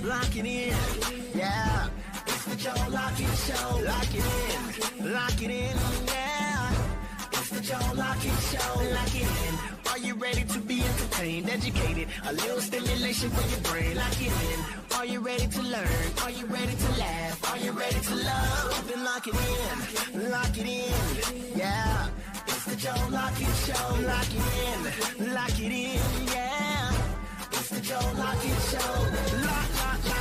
lock it in, yeah. It's the Joe Lockett Show. Lock it in, yeah. It's the Joe Lockett Show. Lock it in. Are you ready to be entertained, educated? A little stimulation for your brain. Lock it in. Are you ready to learn? Are you ready to laugh? Are you ready to love? Then lock it in, yeah. It's the Joe Lockett Show. Lock it in, yeah. It's the Joe Lockett Show. Lock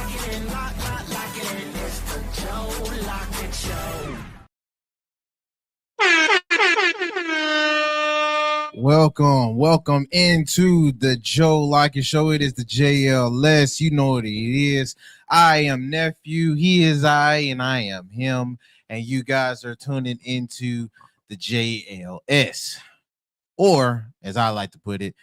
it in, lock it in. It's the Joe Lockett Show. Welcome into the Joe Lockett Show. It is the JLS. You know what it is. I am Nephew. He is I, and I am him. And you guys are tuning into the JLS, or as I like to put it,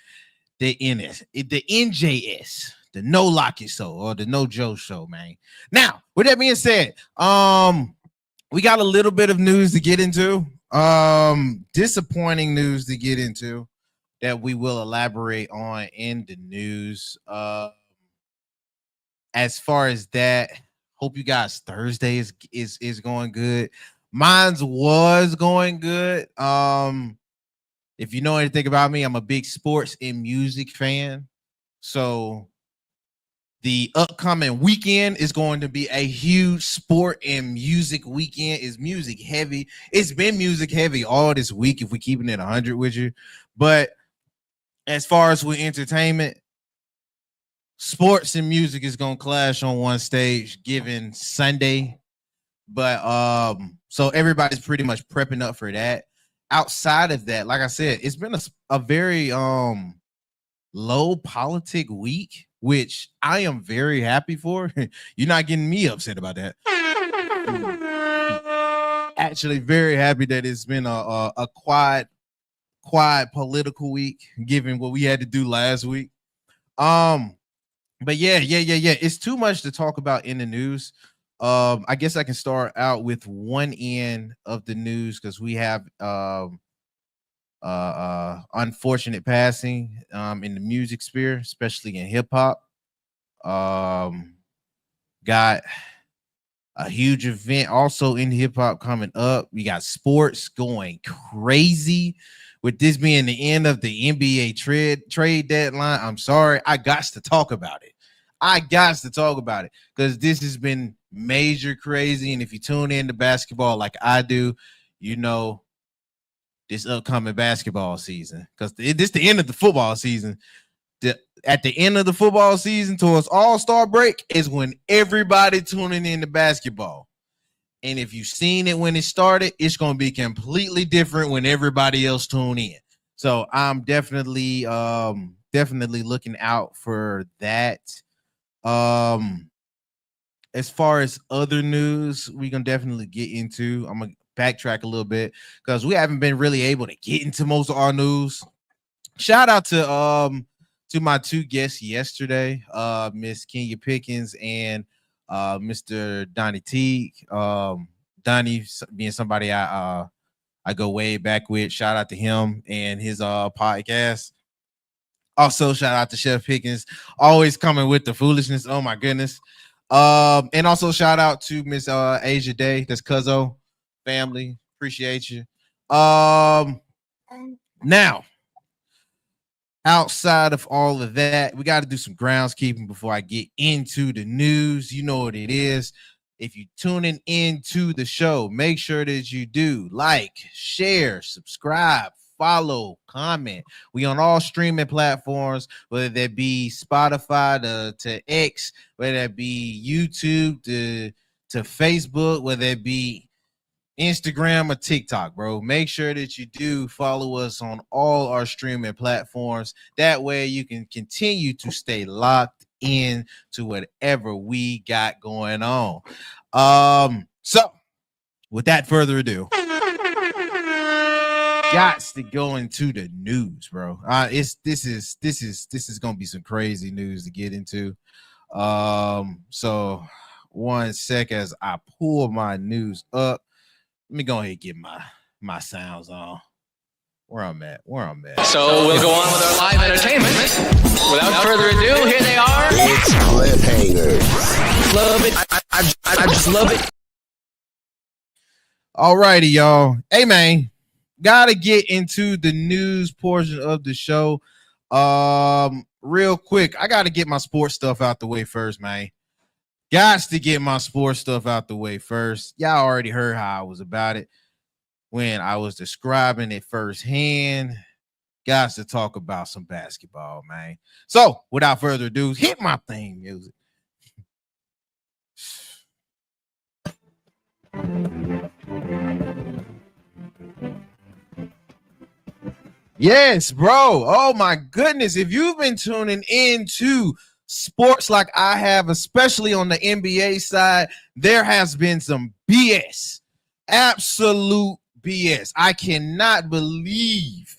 the NJS, the No Lockett Show, or the No Joe Show, man. Now, with that being said, we got a little bit of news to get into. Disappointing news to get into that we will elaborate on in the news. As far as that, hope you guys Thursday is going good. Mine's was going good. If you know anything about me, I'm a big sports and music fan. So the upcoming weekend is going to be a huge sport and music weekend. Is music heavy. It's been music heavy all this week, if we're keeping it 100 with you. But as far as with entertainment, sports and music is going to clash on one stage given Sunday. But so everybody's pretty much prepping up for that. Outside of that, like I said, it's been a very low politic week, which I am very happy for. You're not getting me upset about that. Actually, very happy that it's been a quiet political week, given what we had to do last week. But yeah. It's too much to talk about in the news. I guess I can start out with one end of the news because we have unfortunate passing in the music sphere, especially in hip hop. Got a huge event also in hip hop coming up. We got sports going crazy with this being the end of the NBA trade deadline. I'm sorry, I got to talk about it. Because this has been major crazy. And if you tune in to basketball like I do, you know this upcoming basketball season, because this is the end of the football season. At the end of the football season, towards All-Star break, is when everybody tuning in to basketball. And if you've seen it when it started, it's going to be completely different when everybody else tune in. So I'm definitely looking out for that. As far as other news, we can definitely get into. I'm gonna backtrack a little bit because we haven't been really able to get into most of our news. Shout out to my two guests yesterday, Miss Kenya Pickens and Mr. Donnie Teague. Donnie being somebody I go way back with. Shout out to him and his podcast. Also, shout out to Chef Pickens, always coming with the foolishness. Oh my goodness. And also shout out to Miss Asia Day, that's Cuzzo family. Appreciate you. Now, outside of all of that, we got to do some groundskeeping before I get into the news. You know what it is. If you're tuning into the show, make sure that you do like, share, subscribe, follow, comment. We on all streaming platforms, whether that be Spotify to X, whether that be YouTube to Facebook, whether it be Instagram or TikTok, bro. Make sure that you do follow us on all our streaming platforms. That way you can continue to stay locked in to whatever we got going on. So without further ado, got to go into the news, bro. This is gonna be some crazy news to get into. So one sec as I pull my news up. Let me go ahead and get my sounds on. Where I'm at. So we'll go on with our live entertainment. Without further ado, here they are. It's cliffhangers. love it. All righty, y'all. Hey, man, gotta get into the news portion of the show. Real quick, I gotta get my sports stuff out the way first, man. Gots to get my sports stuff out the way first. Y'all already heard how I was about it when I was describing it firsthand. Gots to talk about some basketball, man. So, without further ado, hit my theme music. Yes, bro. Oh my goodness. If you've been tuning into sports like I have, especially on the NBA side, there has been some BS. Absolute BS. I cannot believe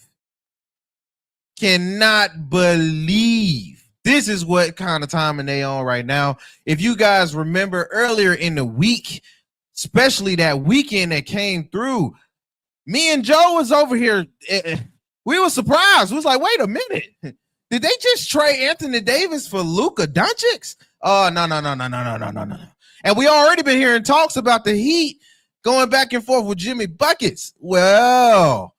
this is what kind of timing they on right now. If you guys remember earlier in the week, especially that weekend that came through, me and Joe was over here. We were surprised. We was like, wait a minute. Did they just trade Anthony Davis for Luka Doncic? Oh, no. And we already been hearing talks about the Heat going back and forth with Jimmy Buckets. Well,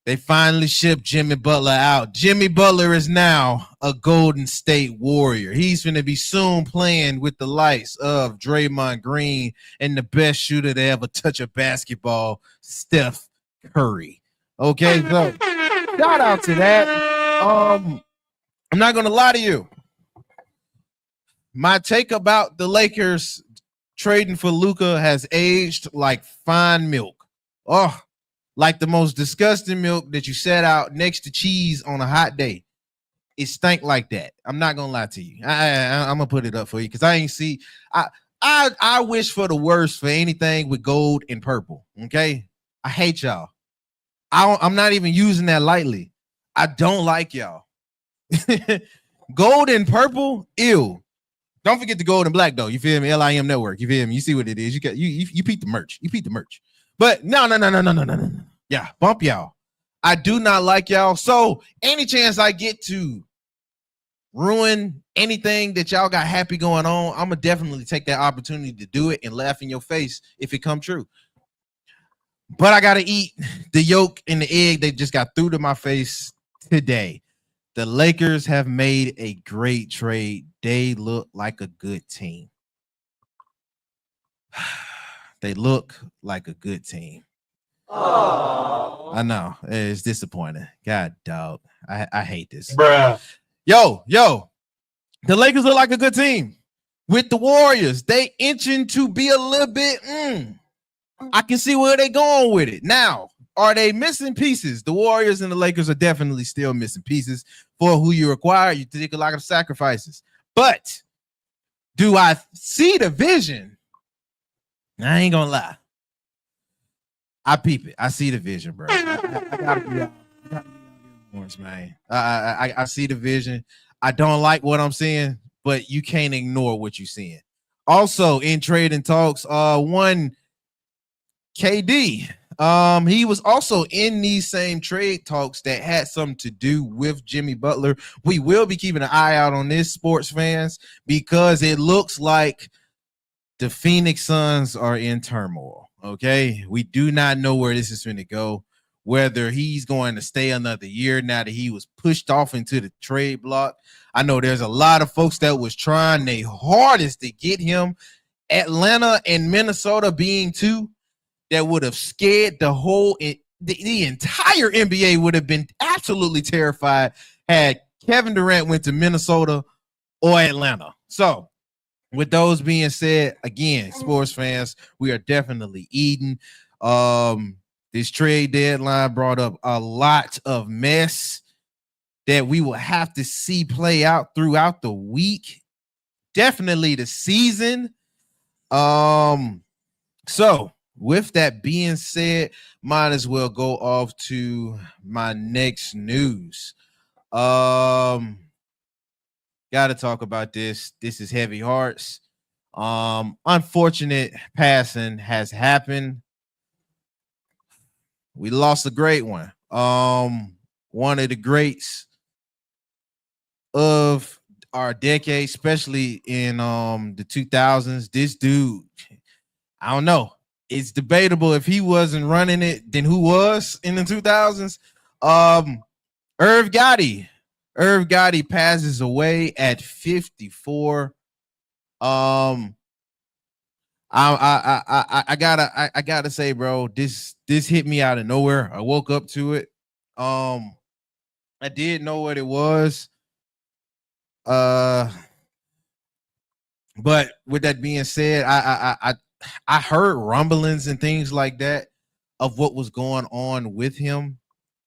they finally shipped Jimmy Butler out. Jimmy Butler is now a Golden State Warrior. He's going to be soon playing with the likes of Draymond Green and the best shooter to ever touch a basketball, Steph Curry. Okay, so shout out to that. I'm not gonna lie to you. My take about the Lakers trading for Luka has aged like fine milk. Oh, like the most disgusting milk that you set out next to cheese on a hot day. It stank like that. I'm not gonna lie to you. I'm gonna put it up for you because I ain't see. I wish for the worst for anything with gold and purple. Okay, I hate y'all. I'm not even using that lightly. I don't like y'all. Gold and purple, ew. Don't forget the gold and black though. You feel me? LIM Network. You feel me? You see what it is. You peep the merch. You peep the merch. But no. Yeah, bump y'all. I do not like y'all. So any chance I get to ruin anything that y'all got happy going on, I'm gonna definitely take that opportunity to do it and laugh in your face if it come true. But I got to eat the yolk and the egg they just got through to my face today. The Lakers have made a great trade. They look like a good team. They look like a good team. Aww. I know. It's disappointing. God, dog. I hate this. Bruh. Yo. The Lakers look like a good team. With the Warriors, they inching to be a little bit... I can see where they're going with it. Now, are they missing pieces? The Warriors and the Lakers are definitely still missing pieces for who you require. You take a lot of sacrifices. But do I see the vision? I ain't gonna lie. I peep it. I see the vision, bro. I gotta be out. Man. I see the vision. I don't like what I'm seeing, but you can't ignore what you're seeing. Also, in trading talks, one KD. He was also in these same trade talks that had something to do with Jimmy Butler. We will be keeping an eye out on this, sports fans, because it looks like the Phoenix Suns are in turmoil. Okay, we do not know where this is going to go, whether he's going to stay another year now that he was pushed off into the trade block. I know there's a lot of folks that was trying their hardest to get him. Atlanta and Minnesota being two that would have scared the entire NBA would have been absolutely terrified had Kevin Durant went to Minnesota or Atlanta. So with those being said, again, sports fans, we are definitely eating. This trade deadline brought up a lot of mess that we will have to see play out throughout the week. Definitely the season. So with that being said, might as well go off to my next news. Got to talk about this. This is heavy hearts. Unfortunate passing has happened. We lost a great one. One of the greats of our decade, especially in the 2000s. This dude, I don't know. It's debatable if he wasn't running it, then who was in the 2000s? Um, Irv Gotti. Irv Gotti passes away at 54. Um, I gotta say, bro, this hit me out of nowhere. I woke up to it. Um, I did know what it was. Uh, but with that being said, I heard rumblings and things like that of what was going on with him.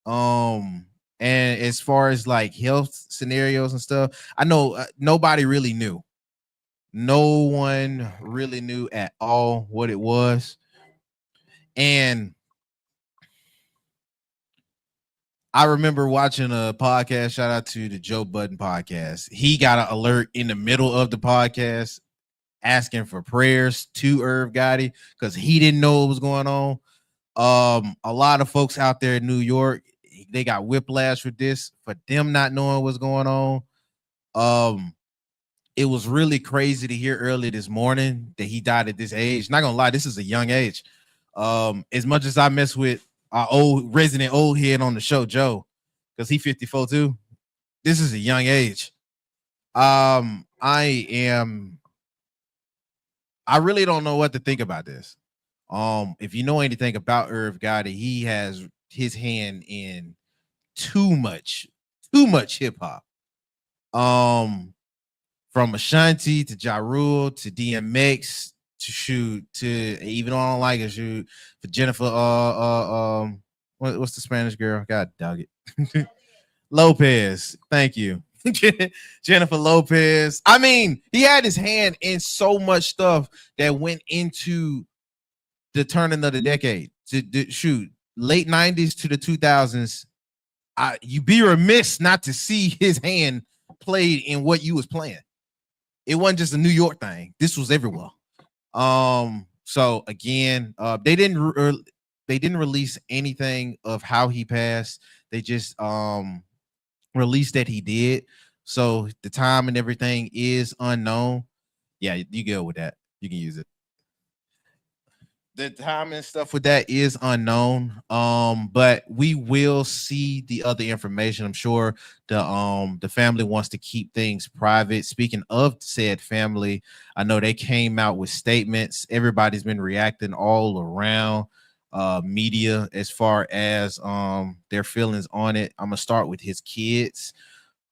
And as far as like health scenarios and stuff, I know nobody really knew. No one really knew at all what it was. And I remember watching a podcast. Shout out to the Joe Budden podcast. He got an alert in the middle of the podcast asking for prayers to Irv Gotti because he didn't know what was going on. A lot of folks out there in New York, they got whiplash with this for them not knowing what's going on. It was really crazy to hear early this morning that he died at this age. Not gonna lie, this is a young age. As much as I mess with our old resident old head on the show, Joe, because he 54 too. This is a young age. I really don't know what to think about this. If you know anything about Irv Gotti, he has his hand in too much hip hop. From Ashanti to Ja Rule to DMX to shoot to even though I don't like it, shoot for Jennifer what's the Spanish girl? God dog it. Lopez. Thank you. Jennifer Lopez. I mean, he had his hand in so much stuff that went into the turning of the decade. To shoot, late 90s to the 2000s. You be remiss not to see his hand played in what you was playing. It wasn't just a New York thing. This was everywhere. So again, they didn't release anything of how he passed. They just released that he did. So the time and everything is unknown. Yeah, you go with that. You can use it. The time and stuff with that is unknown. But we will see the other information. I'm sure the family wants to keep things private. Speaking of said family, I know they came out with statements. Everybody's been reacting all around media as far as their feelings on it. I'm gonna start with his kids.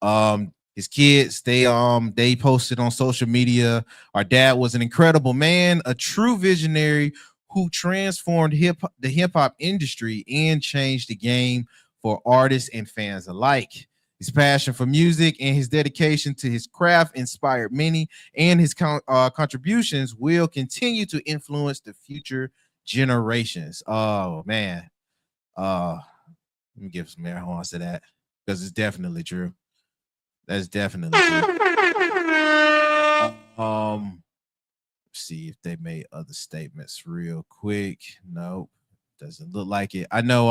His kids, they posted on social media. Our dad was an incredible man, a true visionary who transformed the hip hop industry and changed the game for artists and fans alike. His passion for music and his dedication to his craft inspired many, and his contributions will continue to influence the future generations. Oh man, let me give some air horns to that because it's definitely true. That's definitely true. See if they made other statements real quick. Nope, doesn't look like it. I know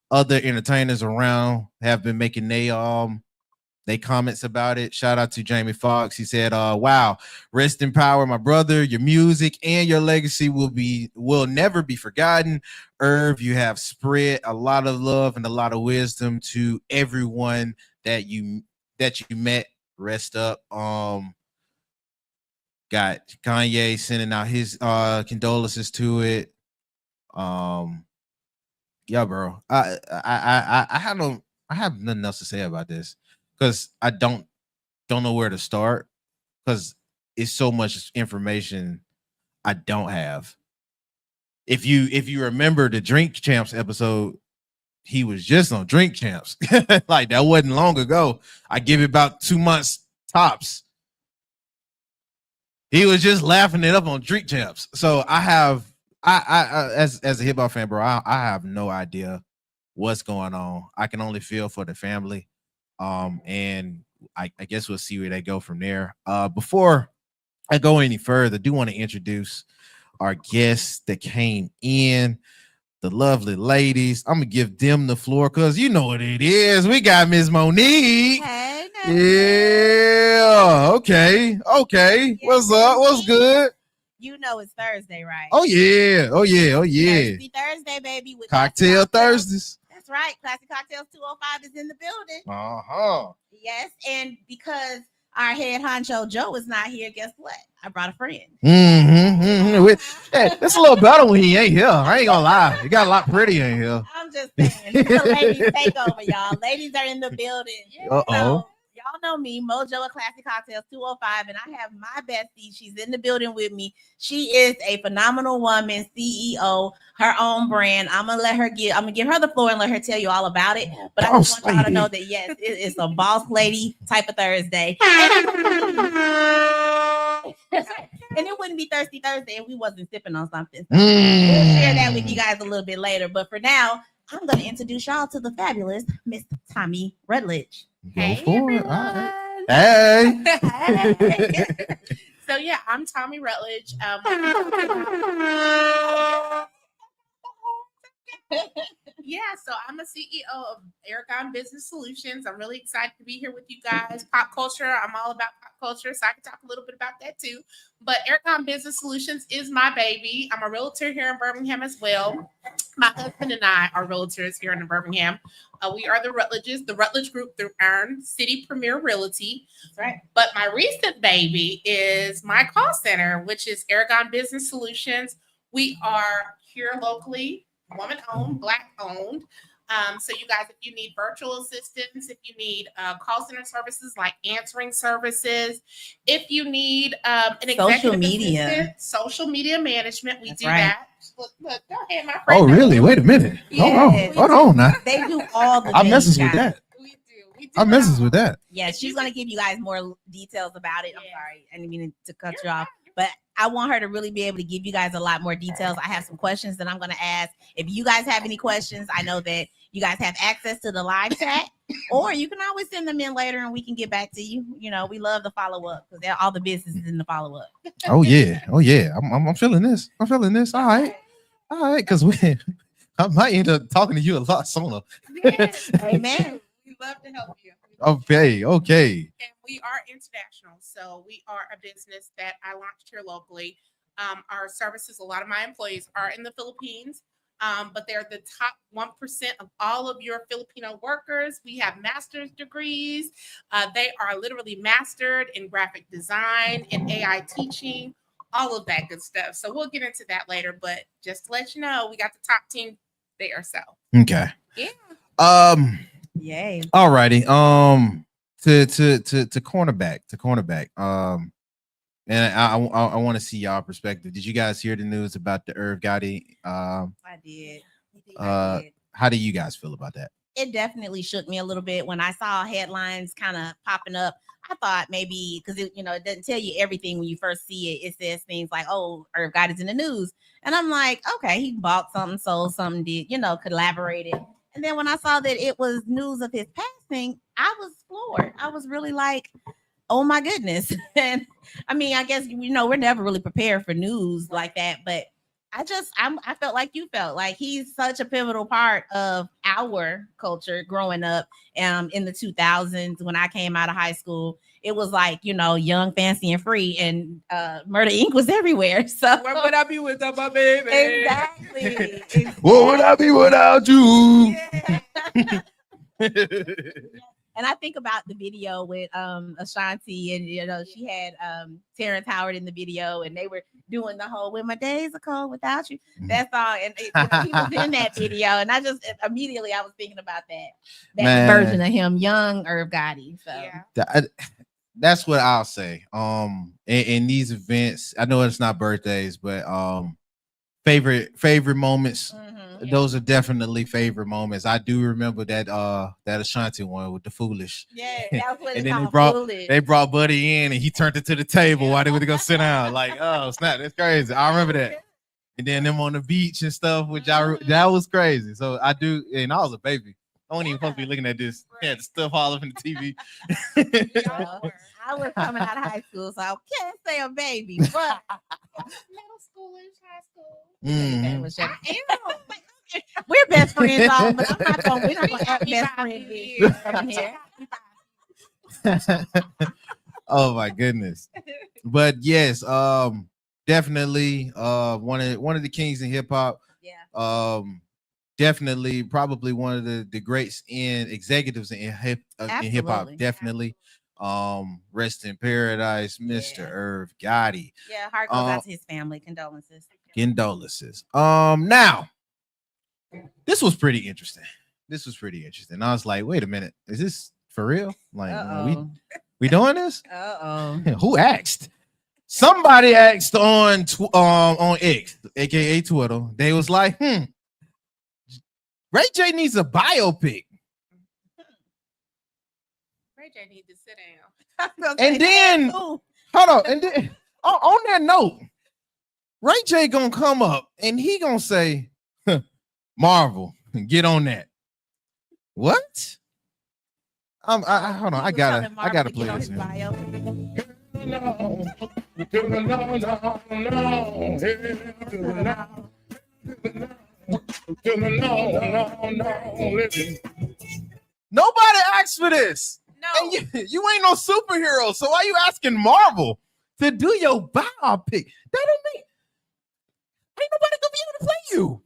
other entertainers around have been making they comments about it. Shout out to Jamie Foxx. He said, wow, rest in power, my brother. Your music and your legacy will never be forgotten. Irv, you have spread a lot of love and a lot of wisdom to everyone that you met. Rest up. Got Kanye sending out his condolences to it. Yeah, bro. I have nothing else to say about this because I don't know where to start because it's so much information I don't have. If you remember the Drink Champs episode, he was just on Drink Champs. Like that wasn't long ago. I give it about 2 months tops. He was just laughing it up on Drink Champs. So I as a hip hop fan, bro, I have no idea what's going on. I can only feel for the family. And I guess we'll see where they go from there. Before I go any further, I do want to introduce our guest that came in. the lovely ladies. I'm gonna give them the floor because you know what it is. We got Miss Monique. Hey, Yeah. Okay. What's up? What's good? You know it's Thursday, right? Oh yeah. Thirsty Thursday, baby. With Cocktail Thursdays. That's right. Classic Cocktails 205 is in the building. Uh-huh. Yes, and because our head honcho Joe is not here, guess what? I brought a friend. It's a little better when he ain't here. I ain't gonna lie. You got a lot prettier in here. I'm just saying. It's a ladies takeover, y'all. Ladies are in the building. Uh-oh. So, y'all know me, Mojo of Classic Cocktails 205, and I have my bestie. She's in the building with me. She is a phenomenal woman, CEO, her own brand. I'm gonna give her the floor and let her tell you all about it. But I just want y'all to know that yes, it's a boss lady type of Thursday. And it wouldn't be Thirsty Thursday if we wasn't sipping on something. So we'll share that with you guys a little bit later. But for now, I'm gonna introduce y'all to the fabulous Miss Tommy Rutledge. Go for it. All right. Everyone. Hey. So yeah, I'm Tommy Rutledge. Yeah, so I'm a CEO of Aragon Business Solutions. I'm really excited to be here with you guys. Pop culture, I'm all about pop culture, so I can talk a little bit about that too. But Aragon Business Solutions is my baby. I'm a realtor here in Birmingham as well. My husband and I are realtors here in Birmingham. We are the Rutledges, the Rutledge Group through Earn City Premier Realty. That's right. But my recent baby is my call center, which is Aragon Business Solutions. We are here locally, woman-owned, Black-owned. So you guys, if you need virtual assistants, if you need call center services like answering services, if you need an Social executive media. assistant, social media management, we That's do right. that. Look, go ahead, my friend. Oh, really? Wait a minute. Yes. Hold on now. They do all the I things, messes with guys. that. We do. I messes with that. Yeah, she's gonna give you guys more details about it. I'm Yeah. sorry, I didn't mean to cut You're you off, fine. but I want her to really be able to give you guys a lot more details. I have some questions that I'm gonna ask. If you guys have any questions, I know that you guys have access to the live chat, or you can always send them in later and we can get back to you. You know, we love the follow up because all the business is in the follow up. Oh yeah. I'm feeling this. All right. Because I might end up talking to you a lot sooner. Yes. Amen. We love to help you. Okay. And we are international. So we are a business that I launched here locally. Our services, a lot of my employees are in the Philippines, but they're the top 1% of all of your Filipino workers. We have master's degrees. They are literally mastered in graphic design, in AI teaching, all of that good stuff. So we'll get into that later. But just to let you know, we got the top team there. So Okay. yeah. Yay. All righty. To cornerback. And I want to see y'all perspective. Did you guys hear the news about the Irv Gotti? I did. How do you guys feel about that? It definitely shook me a little bit when I saw headlines kind of popping up. I thought maybe because it doesn't tell you everything when you first see it. It says things like, "Oh, Irv Gotti's in the news," and I'm like, "Okay, he bought something, sold something, did collaborated." And then when I saw that it was news of his passing, I was floored. I was really like, "Oh my goodness!" And I mean, I guess we're never really prepared for news like that, but I felt like you felt like he's such a pivotal part of our culture growing up in the 2000s. When I came out of high school, it was like, young, fancy, and free, and Murder Inc. was everywhere. So Where would I be without my baby? exactly. What would I be without you? Yeah. And I think about the video with Ashanti, and she had Terrence Howard in the video, and they were doing the whole "When My Days Are Cold Without You" that song, and he was in that video, and I just immediately I was thinking about that version of him, young Irv Gotti. So Yeah. That's what I'll say. In these events, I know it's not birthdays, but favorite moments. Those are definitely favorite moments. I do remember that Ashanti one with the Foolish. Yeah, that's what And it's then called, Foolish. they brought Buddy in and he turned it to the table while they went to go sit down. Like, oh snap, that's crazy. I remember that. And then them on the beach and stuff, which that was crazy. So I do, and I was a baby. I wasn't even supposed to be looking at this. Had the stuff all up in the TV. I was coming out of high school, so I can't say a baby, but Middle schoolish, high school. Mhm. was I am. We're best friends, all, but we're not gonna act We best got friends me. from here. Oh my goodness. But yes, definitely one of the kings in hip hop. Yeah. Definitely probably one of the greats in executives in hip hop. Absolutely. Definitely. Rest in paradise, Mr. Yeah. Irv Gotti. Yeah, heart goes out to his family. Condolences. Condolences. Now this was pretty interesting. I was like, wait a minute, is this for real? Like, we doing this? Who asked? Somebody asked on X, aka Twitter. They was like, Ray J needs a biopic. Ray J need to sit down. And then hold on, and then on that note, Ray J gonna come up and he gonna say, Marvel, get on that. What? Hold on, I gotta play this. Nobody asked for this. No. And you ain't no superhero, so why you asking Marvel to do your biopic? That don't mean ain't nobody gonna be able to play you.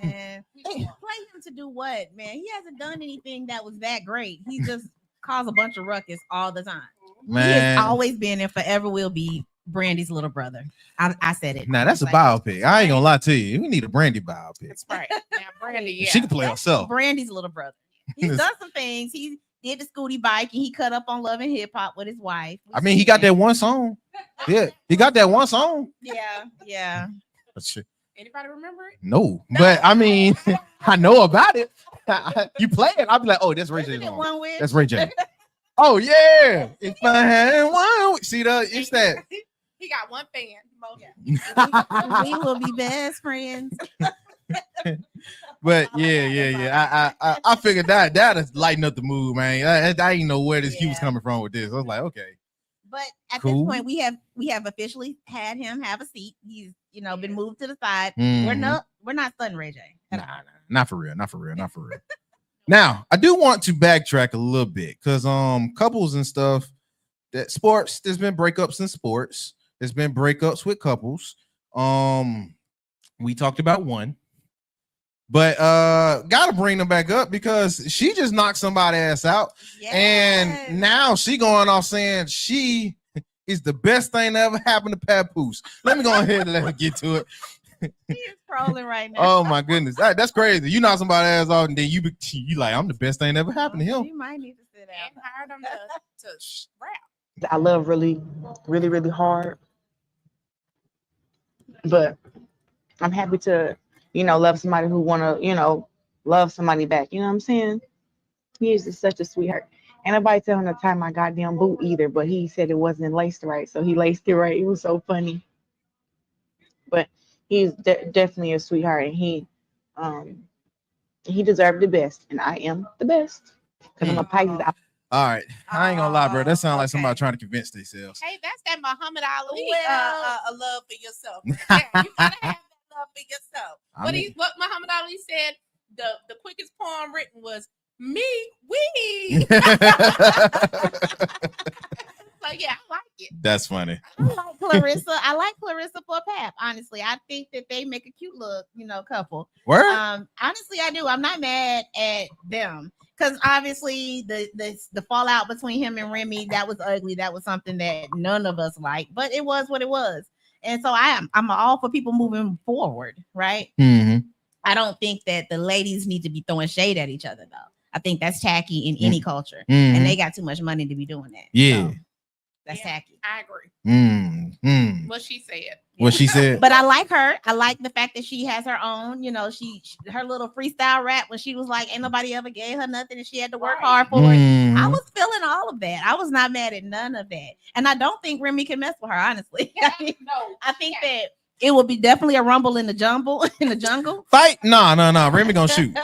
Man, play him to do what, man? He hasn't done anything that was that great. He just caused a bunch of ruckus all the time. Man, he has always been and forever will be Brandy's little brother. I said it. Nah, that's a biopic. I ain't gonna lie to you. We need a Brandy biopic. That's right. Now, Brandy, yeah. She can play herself. Brandy's little brother. He's done some things. He did the Scooty bike and he cut up on Love and Hip Hop with his wife. I mean, he got that one song. Yeah, he got that one song. Yeah. Anybody remember it? No, but I mean, I know about it. You play it, I'll be like, oh, that's Ray J. That's Ray J. Oh yeah. If I had one, see it's that. He got one fan. We will be best friends. But yeah. I figured that'll lighten up the mood, man. I didn't know where this he was coming from with this. I was like, okay. But at this point, we have officially had him have a seat. He's been moved to the side. We're not stunning Ray J. Nah, not for real. Now, I do want to backtrack a little bit because couples and stuff, that sports, there's been breakups in sports. There's been breakups with couples. We talked about one. But gotta bring them back up because she just knocked somebody ass out. Yes. And now she going off saying she is the best thing that ever happened to Papoose. Let me go ahead and let her get to it. He is trolling right now. Oh my goodness. That's crazy. You knock somebody ass off and then you like, I'm the best thing that ever happened to him. You might need to sit down. And hired him to rap. I love really, really, really hard. But I'm happy to love somebody who want to, love somebody back. You know what I'm saying? He is just such a sweetheart. Ain't nobody tell him to tie my goddamn boot either, but he said it wasn't laced right. So he laced it right. It was so funny. But he's definitely a sweetheart, and he deserved the best. And I am the best. Because I'm a Pisces. All right. I ain't gonna lie, bro. That sounds like somebody trying to convince themselves. Hey, that's that Muhammad Ali a love for yourself. Yeah, you gotta have love for yourself. What Muhammad Ali said, the quickest poem written was me, we. So yeah, I like it. That's funny. I like Clarissa. I like Clarissa for Pap. Honestly, I think that they make a cute look, couple. Word? Honestly, I do. I'm not mad at them because obviously the fallout between him and Remy, that was ugly. That was something that none of us liked, but it was what it was. And so I'm all for people moving forward, right? Mm-hmm. I don't think that the ladies need to be throwing shade at each other, though. I think that's tacky in any culture, and they got too much money to be doing that. Yeah, so that's tacky. I agree. What she said. What she said. But I like her. I like the fact that she has her own. Her little freestyle rap when she was like, "Ain't nobody ever gave her nothing, and she had to work hard for it." I was feeling all of that. I was not mad at none of that, and I don't think Remy can mess with her. Honestly, I think that it will be definitely a rumble in the jungle. Fight? No. Remy gonna shoot.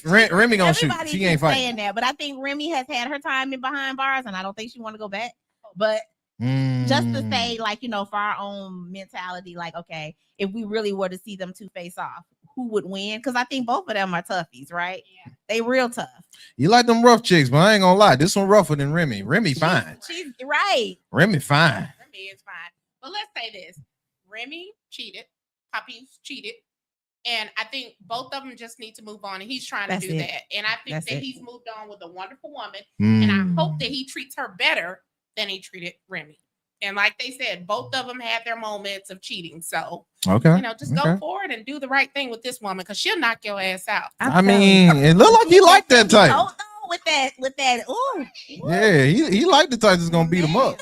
Remy gonna shoot. She ain't fighting that, but I think Remy has had her time in behind bars, and I don't think she want to go back. But just to say, for our own mentality, okay, if we really were to see them two face off, who would win because I think both of them are toughies, right? Yeah. They real tough. You like them rough chicks, but I ain't gonna lie. This one rougher than Remy. Remy fine. She's right. Remy fine. Remy is fine. But let's say this. Remy cheated. Papi's cheated. And I think both of them just need to move on. And he's trying That's to do it. that. And I think That's that it. he's moved on with a wonderful woman. And Mm. I hope that he treats her better than he treated Remy. And like they said, both of them had their moments of cheating. So, Okay. just go forward and do the right thing with this woman because she'll knock your ass out. I mean, it looked like he liked that type. Oh no, with that. Ooh. Yeah, he liked the type that's gonna beat him up.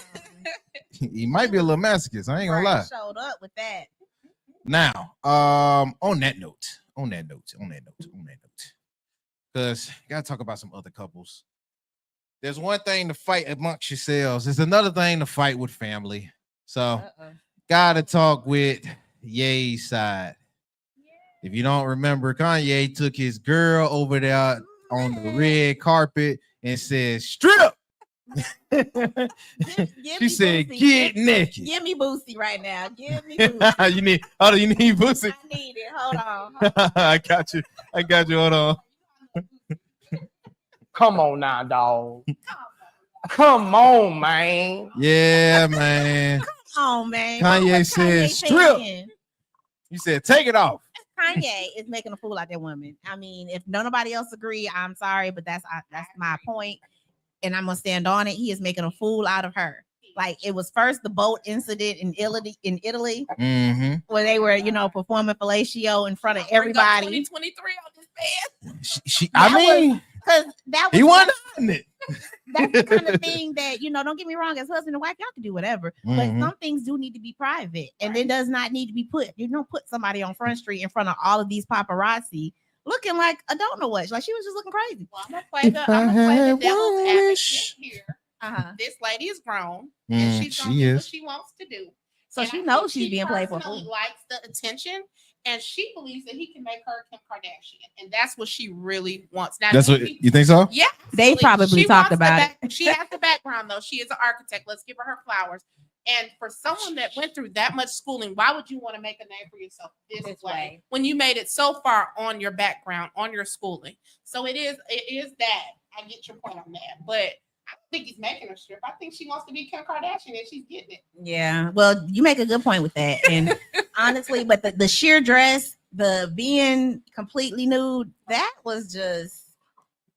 He might be a little masochist. I ain't gonna lie. Showed up with that. Now, on that note, because gotta talk about some other couples. There's one thing to fight amongst yourselves. There's another thing to fight with family. So, Uh-oh. gotta talk with Ye's side. If you don't remember, Kanye took his girl over there on the red carpet and said, "Strip." Give She me said, Boosie. "Get naked." Give me Boosie right now. Give me Boosie. you need Boosie. I need it. Hold on. I got you. Hold on. Come on now, dog. Come on, man. Yeah, man. Oh man. Kanye What's said, "Strip." saying? You said, "Take it off." Kanye is making a fool out of that woman. I mean, if nobody else agree, I'm sorry, but that's my point, and I'm gonna stand on it. He is making a fool out of her. Like it was first the boat incident in Italy, Mm-hmm. where they were, performing fellatio in front of Bring up everybody. 2023 on this man. Because that was he wasn't hiding it. that's the kind of thing that don't get me wrong, as husband and wife, y'all can do whatever, Mhm. but some things do need to be private, and it does not need to be put. You don't put somebody on Front Street in front of all of these paparazzi looking like I don't know what. Like she was just looking crazy. Well, I'm gonna play the devil's one advocate wish. here. This lady is grown, Mm, and she's gonna she do what is. she wants to do. So And she I knows think she's she being played for a personally fool. likes the attention, and she believes that he can make her Kim Kardashian, and that's what she really wants. Now, That's do what we- you think so? Yeah, They absolutely. probably She talked wants the about back- She has the background though. She is an architect. Let's give her flowers. And for someone that went through that much schooling, why would you want to make a name for yourself this way when you made it so far on your background, on your schooling? So it is that. I get your point on that, but I don't think he's making her strip. I think she wants to be Kim Kardashian and she's getting it. Yeah, well, you make a good point with that, and honestly, but the sheer dress, the being completely nude, that was just.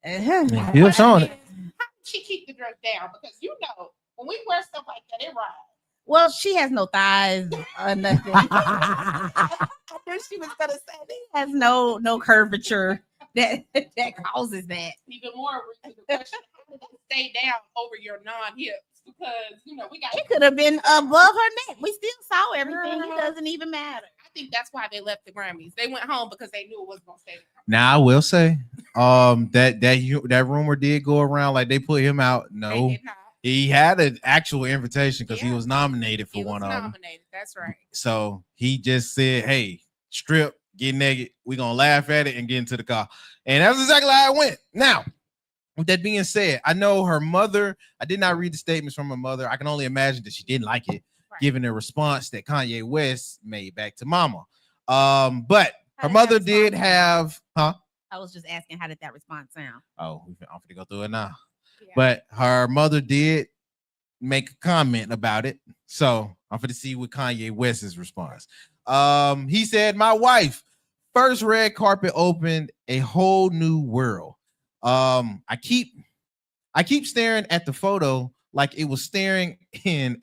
He was showing it. How did she keep the dress down? Because when we wear stuff like that, it rides. Well, she has no thighs or nothing. I knew she was gonna say that. Has no curvature that causes that. Even more reason to question how did it stay down over your non-hips? Because we got. It could have been above her neck. We still saw everything. It doesn't even matter. I think that's why they left the Grammys. They went home because they knew it wasn't gonna stay there. Now I will say, that rumor did go around. Like they put him out. They No, did not. he had an actual invitation because he Yeah. was nominated for He was one of them. nominated. That's right. So he just said, "Hey, strip, get naked. We're gonna laugh at it and get into the car." And that's exactly how it went. Now, with that being said, I know her mother. I did not read the statements from her mother. I can only imagine that she didn't like it, Right. given the response that Kanye West made back to Mama. But How her did mother that did response have, huh? I was just asking, how did that response sound? Oh, I'm gonna go through it now. Yeah. But her mother did make a comment about it. So I'm going to see what Kanye West's response. He said, "My wife, first red carpet opened a whole new world. I keep staring at the photo like it was staring in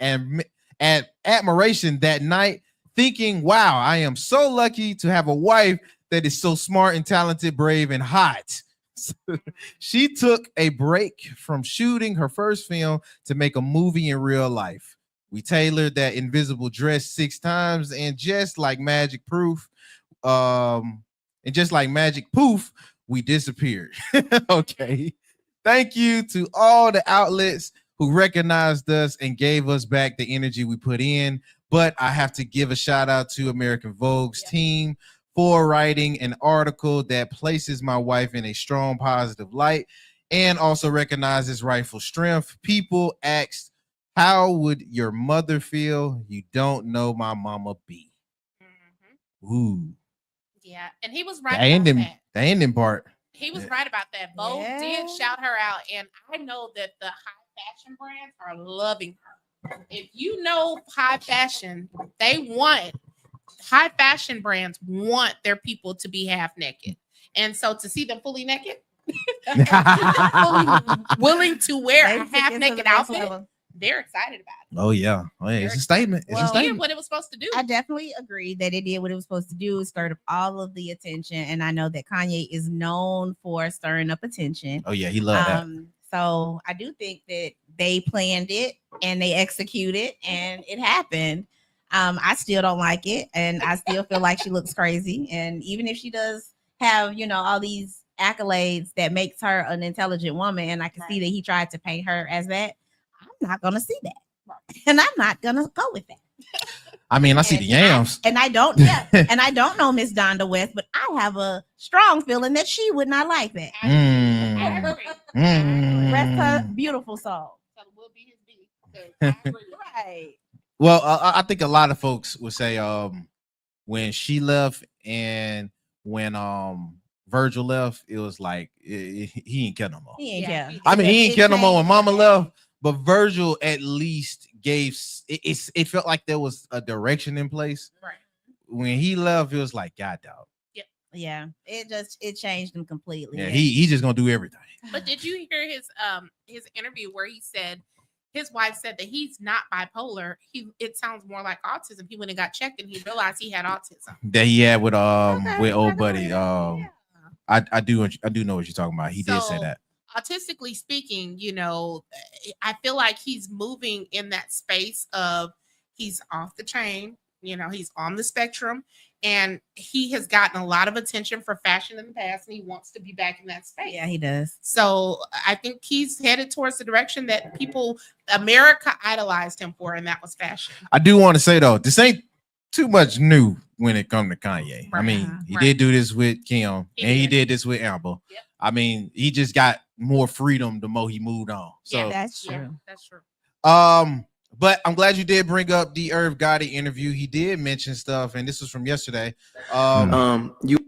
at admiration that night, thinking, wow, I am so lucky to have a wife that is so smart and talented, brave and hot." She took a break from shooting her first film to make a movie in real life. We tailored that invisible dress 6 times, and just like magic poof, we disappeared. Okay. Thank you to all the outlets who recognized us and gave us back the energy we put in. But I have to give a shout out to American Vogue's team for writing an article that places my wife in a strong, positive light and also recognizes rightful strength. People asked, "How would your mother feel? You don't know my mama B." Mhm. Ooh. Yeah, and he was The right about ending, that. the ending part. He was Yeah. right about that. Bo Yeah. did shout her out, and I know that the high fashion brands are loving her. If you know high fashion, high fashion brands want their people to be half naked. And so to see them fully naked, willing to wear They a took it to half the naked next outfit, level. they're excited about it. Oh yeah, it's a statement. It's Well, a It did statement. what it was supposed to do. I definitely agree that it did what it was supposed to do, stirred up all of the attention. And I know that Kanye is known for stirring up attention. Oh yeah, he loved that. So I do think that they planned it and they executed and it happened. I still don't like it, and I still feel like she looks crazy. And even if she does have, all these accolades that makes her an intelligent woman, and I can see that he tried to paint her as that, I'm not gonna see that. And I'm not gonna go with that. I mean, I see the yams. And I don't, and I don't know Miss Donda West, but I have a strong feeling that she would not like that. I agree. Rest her beautiful soul. So it will be his beat. So I agree. Right. Well, I think a lot of folks would say when she left and when Virgil left, it was like he ain't care no more. He ain't Yeah. care. I mean, he ain't It care no more when changed. Mama left, but Virgil at least gave it felt like there was a direction in place. Right. When he left, it was like, God, dog. Yeah, it changed him completely. Yeah, he just gonna do everything. But did you hear his interview where he said his wife said that he's not bipolar? It sounds more like autism. He went and got checked and he realized he had autism. That he had with Okay, with old okay, buddy. yeah. I do know what you're talking about. He did say So, that. Autistically speaking, I feel like he's moving in that space of he's off the chain, he's on the spectrum, and he has gotten a lot of attention for fashion in the past, and he wants to be back in that space. Yeah, he does. So I think he's headed towards the direction that America idolized him for, and that was fashion. I do want to say though, this ain't too much new when it comes to Kanye. I Right. mean, he Right. did do this with Kim, He and he did. did this with Amber. Yep. I mean, he just got more freedom the more he moved on. So, Yeah. That's Yeah, true. that's true. but I'm glad you did bring up the Irv Gotti interview. He did mention stuff, and this was from yesterday.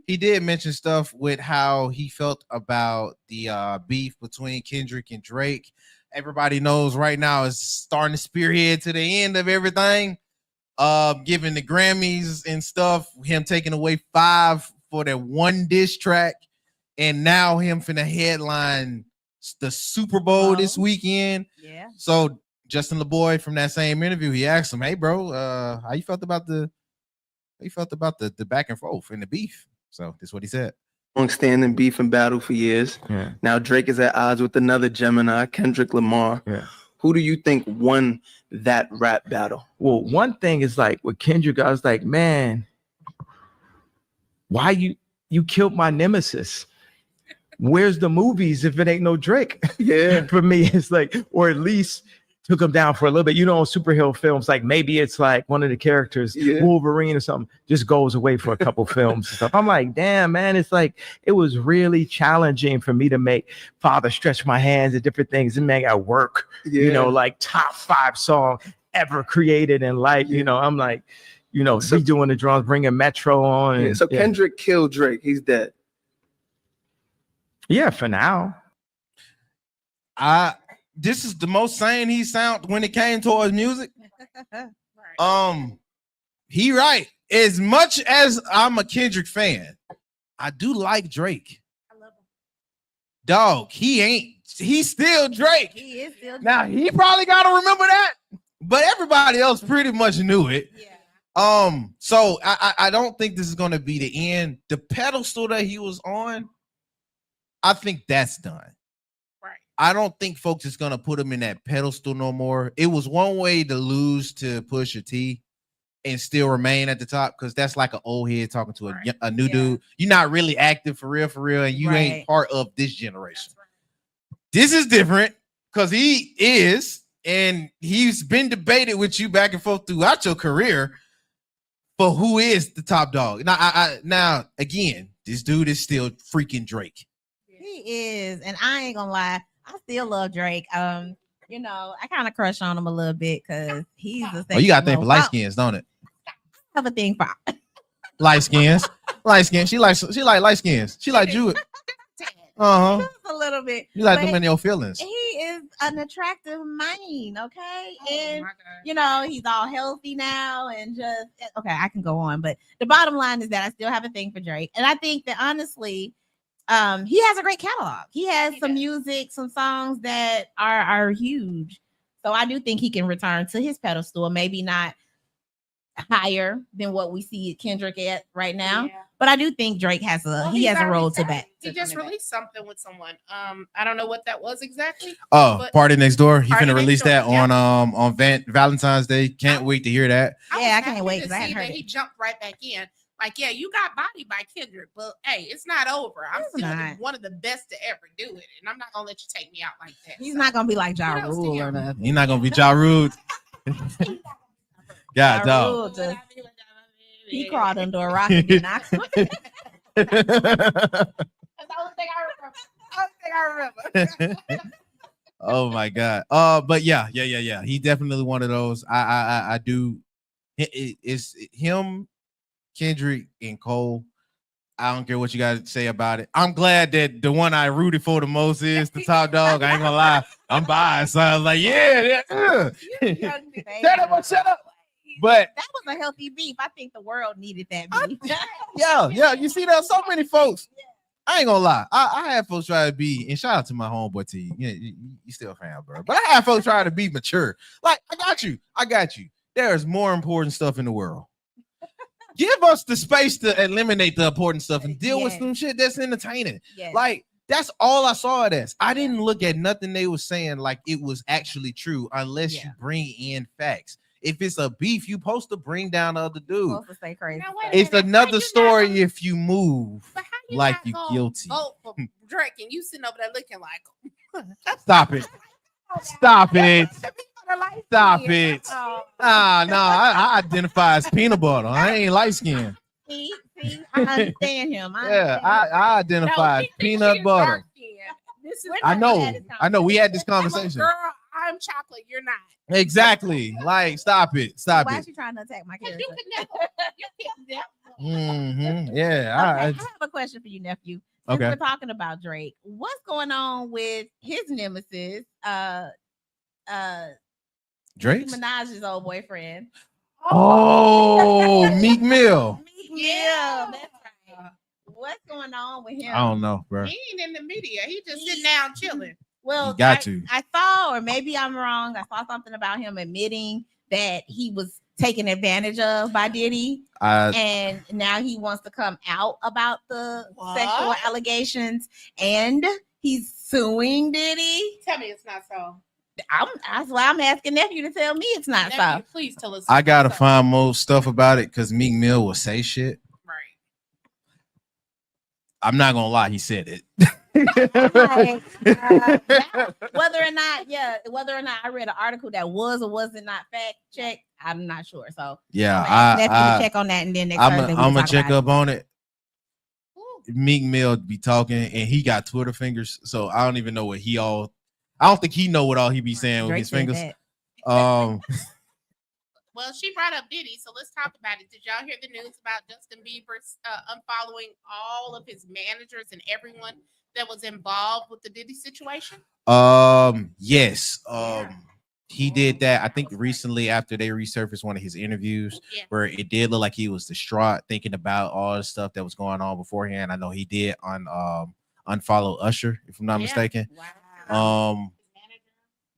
He did mention stuff with how he felt about the beef between Kendrick and Drake. Everybody knows right now it's starting to spearhead to the end of everything. Giving the Grammys and stuff, him taking away 5 for that one diss track, and now him finna headline the Super Bowl this weekend. Yeah. So Justin LeBoy from that same interview, he asked him, "Hey, bro, how you felt about the back and forth and the beef?" So this is what he said. Long-standing beef and battle for years. Yeah. Now Drake is at odds with another Gemini, Kendrick Lamar. Yeah. Who do you think won that rap battle? Well, one thing is like with Kendrick, I was like, man, why you killed my nemesis? Where's the movies if it ain't no Drake? Yeah. For me, it's like, or at least took him down for a little bit. Superhero films, like maybe it's like one of the characters, Yeah. Wolverine or something, just goes away for a couple films and stuff. I'm like, damn, man, it's like it was really challenging for me to make Father Stretch My Hands and different things. And man, I work, Yeah. like top 5 song ever created in life. I'm like, So- redoing the drums, bringing Metro on. Yeah, And, so Kendrick killed Drake. He's dead. yeah, for now. This is the most sane he sound when it came towards music. Right. He right. As much as I'm a Kendrick fan, I do like Drake. I love him. Dog, he's still Drake. He is still. Now he probably gotta remember that, but everybody else pretty much knew it. Yeah. So I don't think this is gonna be the end. The pedestal that he was on, I think that's done. Right. I don't think folks is gonna put him in that pedestal no more. It was one way to lose to Pusha T and still remain at the top, because that's like an old head talking to Right. a new Yeah. dude. You're not really active for real, and you ain't Right. part of this generation. That's right. This is different because he is, and he's been debated with you back and forth throughout your career for who is the top dog. Now again, this dude is still freaking Drake. He is, and I ain't gonna lie, I still love Drake. I kind of crush on him a little bit because he's the Oh, you got a thing for sexy light little- skins, don't it? I have a thing for light skins. Light skin. She like light skins. She like you. Uh huh. Just a little bit. You like But them in your feelings. he is an attractive man, okay? And my God. you know, he's all healthy now and just okay, I can go on. But the bottom line is that I still have a thing for Drake. And I think that honestly, he has a great catalog. He has He some does. music, some songs that are huge. So I do think he can return to his pedestal, maybe not higher than what we see Kendrick at right now. Yeah. But I do think Drake has Well, he he's has a already role to said back. He to just coming back. released something with someone. I don't know what that was exactly. Oh, But- Party Next Door. He Party finna Next release Door, that yeah. on Valentine's Day. Can't wait to hear that. I Yeah, was I can't happy wait to 'cause I hadn't see heard that it. he jumped right back in. Like, yeah, you got bodied by Kendrick, but hey, it's not over. I'm It's still not. one of the best to ever do it, and I'm not gonna let you take me out like that. He's So, not gonna be like Ja What else do Rule you- or nothing. You're not gonna be Ja Rule. Ja God, dog. Rule just- he Yeah. crawled under a rock and did not. That's the only thing I remember. Oh my God. But yeah. He definitely one of those. I do. It's him, Kendrick, and Cole. I don't care what you guys say about it. I'm glad that the one I rooted for the most is the top dog. I ain't gonna lie. I'm biased. So I was like, yeah. Shut up. But that was a healthy beef. I think the world needed that beef. yeah. You see, there's so many folks. I ain't gonna lie. I had folks try to be, and shout out to my homeboy T. Yeah, you still a fan, bro. But I had folks try to be mature. Like, I got you. There's more important stuff in the world. Give us the space to eliminate the important stuff and deal with Yes. some shit that's entertaining. Yes. Like, that's all I saw it as. I didn't look at nothing they were saying like it was actually true unless you Yeah. bring in facts. If it's a beef, you supposed to bring down the other dude. supposed to say crazy. Now, wait a stuff. It's minute, how another you not story gonna- if you move But how you like not you gonna guilty. vote for Drake and you sitting over there looking like Stop it. Stop it. Stop it. Oh, No, I identify as peanut butter. I ain't light skinned. see, I understand him. Yeah, I identify as peanut butter. This is I We're not know. gonna have this I know. We had this I'm a conversation. girl, I'm chocolate, you're not. Exactly. Like, stop it. Stop Why it. is she trying to attack my 'Cause character? you can never. Yeah. Okay, I have a question for you, nephew. Since Okay. we're talking about Drake, what's going on with his nemesis, Nicki Drake's. Minaj's old boyfriend? Oh, Meek Mill. Meek Mill. That's right. What's going on with him? I don't know, bro. He ain't in the media. He just sitting down chilling. Well, You got to. I saw, or maybe I'm wrong. I saw something about him admitting that he was taken advantage of by Diddy, and now he wants to come out about the sexual What? allegations, and he's suing Diddy. Tell me it's not so. That's why I'm asking nephew to tell me it's not Nephew, so. please tell us. I gotta it's find more stuff about it because Meek Mill will say shit. Right. I'm not gonna lie, he said it. Like, whether or not I read an article that was or wasn't not fact checked, I'm not sure. So Yeah, nephew to check on that, and then next Thursday we I'm can gonna talk check about up on it. Ooh. Meek Mill be talking, and he got Twitter fingers, so I don't even know what he all. I don't think he know what all he be it. saying with Drake his said fingers. that. Well, she brought up Diddy, so let's talk about it. Did y'all hear the news about Justin Bieber's unfollowing all of his managers and everyone that was involved with the Diddy situation? Yes. He did that. I think recently after they resurfaced one of his interviews Yeah. where it did look like he was distraught thinking about all the stuff that was going on beforehand. I know he did unfollow Usher, if I'm not Yeah. mistaken. Wow. Um, His manager,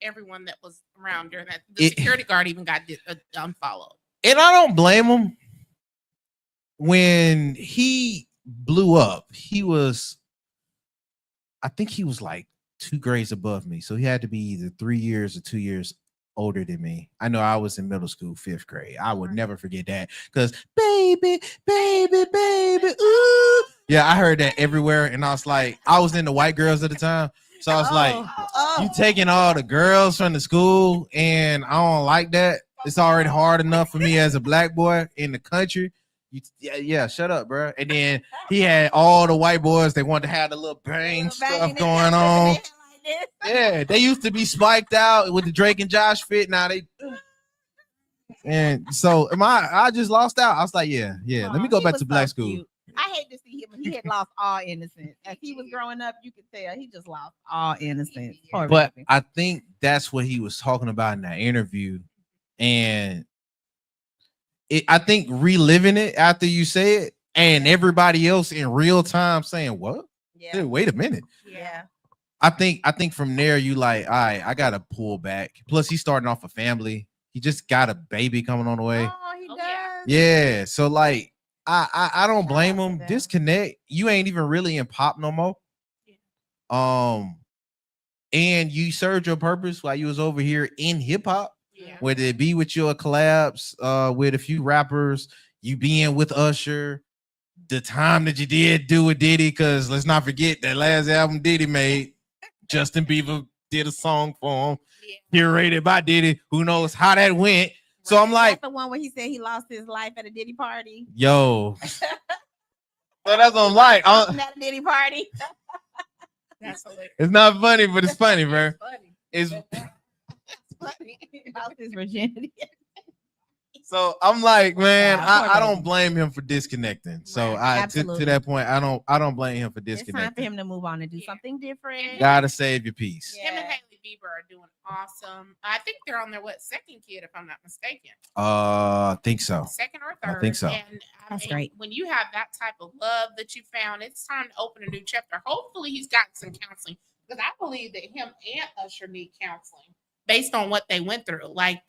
everyone that was around during that. The security guard even got unfollowed. and I don't blame him. When he blew up, I think he was like 2 grades above me. So he had to be either 3 years or 2 years older than me. I know I was in middle school, 5th grade. I would never forget that because baby, ooh. Yeah, I heard that everywhere. And I was like, I was into white girls at the time. So I was like, you taking all the girls from the school, and I don't like that. It's already hard enough for me as a black boy in the country. Yeah, shut up, bro. And then he had all the white boys. They wanted to have the little bang stuff going on. Yeah, they used to be spiked out with the Drake and Josh fit. Now they And so I just lost out. I was like, yeah. Let me go He back was to black so school. cute. I hate to see him. He had lost all innocence. As he was growing up, you could tell he just lost all innocence. Poor But baby. I think that's what he was talking about in that interview. And I think reliving it after you say it and everybody else in real time saying, what? Yeah. Hey, wait a minute. Yeah. I think from there you like, all right, I gotta pull back. Plus, he's starting off a family. He just got a baby coming on the way. Oh, he Oh, does. yeah. Yeah. So like I don't blame Shout out to him. them. Disconnect. You ain't even really in pop no more. And you served your purpose while you was over here in hip hop. Yeah. Whether it be with your collabs with a few rappers, you being with Usher, the time that you did do with Diddy, because let's not forget that last album Diddy made, Justin Bieber did a song for him, Yeah. curated by Diddy. Who knows how that went? So I'm Is like, that the one where he said he lost his life at a Diddy party. yo. So that's what I'm like. At a Diddy party. That's hilarious. It's not funny, but it's funny, bro. Funny. It's Funny. Lost his virginity. so I'm like, man, Wow, poor I don't baby. blame him for disconnecting. So Right, to absolutely. that point, I don't blame him for It's time for disconnecting. him to move on and do Yeah. something different. Gotta save your peace. Yeah. Him and Hailey Bieber are doing awesome. I think they're on their second kid, if I'm not mistaken. I think so. Second or I third. think so. And That's mean, great. when you have that type of love that you found, it's time to open a new chapter. Hopefully, he's gotten some counseling because I believe that him and Usher need counseling based on what they went through. Like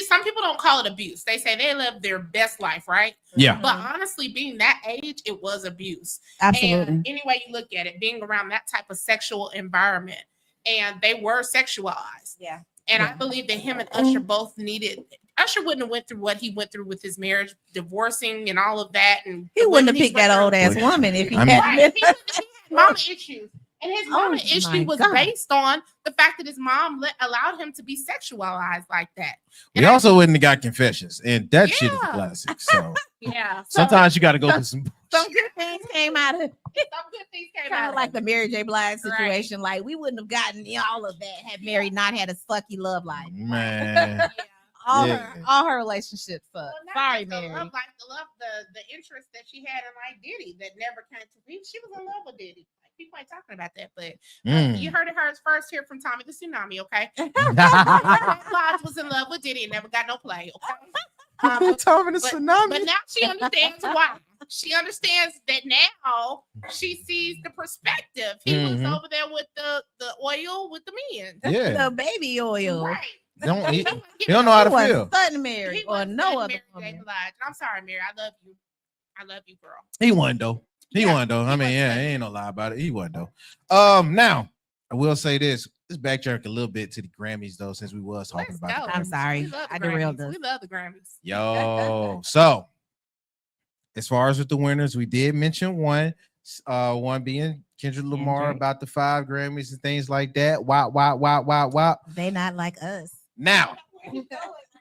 some people don't call it abuse. They say they live their best life, right? Yeah. But honestly, being that age, it was abuse. Absolutely. And any way you look at it, being around that type of sexual environment, and they were sexualized. Yeah. And I Yeah. believe that him and Usher both needed. Usher wouldn't have went through what he went through with his marriage, divorcing, and all of that. And He the wouldn't women have he's picked that went old through. ass woman if he I mean- hadn't Right. been. He had mama issues. And his Oh mama my issue was God. based on the fact that his mom allowed him to be sexualized like that. We And I also think- wouldn't have got confessions, and that shit is a Yeah. classic. So Yeah. So sometimes you got to go through some. Some good things came out of some good things came kind out of like the Mary J. Blige Right. situation. Like we wouldn't have gotten all of that had Mary not had a sucky love life. Man, Yeah. Yeah. All her relationships suck. Well, not Sorry, just the Mary. love, like the interest that she had in like Diddy that never came to be. She was in love with Diddy. Like, people ain't talking about that, but you heard it hers first here from Tommy the Tsunami. Okay, Blige was in love with Diddy and never got no play. Okay, Tommy the but tsunami. now she understands why. She understands that now. She sees the perspective. He was Mhm. over there with the oil with the men. Yeah, The baby oil. Right. don't he He don't know how to He feel. wasn't studying Mary He or wasn't no studying other Mary J. woman. Blige. I'm sorry, Mary. I love you. I love you, girl. He won though. He Yeah, won though. I he mean, won, yeah, so- ain't no lie about it. He won though. Now I will say this. Let's backtrack a little bit to the Grammys though, since we was talking Let's about go. the I'm Grammys. sorry. We love the I derailed Grammys. us. We love the Grammys. Yo, so as far as with the winners, we did mention one being Kendrick Lamar Kendrick. about the 5 Grammys and things like that. Wow. They not like us. Now,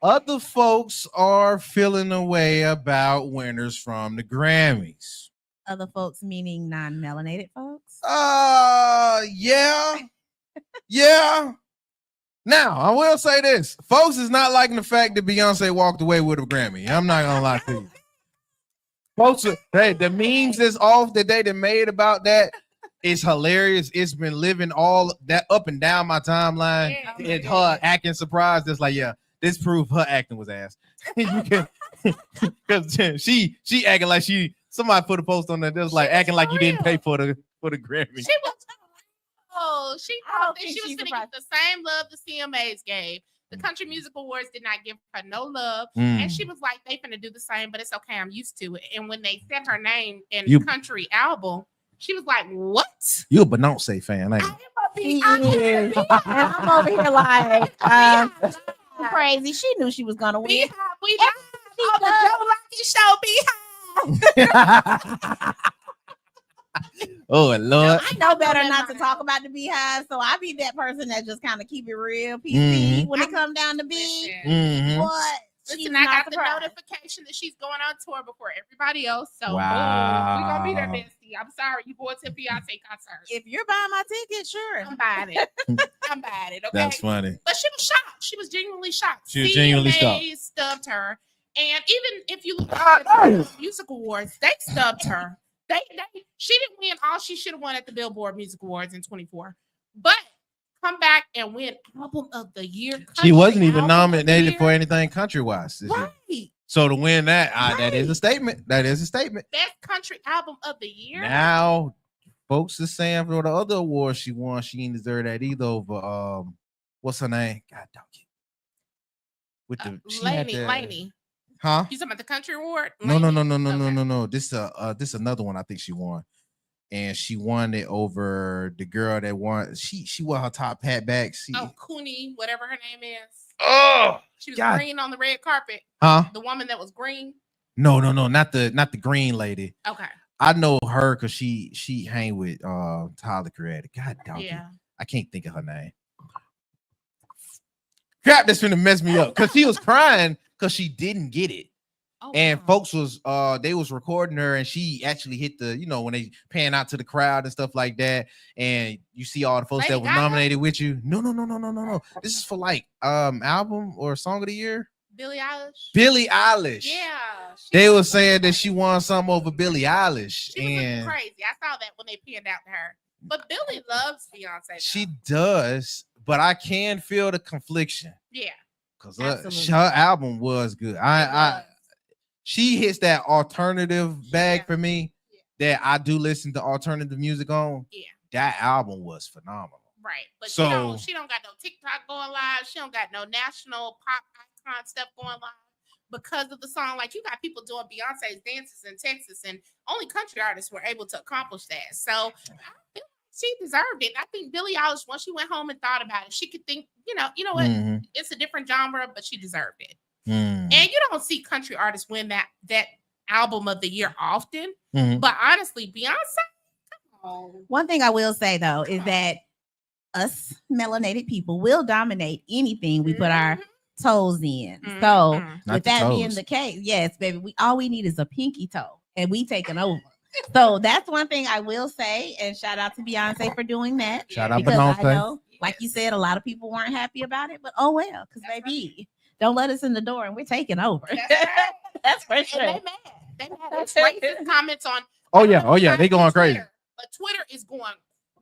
other folks are feeling a way about winners from the Grammys. Other folks meaning non-melanated folks. Yeah. Yeah. Now, I will say this. Folks is not liking the fact that Beyonce walked away with a Grammy. I'm not gonna lie to you. Folks, hey, the memes that's off that they done made about that is hilarious. It's been living all that up and down my timeline. Yeah. And her acting surprised. It's like, yeah, this proved her acting was ass. Because she acting like somebody put a post on that. That was like She was acting like you didn't for pay for the Grammy. She was. Oh, she I don't thought that think she was she's going to get the same love the CMAs gave. The Country Music Awards did not give her no love. Mm. And she was like, they finna do the same, but it's okay. I'm used to it. And when they said her name in You- country album, she was like, what? You a Beyonce fan, ain't I you? am a She Beyonce is. And I'm over here like, Beehive. crazy. She knew she was gonna win. Beehive, we live on the Joe Lucky Show, Beehive. Oh Lord. I know better that not to mind. talk about the Beehive, so I be that person that just kind of keep it real PC Mhm. when it come down to B. Listen, Mhm. What? Listen, I got the notification that she's going on tour before everybody else. So Wow. we're gonna be there, bestie. I'm sorry, you going to Beyonce concert. If you're buying my ticket, sure. I'm buying it. I'm buying it. Okay. That's funny. But she was shocked. She was genuinely shocked. She was genuinely shocked. Stubbed her. And even if you look at the music awards, they stubbed her. She didn't win all she should have won at the Billboard Music Awards in 24. But come back and win album of the year. She wasn't even Album of the nominated Year. for anything country wise. Right. So to win that, that is a statement. That is a statement. Best country album of the year. Now, folks are saying for the other awards she won, she didn't deserve that either. Over what's her name? God dog it. With the Lainey. Huh? You talking about the country award? No. Okay. This another one I think she won. And she won it over the girl that won. She won her top hat back. Cooney, whatever her name is. Oh, She was God. green on the red carpet. Huh? The woman that was green. No, not the green lady. Okay. I know her because she hang with Tyler Creator. God dog it. Yeah. I can't think of her name. Crap, that's gonna mess me up because she was crying because she didn't get it. Oh, And wow. folks was they was recording her and she actually hit the, when they pan out to the crowd and stuff like that, and you see all the folks Lady that were Gaga? nominated with you. No. This is for like album or song of the year. Billie Eilish. Billie Eilish. Yeah. They were saying that she won something over Billie Eilish. She was looking crazy. I saw that when they panned out to her. But Billie loves Beyonce. Though. She does, but I can feel the confliction Yeah. because Absolutely. her album was good. She hits that alternative bag Yeah. for me that I do listen to alternative music on. Yeah. That album was phenomenal. Right. But So- she don't got no TikTok going live. She don't got no national pop icon stuff going live because of the song. Like, you got people doing Beyonce's dances in Texas, and only country artists were able to accomplish that. So I feel like she deserved it. I think Billie Eilish, once she went home and thought about it, she could think, you know what? Mhm. It's a different genre, but she deserved it. Mm. And you don't see country artists win that album of the year often. Mhm. But honestly, Beyonce, come on. One thing I will say though is that us melanated people will dominate anything we put our toes in. So Mhm. Not with the that being toes. the case, yes, baby, all we need is a pinky toe and we taking over. So that's one thing I will say, and shout out to Beyonce for doing that. Shout out Because I Beyonce. know, like you said, a lot of people weren't happy about it, but oh well, because That's baby, don't let us in the door and we're taking over. That's right. That's for And sure. they mad. They mad. It's racist comments on. Oh yeah, they going crazy. Twitter, but Twitter is going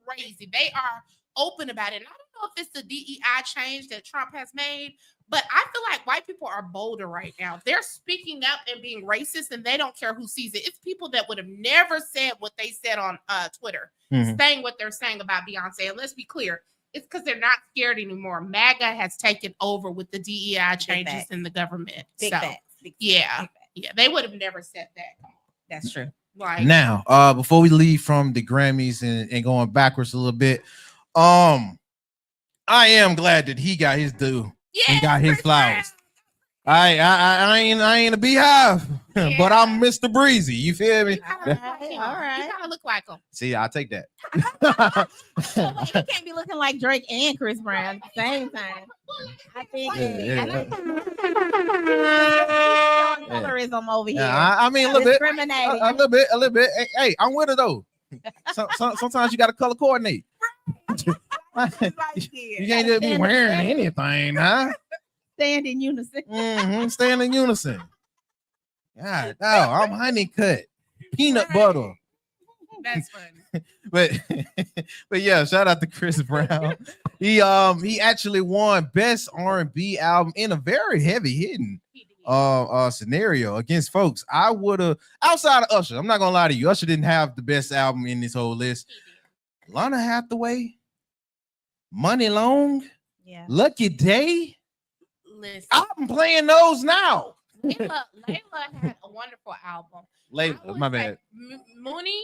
crazy. They are open about it. And I don't know if it's the DEI change that Trump has made, but I feel like white people are bolder right now. They're speaking up and being racist, and they don't care who sees it. It's people that would have never said what they said on Twitter, Mhm. saying what they're saying about Beyonce. And let's be clear, it's because they're not scared anymore. MAGA has taken over with the DEI changes facts. in the government. Big So, facts. Big facts, yeah. big facts. Yeah, they would have never said that. Come on. That's true. Like, Now, before we leave from the Grammys and going backwards a little bit, I am glad that he got his due and got his Chris flowers. I ain't a beehive, Yeah. but I'm Mr. Breezy. You feel me? Brown. You kinda look like him. All right. You kind of look like him. See, I'll take that. So wait, he can't be looking like Drake and Chris Brown at the same time. I think Yeah. colorism over here. Yeah, I mean a little bit. Discriminating. A little bit. Hey, I'm with her though. Sometimes you got to color coordinate. You can't just be wearing anything, huh? Stand in unison. Staying in unison. God, no, I'm honey cut, peanut butter. That's funny. But yeah, shout out to Chris Brown. He actually won best R&B album in a very heavy hitting He did. scenario against folks. I would have, outside of Usher, I'm not gonna lie to you, Usher didn't have the best album in this whole list. He did. Lana Hathaway, Money Long, Yeah. Lucky Day. Listen, I'm playing those now. Layla had a wonderful album. I Layla, would my say bad. Mooney,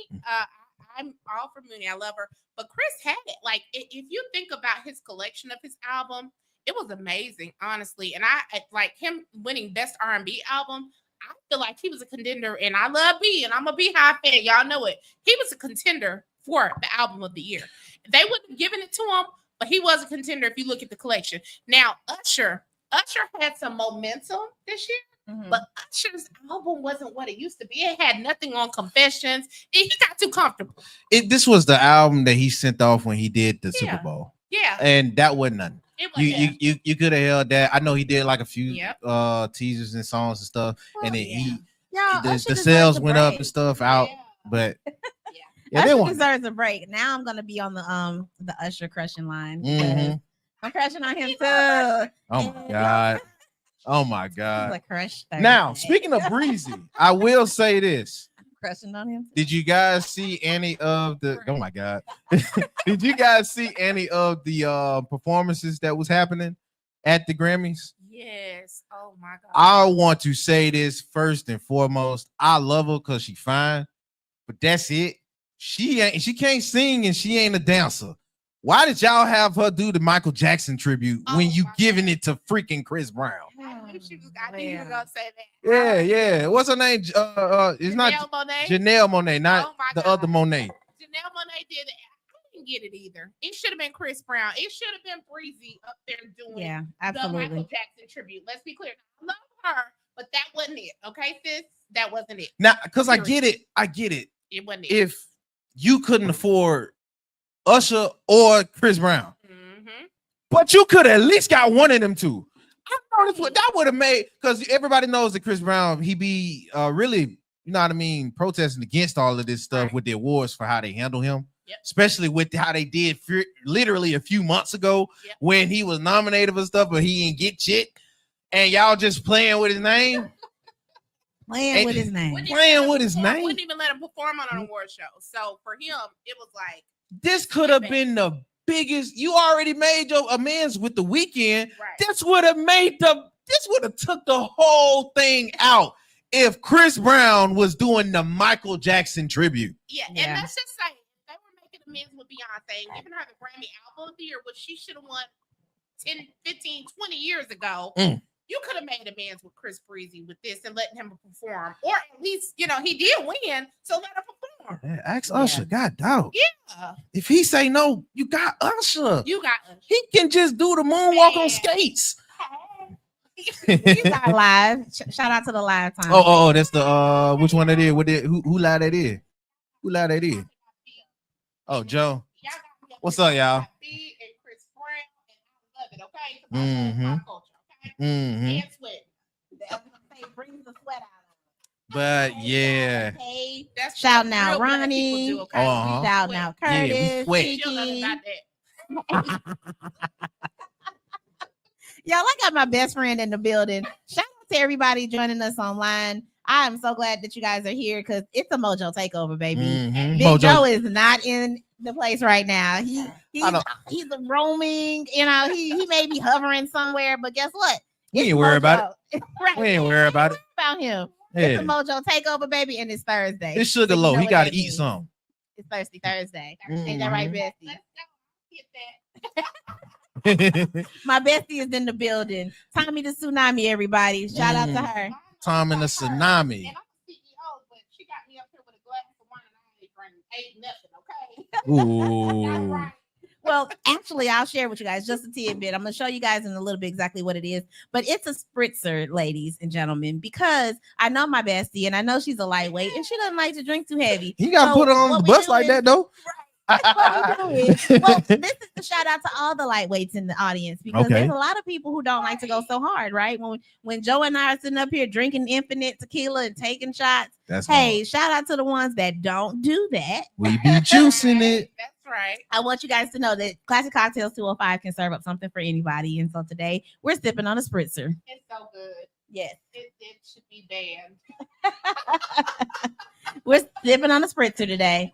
I'm all for Mooney. I love her. But Chris had it. Like, if you think about his collection of his album, it was amazing, honestly. And I like him winning best R&B album. I feel like he was a contender, and I love B, and I'm a Beehive fan. Y'all know it. He was a contender for the album of the year. They wouldn't have given it to him, but he was a contender if you look at the collection. Now, Usher Usher had some momentum this year, Mhm. but Usher's album wasn't what it used to be. It had nothing on Confessions, and he got too comfortable. This was the album that he sent off when he did the Super Yeah. Bowl, Yeah, and that wasn't nothing. it was. You could have held that. I know he did like a few Yep. teasers and songs and stuff, and then Y'all, the Usher sales deserves a went up break. and stuff out, but Yeah. yeah, they Usher want. deserves a break. Now I'm gonna be on the Usher crushing line. Mhm. I'm crushing on him too. Oh my god. Oh my It's god. a crush. Now, Thursday. speaking of Breezy, I will say this. crushing on him. Did you guys see any of the oh my god. Did you guys see any of the performances that was happening at the Grammys? Yes. Oh my God. I want to say this first and foremost. I love her because she fine, but that's it. She can't sing and she ain't a dancer. Why did y'all have her do the Michael Jackson tribute when Oh you my giving God. it to freaking Chris Brown? I knew you were Man. gonna say that. Yeah. What's her name? It's not Janelle Monáe. Janelle Monáe, not Oh my the God. other Monet. Janelle Monáe did it. I didn't get it either. It should have been Chris Brown. It should have been Breezy up there doing Yeah, the absolutely. Michael Jackson tribute. Let's be clear. I love her, but that wasn't it. Okay, sis? That wasn't it. Now, because I Period. get it. It wasn't it. If you couldn't afford Usher or Chris Brown, Mm-hmm. but you could at least got one of them two. I noticed what that would have made, because everybody knows that Chris Brown, he be really, you know what I mean, protesting against all of this stuff Right. with the awards for how they handle him. Yep. Especially with how they did literally a few months ago Yep. when he was nominated for stuff, but he didn't get shit. And y'all just playing with his name. Playing with his name. Playing with his name. Wouldn't even let him perform on an award show. So for him, it was like, This could have been the biggest. You already made your amends with the Weeknd. right. This would have took the whole thing out if Chris Brown was doing the Michael Jackson tribute. Yeah, Yeah. and let's just say they were making amends with Beyonce and giving her the Grammy album of the year, which she should have won 10, 15, 20 years ago. Mm. You could have made amends with Chris Breezy with this and letting him perform. Or at least, he did win, so let him perform. Ask Usher. God dog. Yeah. If he say no, you got Usher. You got He can just do the moonwalk on Man. skates. These are live. Shout out to the live time. Oh, that's the which one that is? Who lied that is? Who lied that is? Oh, Joe. What's up, y'all? And Chris Brown, and I love it, okay? 'Cause I love Mhm. pop culture, okay? Mm-hmm. And sweat. Brings the sweat out But yeah. Hey, That's shouting what out real black Ronnie. people do, okay? Uh-huh. shouting out Yeah, we Curtis. sweat. She'll know Kiki. about that. Y'all, I got my best friend in the building. Shout out to everybody joining us online. I am so glad that you guys are here because it's a Mojo takeover, baby. Mhm. Big Mojo. Joe is not in the place right now. He's I know. he's roaming. He may be hovering somewhere, but guess what? We It's ain't worried about it. Right. We ain't worried about it. About him. It's a Yeah. Mojo takeover, baby, and it's Thursday. It's sugar So you low. know He what got to that eat means. some. It's Thirsty Thursday. Ain't that right, Mhm. Bestie? Let's go. Get that. My bestie is in the building. Tommy the Tsunami, everybody. Shout out to Mm. her. Tom and the tsunami. And I'm a CEO, but she got me up here with a glass of wine and I ain't nothing, okay? Ooh. Right. Well, actually, I'll share with you guys just a tidbit. I'm gonna show you guys in a little bit exactly what it is, but it's a spritzer, ladies and gentlemen, because I know my bestie and I know she's a lightweight and she doesn't like to drink too heavy. He got to So put her on what the we bus do like is- that, though. What we do is, well, this is the shout out to all the lightweights in the audience because Okay. there's a lot of people who don't like to go so hard, right? When Joe and I are sitting up here drinking infinite tequila and taking shots, That's hey, shout out to the ones that don't do that. we be juicing it. That's right. I want you guys to know that Classic Cocktails 205 can serve up something for anybody. And so today we're sipping on a spritzer. It's so good. Yes, It should be banned. we're sipping on a spritzer today.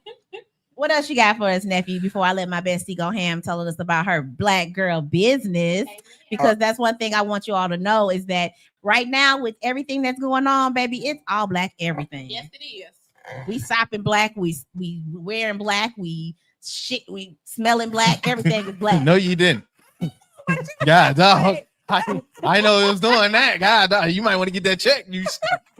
What else you got for us, nephew? Before I let my bestie go ham telling us about her black girl business, because that's one thing I want you all to know is that right now with everything that's going on, baby, it's all black everything. Yes, it is. We shopping black, we wearing black, we smelling black, everything is black. No, you didn't. God, dog. I know it was doing that. God, dog, you might want to get that check. You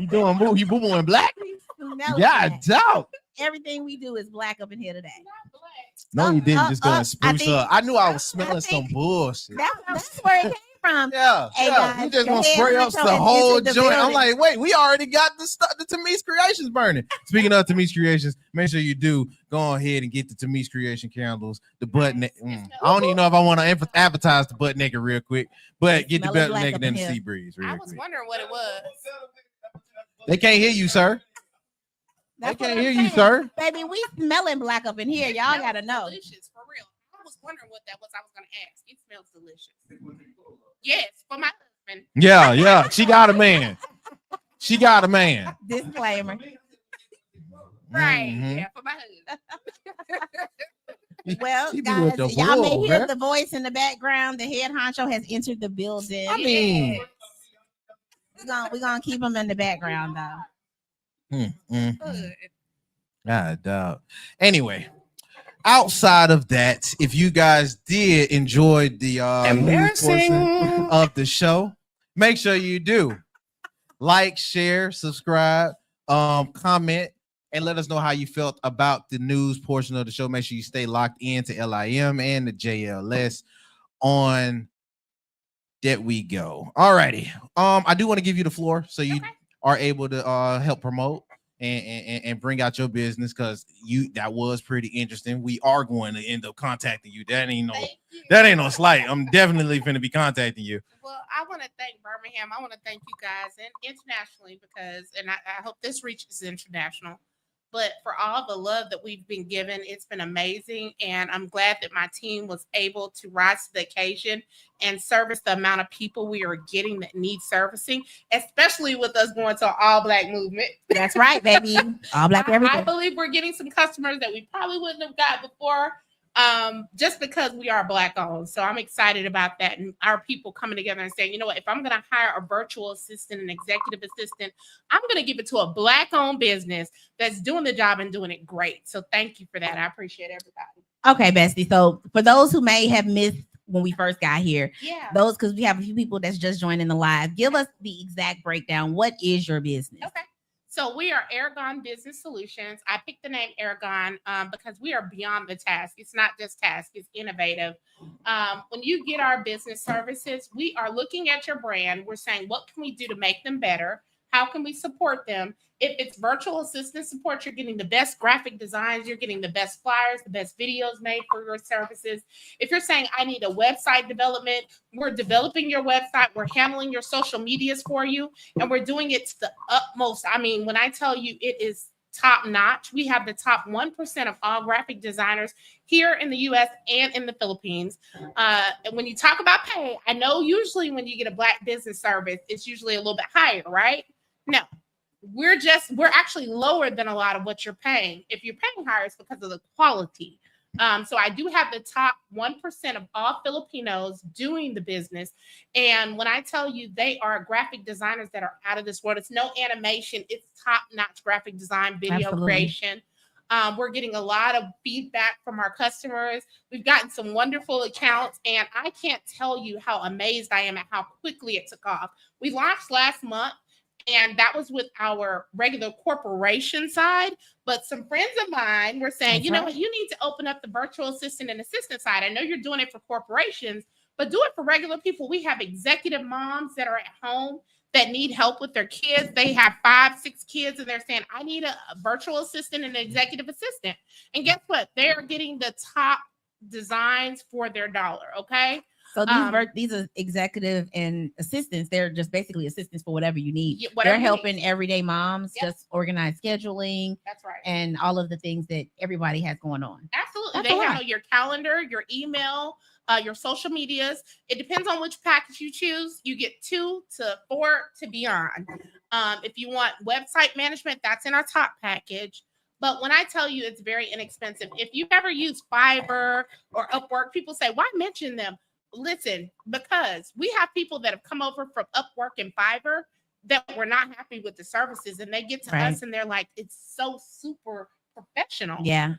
doing boo? You boo-booing black? Smelling God, black. dog. Everything we do is black up in here today. Not black. No, you didn't. Just go and I spruce think- up. I knew I was I smelling some think- bullshit. That's where it came from. Yeah, Hey, yeah. guys, You just the gonna head spray up honcho the has whole entered the joint. I'm building. like, wait, we already got the stuff, the Tamise Creations burning. Speaking of Tamise Creations, make sure you do go ahead and get the Tamise Creation candles. The butt Nice. naked. I don't even know if I want to advertise the butt naked real quick, but get the Smelling butt black naked up in and the here. sea breeze real I was quick. wondering what it was. They can't hear you, sir. That's They what can't I'm hear you, saying. sir. Baby, we smelling black up in here. It Y'all smells gotta know. Delicious, for real. I was wondering what that was. I was gonna ask. It smells delicious. Yes, for my husband. Yeah. She got a man. She got a man. Disclaimer. Right. Mhm. Yeah, for my husband. Well, She be with guys, the y'all may bull, hear man. the voice in the background. The head honcho has entered the building. I mean, We're gonna keep him in the background though. Good. God, dog. Anyway, outside of that, if you guys did enjoy the news portion of the show, make sure you do like, share, subscribe, comment, and let us know how you felt about the news portion of the show. Make sure you stay locked into LIM and the JLS on That We Go. All righty. I do want to give you the floor so you are able to help promote and bring out your business, because that was pretty interesting. We are going to end up contacting you. That ain't no slight. I'm definitely going to be contacting you. Well, I want to thank Birmingham. I want to thank you guys and internationally because, and I hope this reaches international, but for all the love that we've been given, it's been amazing. And I'm glad that my team was able to rise to the occasion and service the amount of people we are getting that need servicing, especially with us going to an all black movement. That's right, baby. All black I everything. believe we're getting some customers that we probably wouldn't have got before, just because we are black owned. So I'm excited about that. And our people coming together and saying, you know what, if I'm going to hire a virtual assistant, an executive assistant, I'm going to give it to a black owned business that's doing the job and doing it great. So thank you for that. I appreciate everybody. Okay, bestie. So for those who may have missed when we first got here, Yeah. those, because we have a few people that's just joining the live, give us the exact breakdown. What is your business? Okay. So we are Aragon Business Solutions. I picked the name Aragon because we are beyond the task. It's not just task, it's innovative. When you get our business services, we are looking at your brand. We're saying, what can we do to make them better? How can we support them? If it's virtual assistant support, you're getting the best graphic designs, you're getting the best flyers, the best videos made for your services. If you're saying, I need a website development, we're developing your website, we're handling your social medias for you, and we're doing it to the utmost. I mean, when I tell you it is top notch, we have the top 1% of all graphic designers here in the US and in the Philippines. And when you talk about pay, I know usually when you get a black business service, it's usually a little bit higher, right? No. We're actually lower than a lot of what you're paying. If you're paying higher, it's because of the quality. So I do have the top 1% of all Filipinos doing the business. And when I tell you they are graphic designers that are out of this world, it's no animation, it's top-notch graphic design, video Absolutely. creation. We're getting a lot of feedback from our customers. We've gotten some wonderful accounts, and I can't tell you how amazed I am at how quickly it took off. We launched last month, and that was with our regular corporation side. But some friends of mine were saying, That's you know right. what, you need to open up the virtual assistant and assistant side. I know you're doing it for corporations, but do it for regular people. We have executive moms that are at home that need help with their kids. They have 5, 6 kids, and they're saying, I need a virtual assistant and an executive assistant. And guess what? They're getting the top designs for their dollar, okay? So these are executive and assistants. They're just basically assistants for whatever you need. Whatever They're you helping need. everyday moms Yep. just organize scheduling That's right. and all of the things that everybody has going on. Absolutely. That's They a lot. handle your calendar, your email, your social medias. It depends on which package you choose. You get 2 to 4 to beyond. If you want website management, that's in our top package. But when I tell you it's very inexpensive, if you've ever used Fiverr or Upwork, people say, why mention them? Listen, because we have people that have come over from Upwork and Fiverr that were not happy with the services, and they get to Right. us and they're like, it's so super professional. Yeah.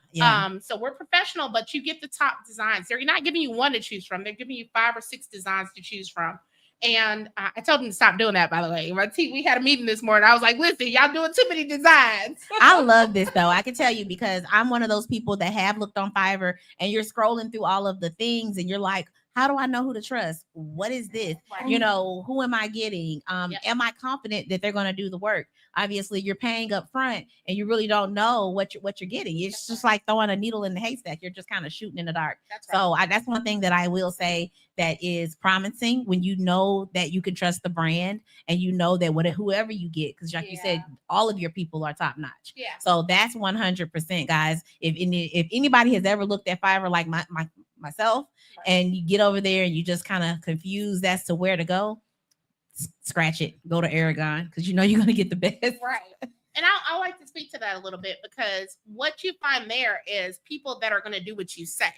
So we're professional, but you get the top designs. They're not giving you one to choose from. They're giving you 5 or 6 designs to choose from. And I told them to stop doing that, by the way. My team, we had a meeting this morning. I was like, listen, y'all doing too many designs. I love this though. I can tell you because I'm one of those people that have looked on Fiverr and you're scrolling through all of the things and you're like, How do I know who to trust? What is this? Right. You know, who am I getting? Yep. Am I confident that they're going to do the work? Obviously, you're paying up front and you really don't know what you're getting. It's just like throwing a needle in the haystack. You're just kind of shooting in the dark. That's right. So that's one thing that I will say that is promising when you know that you can trust the brand and you know that whoever you get, because like you said, all of your people are top notch. Yeah. So that's 100%, guys. If anybody has ever looked at Fiverr like myself, and you get over there and you just kind of confused as to where to go, scratch it. Go to Aragon because you know you're gonna get the best. Right. And I like to speak to that a little bit because what you find there is people that are going to do what you say.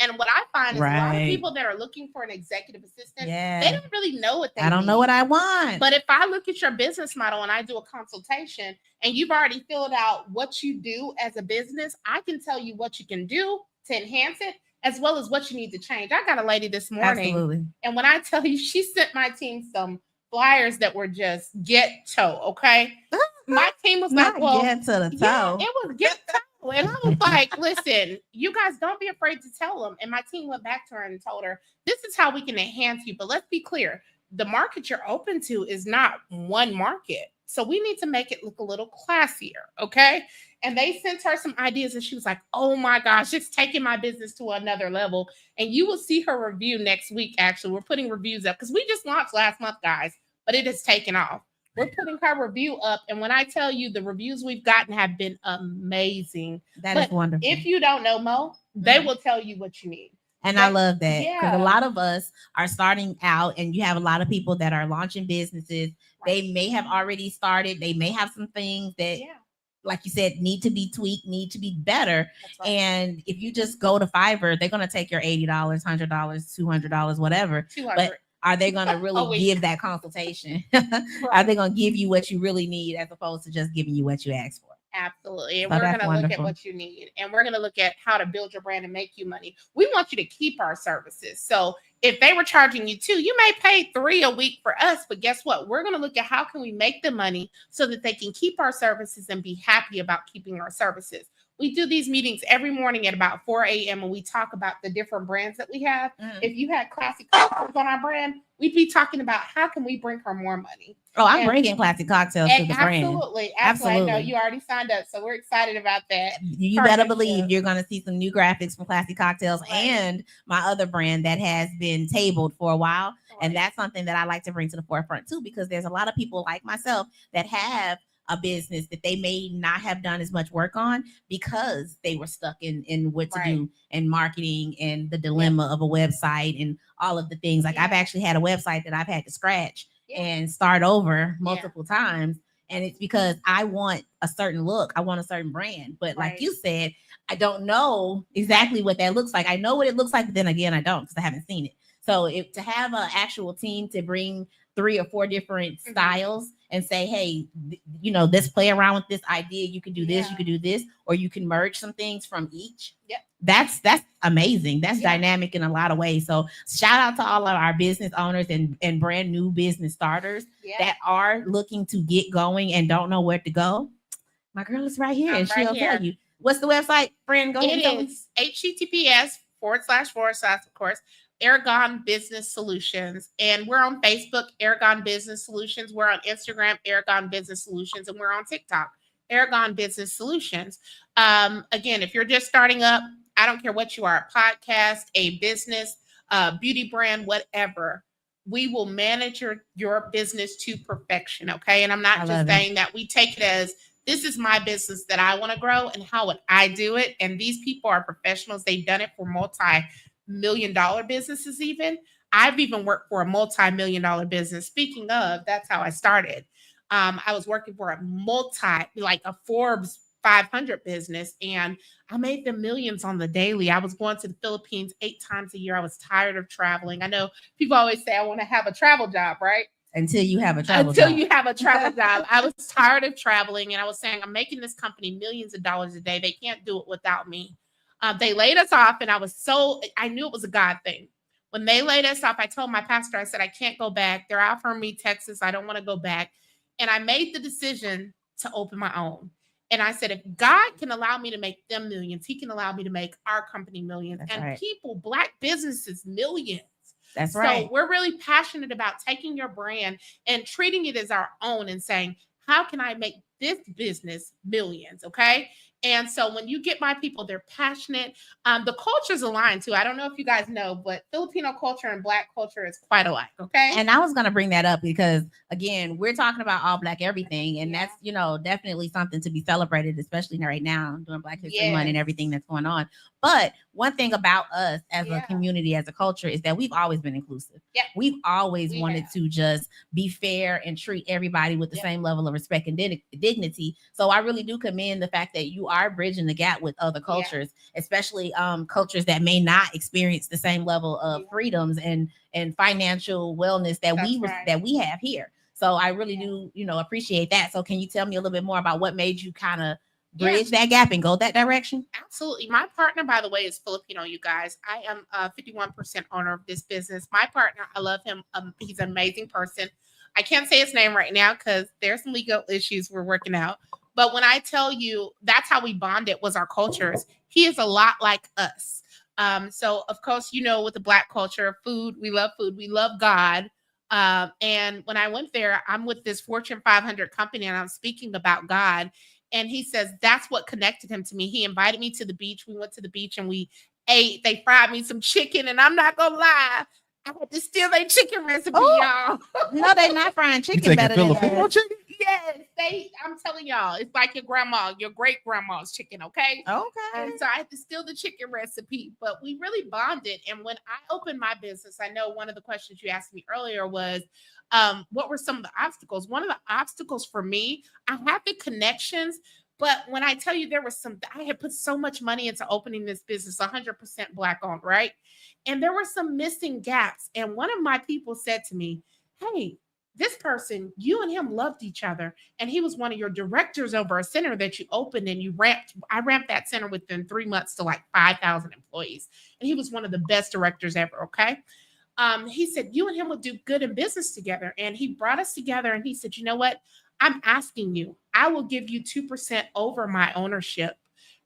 And what I find is a lot of people that are looking for an executive assistant, they don't really know what they I don't know what I want. But if I look at your business model and I do a consultation and you've already filled out what you do as a business, I can tell you what you can do to enhance it as well as what you need to change. I got a lady this morning. Absolutely. And when I tell you, she sent my team some flyers that were just ghetto, okay? My team was like, well, get to the toe. Yeah, it was ghetto. And I was like, listen, you guys don't be afraid to tell them. And my team went back to her and told her, this is how we can enhance you. But let's be clear, the market you're open to is not one market. So we need to make it look a little classier, okay? And they sent her some ideas and she was like, oh my gosh, it's taking my business to another level. And you will see her review next week, actually. We're putting reviews up because we just launched last month, guys, but it has taken off. We're putting her review up. And when I tell you the reviews we've gotten have been amazing. That is wonderful. If you don't know Mo, they will tell you what you need. And I love that because Yeah. a lot of us are starting out and you have a lot of people that are launching businesses. They may have already started. They may have some things that, like you said, need to be tweaked, need to be better. That's right. And if you just go to Fiverr, they're going to take your $80, $100, $200, whatever. 200. But are they going to really give that consultation? Are they going to give you what you really need as opposed to just giving you what you asked for? Absolutely. And So we're that's going to look at wonderful. what you need. And we're going to look at how to build your brand and make you money. We want you to keep our services. So if they were charging you $2, you may pay $3 a week for us. But guess what? We're going to look at how can we make the money so that they can keep our services and be happy about keeping our services. We do these meetings every morning at about 4 a.m. and we talk about the different brands that we have. If you had Classic Cocktails on our brand, we'd be talking about how can we bring her more money. Oh, I'm And- bringing Classic Cocktails to the brand. Absolutely. I know you already signed up, so we're excited about that. You better partnership. believe you're going to see some new graphics from Classic Cocktails and my other brand that has been tabled for a while. And that's something that I like to bring to the forefront too, because there's a lot of people like myself that have a business that they may not have done as much work on because they were stuck in what to do and marketing and the dilemma of a website and all of the things. Like I've actually had a website that I've had to scratch and start over multiple times. And it's because I want a certain look. I want a certain brand. But like you said, I don't know exactly what that looks like. I know what it looks like, but then again, I don't because I haven't seen it. So to have an actual team to bring 3 or 4 different styles and say, hey, let's play around with this idea. You can do this, you can do this, or you can merge some things from each. That's amazing. That's dynamic in a lot of ways. So shout out to all of our business owners and brand new business starters that are looking to get going and don't know where to go. My girl is right here and she'll tell you. What's the website, friend? Go ahead. It is https:// of course, Aragon Business Solutions. And we're on Facebook, Aragon Business Solutions. We're on Instagram, Aragon Business Solutions. And we're on TikTok, Aragon Business Solutions. Again, if you're just starting up, I don't care what you are, a podcast, a business, beauty brand, whatever, we will manage your business to perfection, okay? And I'm not just saying that. We take it as, this is my business that I want to grow and how would I do it? And these people are professionals. They've done it for multi-million-dollar businesses even. I've even worked for a multi-million-dollar business. Speaking of, that's how I started. I was working for a Forbes 500 business, and I made the millions on the daily. I was going to the Philippines 8 times a year. I was tired of traveling. I know people always say I want to have a travel job, right? Until you have a travel Until job. you have a travel job. I was tired of traveling, and I was saying, I'm making this company millions of dollars a day. They can't do it without me. They laid us off, and I knew it was a God thing. When they laid us off, I told my pastor, I said, I can't go back. They're offering me Texas. I don't want to go back. And I made the decision to open my own. And I said, if God can allow me to make them millions, he can allow me to make our company millions. That's and right. people, Black businesses, millions. That's So right. we're really passionate about taking your brand and treating it as our own and saying, how can I make this business millions? Okay. And so when you get my people, they're passionate. The culture's aligned too. I don't know if you guys know, but Filipino culture and Black culture is quite alike. Okay. And I was gonna bring that up because again, we're talking about all Black everything, and Yeah. that's definitely something to be celebrated, especially right now during Black History Month and Yes. everything that's going on. But one thing about us as a Yeah. community, as a culture, is that we've always been inclusive. Yeah. We've always We wanted have. to just be fair and treat everybody with the Yeah. same level of respect and dignity. So I really do commend the fact that you are bridging the gap with other cultures, especially cultures that may not experience the same level of Yeah. freedoms and financial wellness that That's right. that we have here. So I really Yeah. do, appreciate that. So can you tell me a little bit more about what made you kind of Yeah. bridge that gap and go that direction? Absolutely. My partner, by the way, is Filipino, you guys. I am a 51% owner of this business. My partner, I love him. He's an amazing person. I can't say his name right now because there's some legal issues we're working out. But when I tell you that's how we bonded was our cultures, he is a lot like us. So of course, with the Black culture, food, we love God. And when I went there, I'm with this Fortune 500 company and I'm speaking about God. And he says that's what connected him to me. He invited me to the beach. We went to the beach and we ate. They fried me some chicken. And I'm not going to lie, I had to steal their chicken recipe, Oh. y'all. No, they're not frying You chicken taking better than Filipino us. chicken? Yes, I'm telling y'all, it's like your great grandma's chicken, okay? Okay. And so I had to steal the chicken recipe, but we really bonded. And when I opened my business, I know one of the questions you asked me earlier was, what were some of the obstacles? One of the obstacles for me, I had the connections, but when I tell you I had put so much money into opening this business, 100% Black owned, right? And there were some missing gaps. And one of my people said to me, hey, this person, you and him loved each other. And he was one of your directors over a center that you opened and I ramped that center within 3 months to like 5,000 employees. And he was one of the best directors ever. Okay. He said, you and him would do good in business together. And he brought us together and he said, you know what? I'm asking you, I will give you 2% over my ownership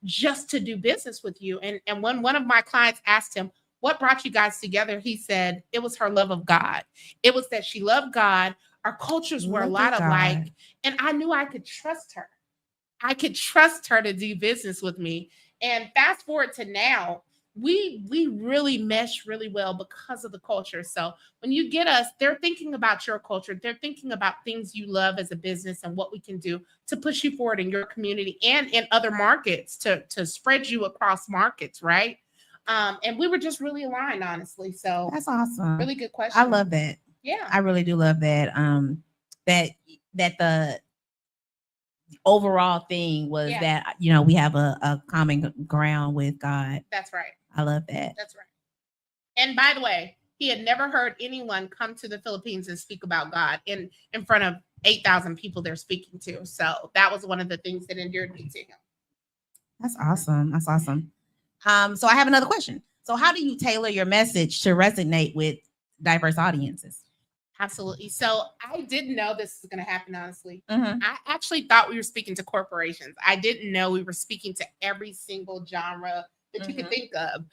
just to do business with you. And when one of my clients asked him, what brought you guys together? He said, it was her love of God. It was that she loved God. Our cultures were a Look lot at alike. God. And I knew I could trust her. I could trust her to do business with me. And fast forward to now, we really mesh really well because of the culture. So when you get us, they're thinking about your culture. They're thinking about things you love as a business and what we can do to push you forward in your community and in other markets to spread you across markets, right? And we were just really aligned, honestly. So That's awesome. really good question. I love that. Yeah. I really do love that. That the overall thing was Yeah. that we have a common ground with God. That's right. I love that. That's right. And by the way, he had never heard anyone come to the Philippines and speak about God in front of 8,000 people they're speaking to. So that was one of the things that endeared me to him. That's awesome. That's awesome. So I have another question. So how do you tailor your message to resonate with diverse audiences? Absolutely. So I didn't know this was going to happen, honestly. Mhm. I actually thought we were speaking to corporations. I didn't know we were speaking to every single genre that you could think of.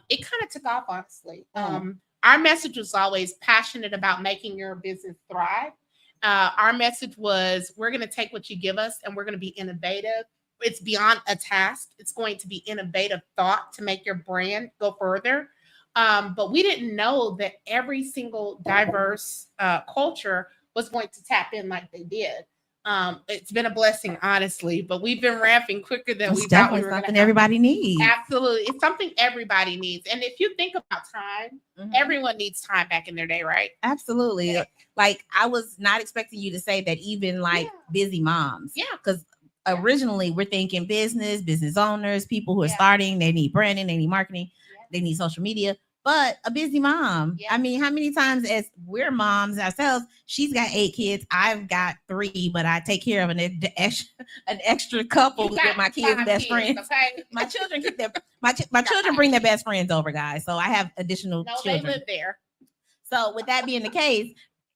It kind of took off, honestly. Our message was always passionate about making your business thrive. Our message was, we're going to take what you give us and we're going to be innovative. It's beyond a task. It's going to be innovative thought to make your brand go further. But we didn't know that every single diverse culture was going to tap in like they did. It's been a blessing, honestly, but we've been ramping quicker than It's we thought we definitely were going to. something everybody needs. Absolutely. It's something everybody needs. And if you think about time, everyone needs time back in their day, right? Absolutely. Like I was not expecting you to say that even like busy moms. Yeah. Because originally we're thinking business owners, people who are starting, they need branding, they need marketing, they need social media. But a busy mom. I mean, how many times as we're moms ourselves, she's got 8 kids. I've got 3, but I take care of an extra couple with my kids' best friends. Okay? My children keep their my children bring their best friends over, guys. So I have additional children. They live there. So with that being the case,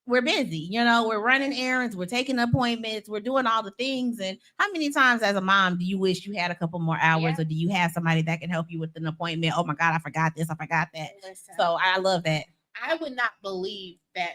we're busy. We're running errands, we're taking appointments, we're doing all the things. And how many times as a mom do you wish you had a couple more hours, or do you have somebody that can help you with an appointment? Oh my God, I forgot this, I forgot that. Listen, So I love that. I would not believe that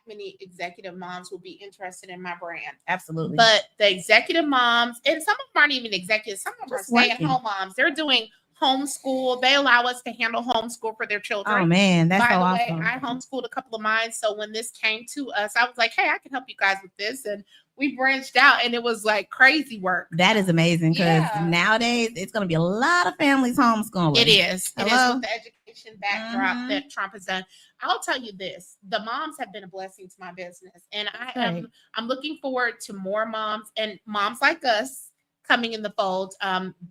many executive moms would be interested in my brand. Absolutely. But the executive moms, and some of them aren't even executives, some of them are Just working. stay-at-home moms. They're doing homeschool. They allow us to handle homeschool for their children. Oh man, that's By so the awesome. way, I homeschooled a couple of mine. So when this came to us, I was like, hey, I can help you guys with this. And we branched out, and it was like crazy work. That is amazing because Yeah. nowadays it's going to be a lot of families homeschooling. It is. It is Hello? with the education backdrop Mhm. that Trump has done. I'll tell you this: the moms have been a blessing to my business, and Right. I'm looking forward to more moms and moms like us coming in the fold.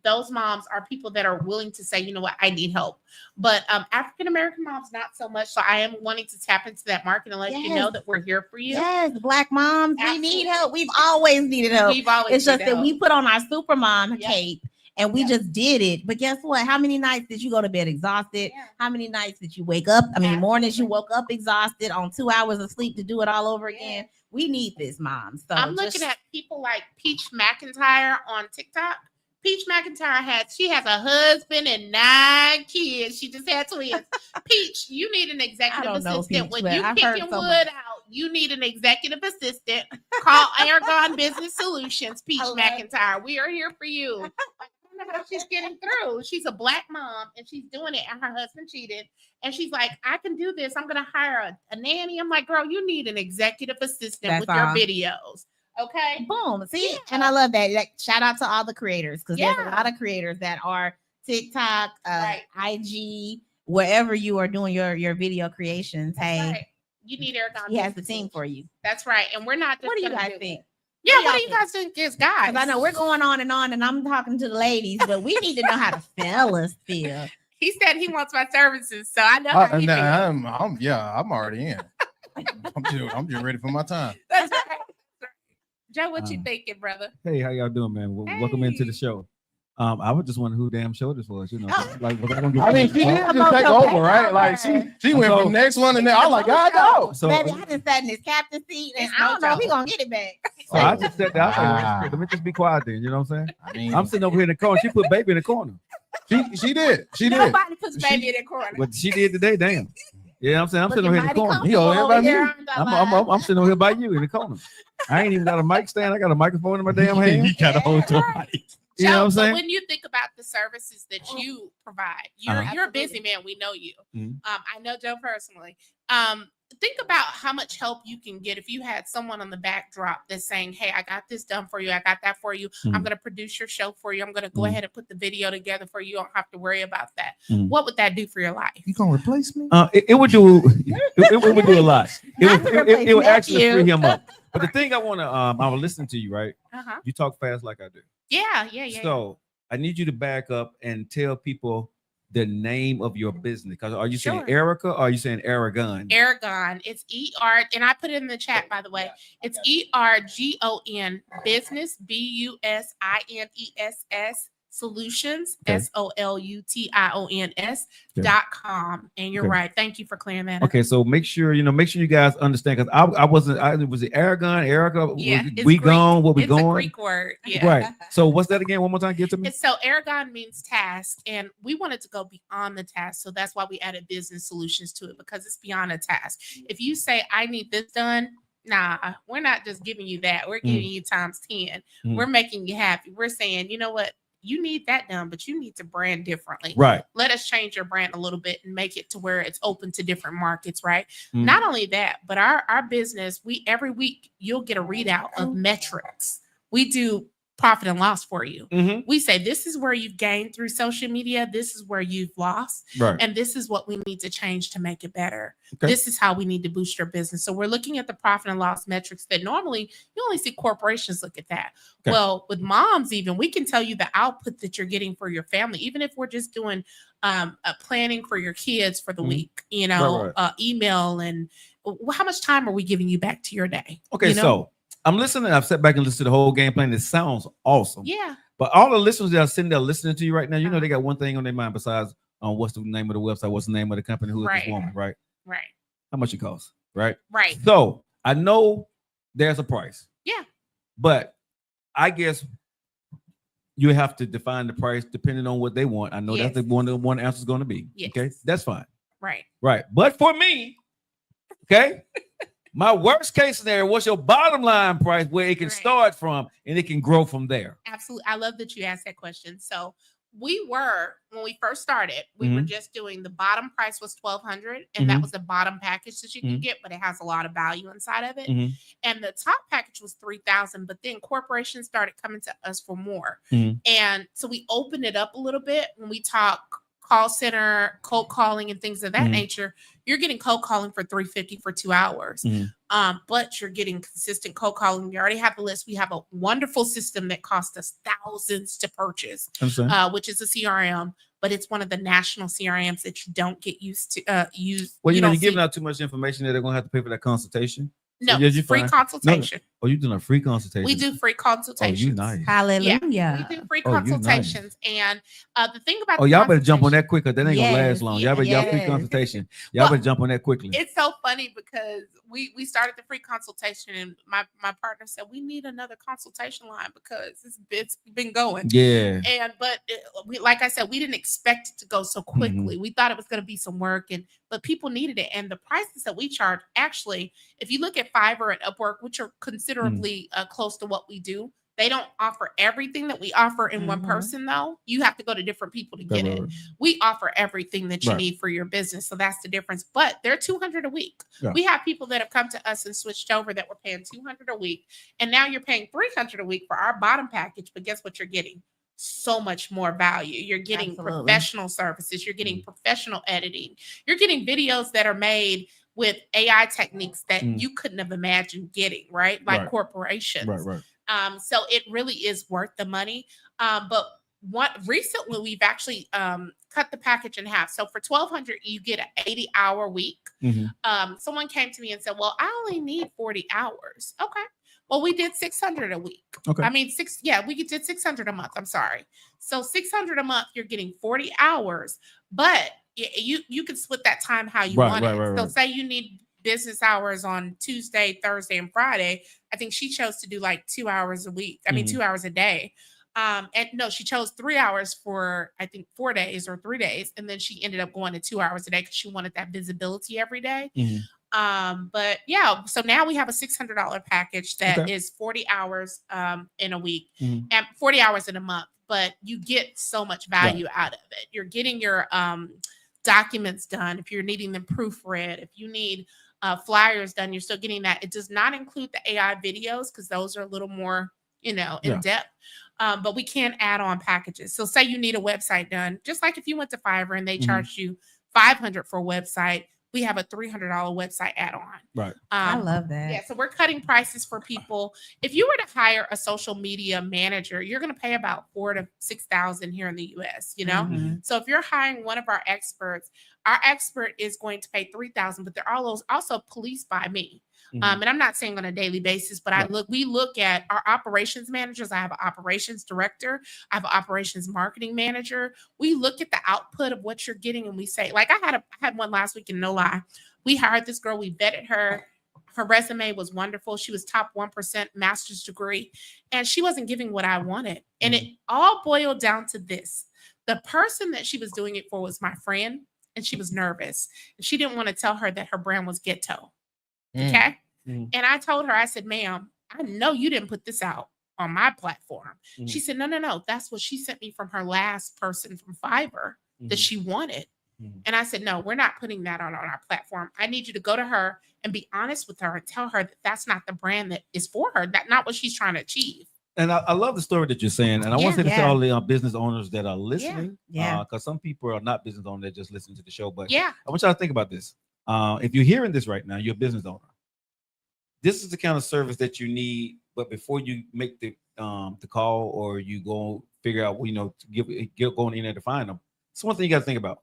Those moms are people that are willing to say, you know what, I need help. But African American moms, not so much. So I am wanting to tap into that market and let you know Yes. that we're here for you. Yes, Black moms, we Absolutely. need help. We've always needed help. We've always It's just needed that we help. put on our super mom Yep. cape and we Yep. just did it. But guess what? How many nights did you go to bed exhausted? Yeah. How many nights did you wake up? I mean, mornings you Absolutely. woke up exhausted on 2 hours of sleep to do it all over Yeah. again. We need this, mom. So I'm just- looking at people like Peach McIntyre on TikTok. Peach McIntyre has a husband and 9 kids. She just had twins. Peach, you need an executive don't know, assistant. Peach, When but you I've heard kicking so wood much. out, you need an executive assistant. Call Aragon Business Solutions, Peach I love McIntyre. We are here for you. I don't know how she's getting through. She's a Black mom and she's doing it, and her husband cheated. And she's like, I can do this. I'm gonna hire a nanny. I'm like, girl, you need an executive assistant That's with your all. videos. Okay. Boom. See, Yeah. and I love that. Like, shout out to all the creators because there's a Yeah. lot of creators that are TikTok, Right. IG, wherever you are doing your video creations. That's Hey, right. You need Aragon. he has the Business team for Solutions. you. That's right. And we're not just What do you gonna guys do think? it. Yeah, What what do do you y'all guys think is guys? Because I know we're going on, and I'm talking to the ladies, but we need to know how the fellas feel. He said he wants my services, so I know how he feels. I'm already in. I'm just ready for my time. That's right. Joe, what you Uh, thinking, brother? Hey, how y'all doing, man? Welcome into the Hey. show. I was just wondering who damn show this was. You know, Oh. like was I gonna get? I mean, she did Come just on, take come over, back right? Like over. she went So- from next one and then I was like, God, no. So, Baby, I just sat in this captain seat, and It's I don't no know if he joke. gonna get it back. so I just said that. Ah. Let me just be quiet then. You know what I'm saying? I mean, I'm sitting over here in the corner. She put baby in the corner. she did. She did. Nobody puts She- baby in the corner. What she did today, damn. Yeah, I'm saying I'm sitting over here in the corner. He over everybody Here knew. on the I'm line. sitting over here by you in the corner. I ain't even got a mic stand. I got a microphone in my damn hand. gotta hold your mic. You know what I'm Joe, but saying? when you think about the services that you provide, you're Uh-huh. you're a busy man. We know you. Mhm. I know Joe personally. Think about how much help you can get if you had someone on the backdrop that's saying, "Hey, I got this done for you. I got that for you. I'm Mhm. going to produce your show for you. I'm going to go Mhm. ahead and put the video together for you. You don't have to worry about that." Mhm. What would that do for your life? You gonna replace me? It would do. It would do a lot. Not to replace It would actually Matthew. free him up. But the thing I want to, I was listening to you, right? Uh-huh. You talk fast like I do. Yeah. So I need you to back up and tell people the name of your business. Because are you saying Sure. Erica or are you saying Aragon? Aragon. It's ER, and I put it in the chat, by the way. It's ERGON business, BUSINESS solutions, Okay. SOLUTIONS.com. And you're Okay. right. Thank you for clearing that up. Okay, so make sure you guys understand because I was it Aragon, Erica? Yeah, Was- it's we Greek. gone, where we It's a going? Greek word. Yeah. Right. So what's that again? One more time, give it to me. And so Aragon means task, and we wanted to go beyond the task. So that's why we added business solutions to it, because it's beyond a task. If you say, I need this done, nah, we're not just giving you that. We're giving you times 10. Mm. We're making you happy. We're saying, you know what? You need that done, but you need to brand differently. Right. Let us change your brand a little bit and make it to where it's open to different markets, right? Mm. Not only that, but our business, every week you'll get a readout of metrics. We do profit and loss for you. Mhm. We say this is where you've gained through social media, this is where you've lost, Right. and this is what we need to change to make it better. Okay. This is how we need to boost your business. So we're looking at the profit and loss metrics that normally you only see corporations look at that. Okay. Well, with moms, even we can tell you the output that you're getting for your family, even if we're just doing a planning for your kids for the Mhm. week, Right. email, and how much time are we giving you back to your day? Okay, You know? so I'm listening. I've sat back and listened to the whole game plan. It sounds awesome. Yeah. But all the listeners that are sitting there listening to you right now, you know Uh-huh. they got one thing on their mind besides what's the name of the website, what's the name of the company, who is Right. this woman, right? Right. How much it costs, right? Right. So I know there's a price. Yeah. But I guess you have to define the price depending on what they want. I know that's Yes. the one answer is going to be. Yes. Okay, that's fine. Right. Right. But for me, Okay. My worst case scenario, what's your bottom line price where it can Right. start from and it can grow from there? Absolutely. I love that you asked that question. So we were, when we first started, we were Mhm. just doing the bottom price was $1,200, and that Mhm. was the bottom package that you can Mhm. get, but it has a lot of value inside of it. Mhm. And the top package was 3,000, but then corporations started coming to us for more. Mhm. And so we opened it up a little bit when we talk call center, cold calling, and things of that Mhm. nature. You're getting cold calling for $350 for 2 hours. Mhm. But you're getting consistent cold calling. We already have the list. We have a wonderful system that cost us thousands to purchase, Understand? which is a CRM, but it's one of the national CRMs that you don't get used to use. Well, you know, don't you're giving see- out too much information that they're gonna have to pay for that consultation. no, yeah, it's you're free fine. consultation. Oh, you're doing a free consultation. We do free Oh, consultations. you nice. Hallelujah. We do free Oh, you nice. consultations. And the thing about Oh, the y'all better jump on consultation- that quicker. That ain't gonna Yes, last long. Y'all better y'all free yes. consultation. Y'all Well, better jump on that quickly. It's so funny because we started the free consultation, and my partner said we need another consultation line because it's been going. Yeah. And we, like I said, we didn't expect it to go so quickly. We thought it was going to be some work, but people needed it. And the prices that we charge, actually, if you look at Fiverr and Upwork, which are considerably close to what we do, they don't offer everything that we offer in one Mhm. person. Though you have to go to different people to get Right, it. right, We offer everything that you Right. need for your business, so that's the difference. But they're $200 a week. Yeah. We have people that have come to us and switched over that were paying $200 a week, and now you're paying $300 a week for our bottom package. But guess what? You're getting so much more value. You're getting Absolutely. professional services. You're getting professional editing. You're getting videos that are made with AI techniques that Mm. you couldn't have imagined getting, right? Like Right. corporations. Right. So it really is worth the money. But recently we've actually cut the package in half. So for $1,200, you get an 80-hour week. Mhm. Someone came to me and said, "Well, I only need 40 hours." Okay. Well, we did 600 a week. Okay. I mean, we did 600 a month. I'm sorry. So 600 a month, you're getting 40 hours, but you can split that time how you Right, want right, it. right, So right. say you need business hours on Tuesday, Thursday, and Friday. I think she chose to do like 2 hours a week. I mean, Mhm. 2 hours a day. And no, she chose 3 hours for I think 4 days or 3 days, and then she ended up going to 2 hours a day because she wanted that visibility every day. Mhm. But yeah, so now we have a $600 package that is Okay. 40 hours in a week Mhm. and 40 hours in a month, but you get so much value out of it. You're getting your documents done. If you're needing them proofread, if you need flyers done, you're still getting that. It does not include the AI videos because those are a little more, in Yeah. depth. But we can add on packages. So say you need a website done, just like if you went to Fiverr and they Mhm. charged you $500 for a website, we have a $300 website add-on. Right. I love that. Yeah, so we're cutting prices for people. If you were to hire a social media manager, you're going to pay about $4,000 to $6,000 here in the US, Mhm. So if you're hiring one of our experts, our expert is going to pay $3,000, but they're all also policed by me. Mhm. And I'm not saying on a daily basis, but we look at our operations managers. I have an operations director. I have an operations marketing manager. We look at the output of what you're getting, and we say, like I had one last week, and no lie, we hired this girl. We vetted her. Her resume was wonderful. She was top 1% master's degree, and she wasn't giving what I wanted. And it all boiled down to this: the person that she was doing it for was my friend, and she was nervous, and she didn't want to tell her that her brand was ghetto. Okay. Mm. And I told her, I said, "Ma'am, I know you didn't put this out on my platform." Mm. She said, No. That's what she sent me from her last person from Fiverr that she wanted. And I said, "No, we're not putting that on our platform. I need you to go to her and be honest with her and tell her that that's not the brand that is for her. That's not what she's trying to achieve." And I love the story that you're saying. And I want to say this to Yeah. all the business owners that are listening. Yeah. Because some people are not business owners, they're just listening to the show. But Yeah. I want y'all to think about this. If you're hearing this right now, you're a business owner. This is the kind of service that you need. But before you make the call or you go figure out, go on the internet to find them, it's one thing you got to think about.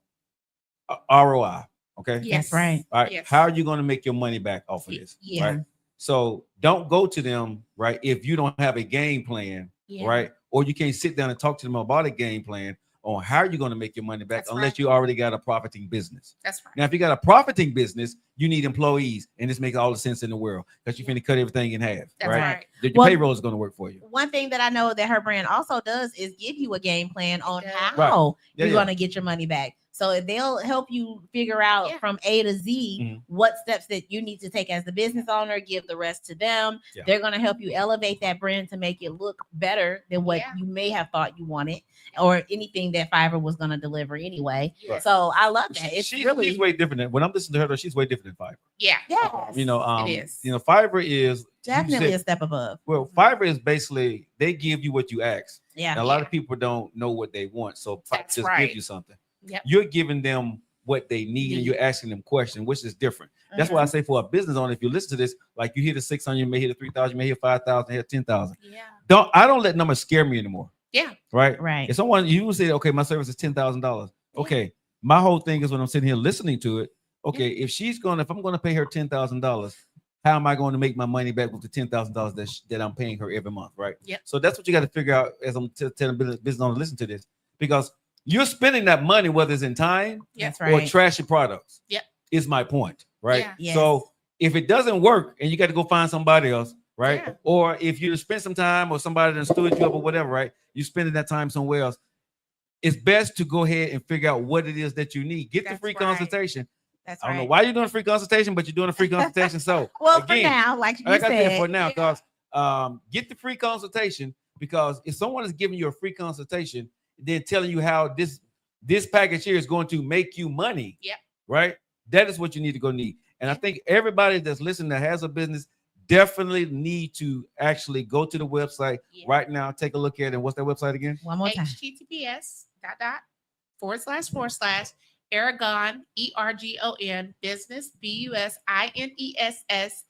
ROI. Okay. Yes. right. All right. Yes. How are you going to make your money back off of this? Yeah. Right. So don't go to them, right, if you don't have a game plan, Yeah. right? Or you can't sit down and talk to them about a game plan on how you're going to make your money back That's unless right. you already got a profiting business. That's right. Now, if you got a profiting business, you need employees, and this makes all the sense in the world because you're finna cut everything in half, That's right? right. Your Well- payroll is going to work for you. One thing that I know that her brand also does is give you a game plan on Yeah. how Right. Yeah, you're yeah. going to get your money back. So they'll help you figure out Yeah. from A to Z Mhm. what steps that you need to take as the business owner, give the rest to them. Yeah. They're going to help you elevate that brand to make it look better than what Yeah. you may have thought you wanted or anything that Fiverr was going to deliver anyway. Yes. So I love that. It's she's really, way different. When I'm listening to her, though, she's way different than Fiverr. Yeah. yes, You know, It is. you know, Fiverr is definitely you a said- step above. well, Fiverr is basically they give you what you ask. Yeah. And a lot of people don't know what they want, so Fiverr That's just right. give you something. Yep. You're giving them what they need, and Need. you're asking them questions, which is different. That's why I say for a business owner, if you listen to this, like you hit a 600, you may hit a 3,000, you may hit 5,000, hit 10,000. Yeah. I don't let numbers scare me anymore. Yeah. Right. Right. If someone you will say, okay, my service is $10,000. Okay, my whole thing is when I'm sitting here listening to it. Okay, if I'm going to pay her $10,000, how am I going to make my money back with the $10,000 that I'm paying her every month? Right. Yep. So that's what you got to figure out as I'm telling business owners listen to this, because you're spending that money, whether it's in time That's or right. trashy products. Yep. Is my point, right? Yeah. Yes. So if it doesn't work and you got to go find somebody else, right? Yeah. Or if you spend some time or somebody that stood you up or whatever, right? You spending that time somewhere else. It's best to go ahead and figure out what it is that you need. Get the That's free right. consultation. That's I don't know right. why you're doing a free consultation, but you're doing a free consultation. So Well, for again, now, like you like I said, said, for now, yeah. because get the free consultation, because if someone is giving you a free consultation, then telling you how this package here is going to make you money. Yep. Right. That is what you need to go need. And I think everybody that's listening that has a business definitely need to actually go to the website Yeah. right now. Take a look at it. And what's that website again? one more time. https:// Aragon ERGON business BUSINESS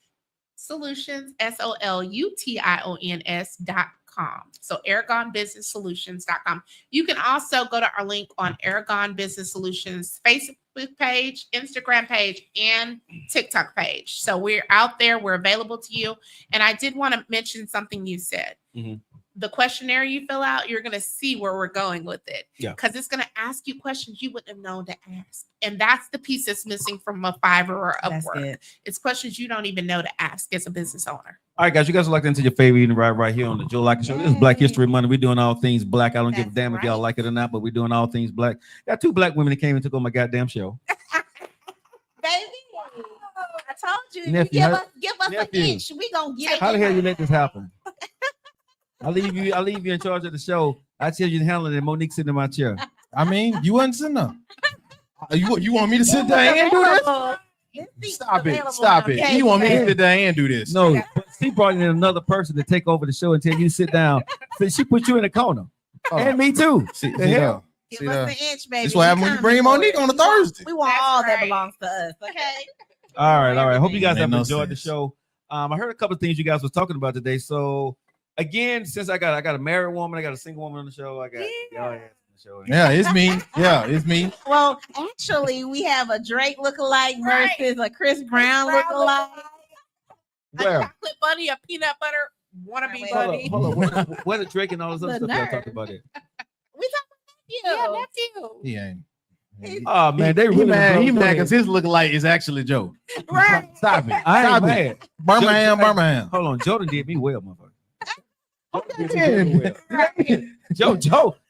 solutions SOLUTIONS.com. So AragonBusinessSolutions.com. You can also go to our link on Aragon Business Solutions Facebook page, Instagram page, and TikTok page. So we're out there. We're available to you. And I did want to mention something you said. Mhm. The questionnaire you fill out, you're going to see where we're going with it. Yeah. Because it's going to ask you questions you wouldn't have known to ask. And that's the piece that's missing from a Fiverr or That's Upwork. good. It's questions you don't even know to ask as a business owner. All right, guys, you guys are locked into your favorite eating right here on the Joe Lockett Show. This is Black History Month. We're doing all things black. I don't give a That's damn if y'all right. like it or not, but we're doing all things black. Got two black women that came and took on my goddamn show. Baby, I told you. If you Nephew, give us nephew. an inch, we gonna get it. How the hell you let this happen? I leave you in charge of the show. I tell you to handle it, and Monique sitting in my chair. I mean, you wasn't sitting there. You want me to sit there and do this? Stop it. Stop it. You want me to sit there and do this? No, but she brought in another person to take over the show and tell you to sit down. So she put you in a corner. Oh. And me too. See, The hell? Give See us there? an inch, baby. This what happened when you bring Monique on a Thursday. We want That's all that right. belongs to us. Okay. All right. Hope you guys Made have no enjoyed the sense. show. I heard a couple of things you guys was talking about today. So again, since I got a married woman, I got a single woman on the show. I got y'all ass on the show. Yeah, it's me. Yeah, it's me. Well, actually, we have a Drake lookalike versus a Chris Brown lookalike. A Where? chocolate bunny, a peanut butter wannabe Wait, bunny. Hold on. Where the Drake and all this other The stuff y'all nerve. talking about it? We Yeah, talking about nephew. He ain't. Oh man, they He really mad. He broke mad it. because his lookalike is actually Joe. you. Right. Stop it. I ain't Stop it. mad. Birmingham, Joe- Birmingham. Hold on, Jordan did me well, motherfucker. Okay. Joe,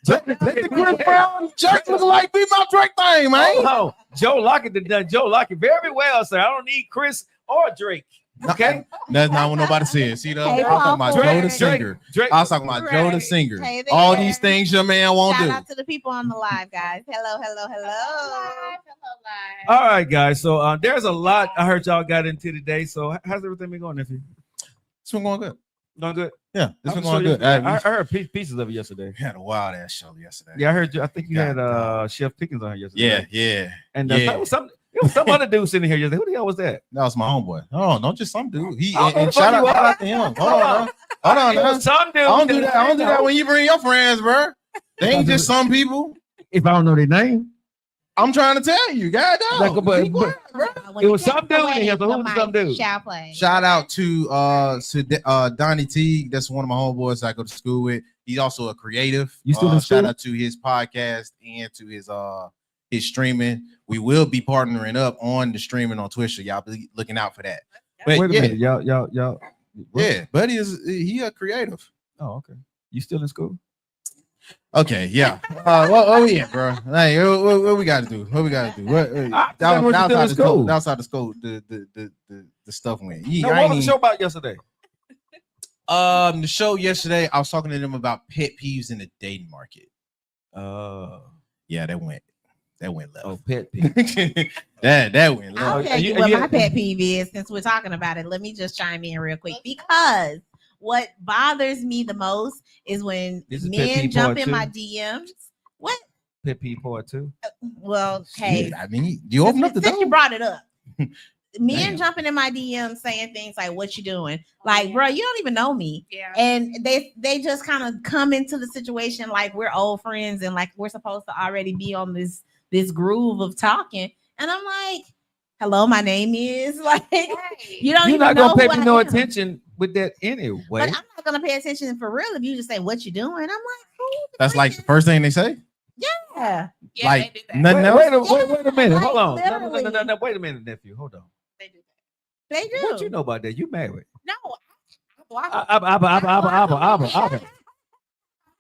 Let the Chris Brown Drake lookalike be my Drake thing, man. oh, Joe Lockett done Joe Lockett very well, sir. I don't need Chris or Drake. Okay, That's not what nobody said. See, though, Hey, I was talking about Paul Joe the Ford. singer. Drake. I was talking about Joe the Right. singer. Hey All there. these things your man won't Shout do. out to the people on the live, guys. Hello. All right, guys. So there's a lot I heard y'all got into today. So how's everything been going, nephew? It's been going good. Going good. Yeah, it's been I'm going sure good. I heard pieces of it yesterday. We had a wild ass show yesterday. Yeah, I heard you. I think you God, had dog. Chef Pickens on here yesterday. Yeah. And Yeah. it was some other dude sitting here yesterday. Who the hell was that? That was my homeboy. Oh, not just some dude. He I don't know and the shout fuck out, you shout are. out to him. Hold on, now. Hold on. It Now. was some dude. I don't do that. I don't do that when you bring your friends, bro. They ain't just some people. If I don't know their name, I'm trying to tell you, God, Like, dog. but- Be quiet, bro. When It you was take some dude in away here, so the who was mic, some dude? Shall play. Shout out to Donnie Teague. That's one of my homeboys I go to school with. He's also a creative. You still in Shout school? out to his podcast and to his streaming. We will be partnering up on the streaming on Twitch, so y'all be looking out for that. But wait a yeah, minute, y'all. what? yeah, Buddy is he a creative. Oh, okay. You still in school? Okay, yeah. What we at, bro? Like, what we got to do? What we got to do? Outside the scope, the stuff went. No, what was the show about yesterday? The show yesterday, I was talking to them about pet peeves in the dating market. Yeah, that went left. Oh, pet peeve. that went left. I'll tell you what my pet peeve is. Since we're talking about it, let me just chime in real quick, because what bothers me the most is when men jump in my DMs. What? Pet peeve part 2. Well, hey, I mean, you open up the door. You brought it up. Men Damn. jumping in my DMs saying things like, "What you doing?" Like, bro, you don't even know me. Yeah. And they just kind of come into the situation like we're old friends and like we're supposed to already be on this groove of talking. And I'm like, "Hello, my name is," like, you don't. You're even not know gonna pay who me I no am. attention with that anyway. But I'm not gonna pay attention for real if you just say, "What you doing?" I'm like, "Who the That's like the frick first thing they say. Yeah. Yeah, Like, they do that. nothing else. Wait a minute. Like, Hold on. literally. No. Wait a minute, nephew. Hold on. They do that. They do. What you know about that? You married? No, I block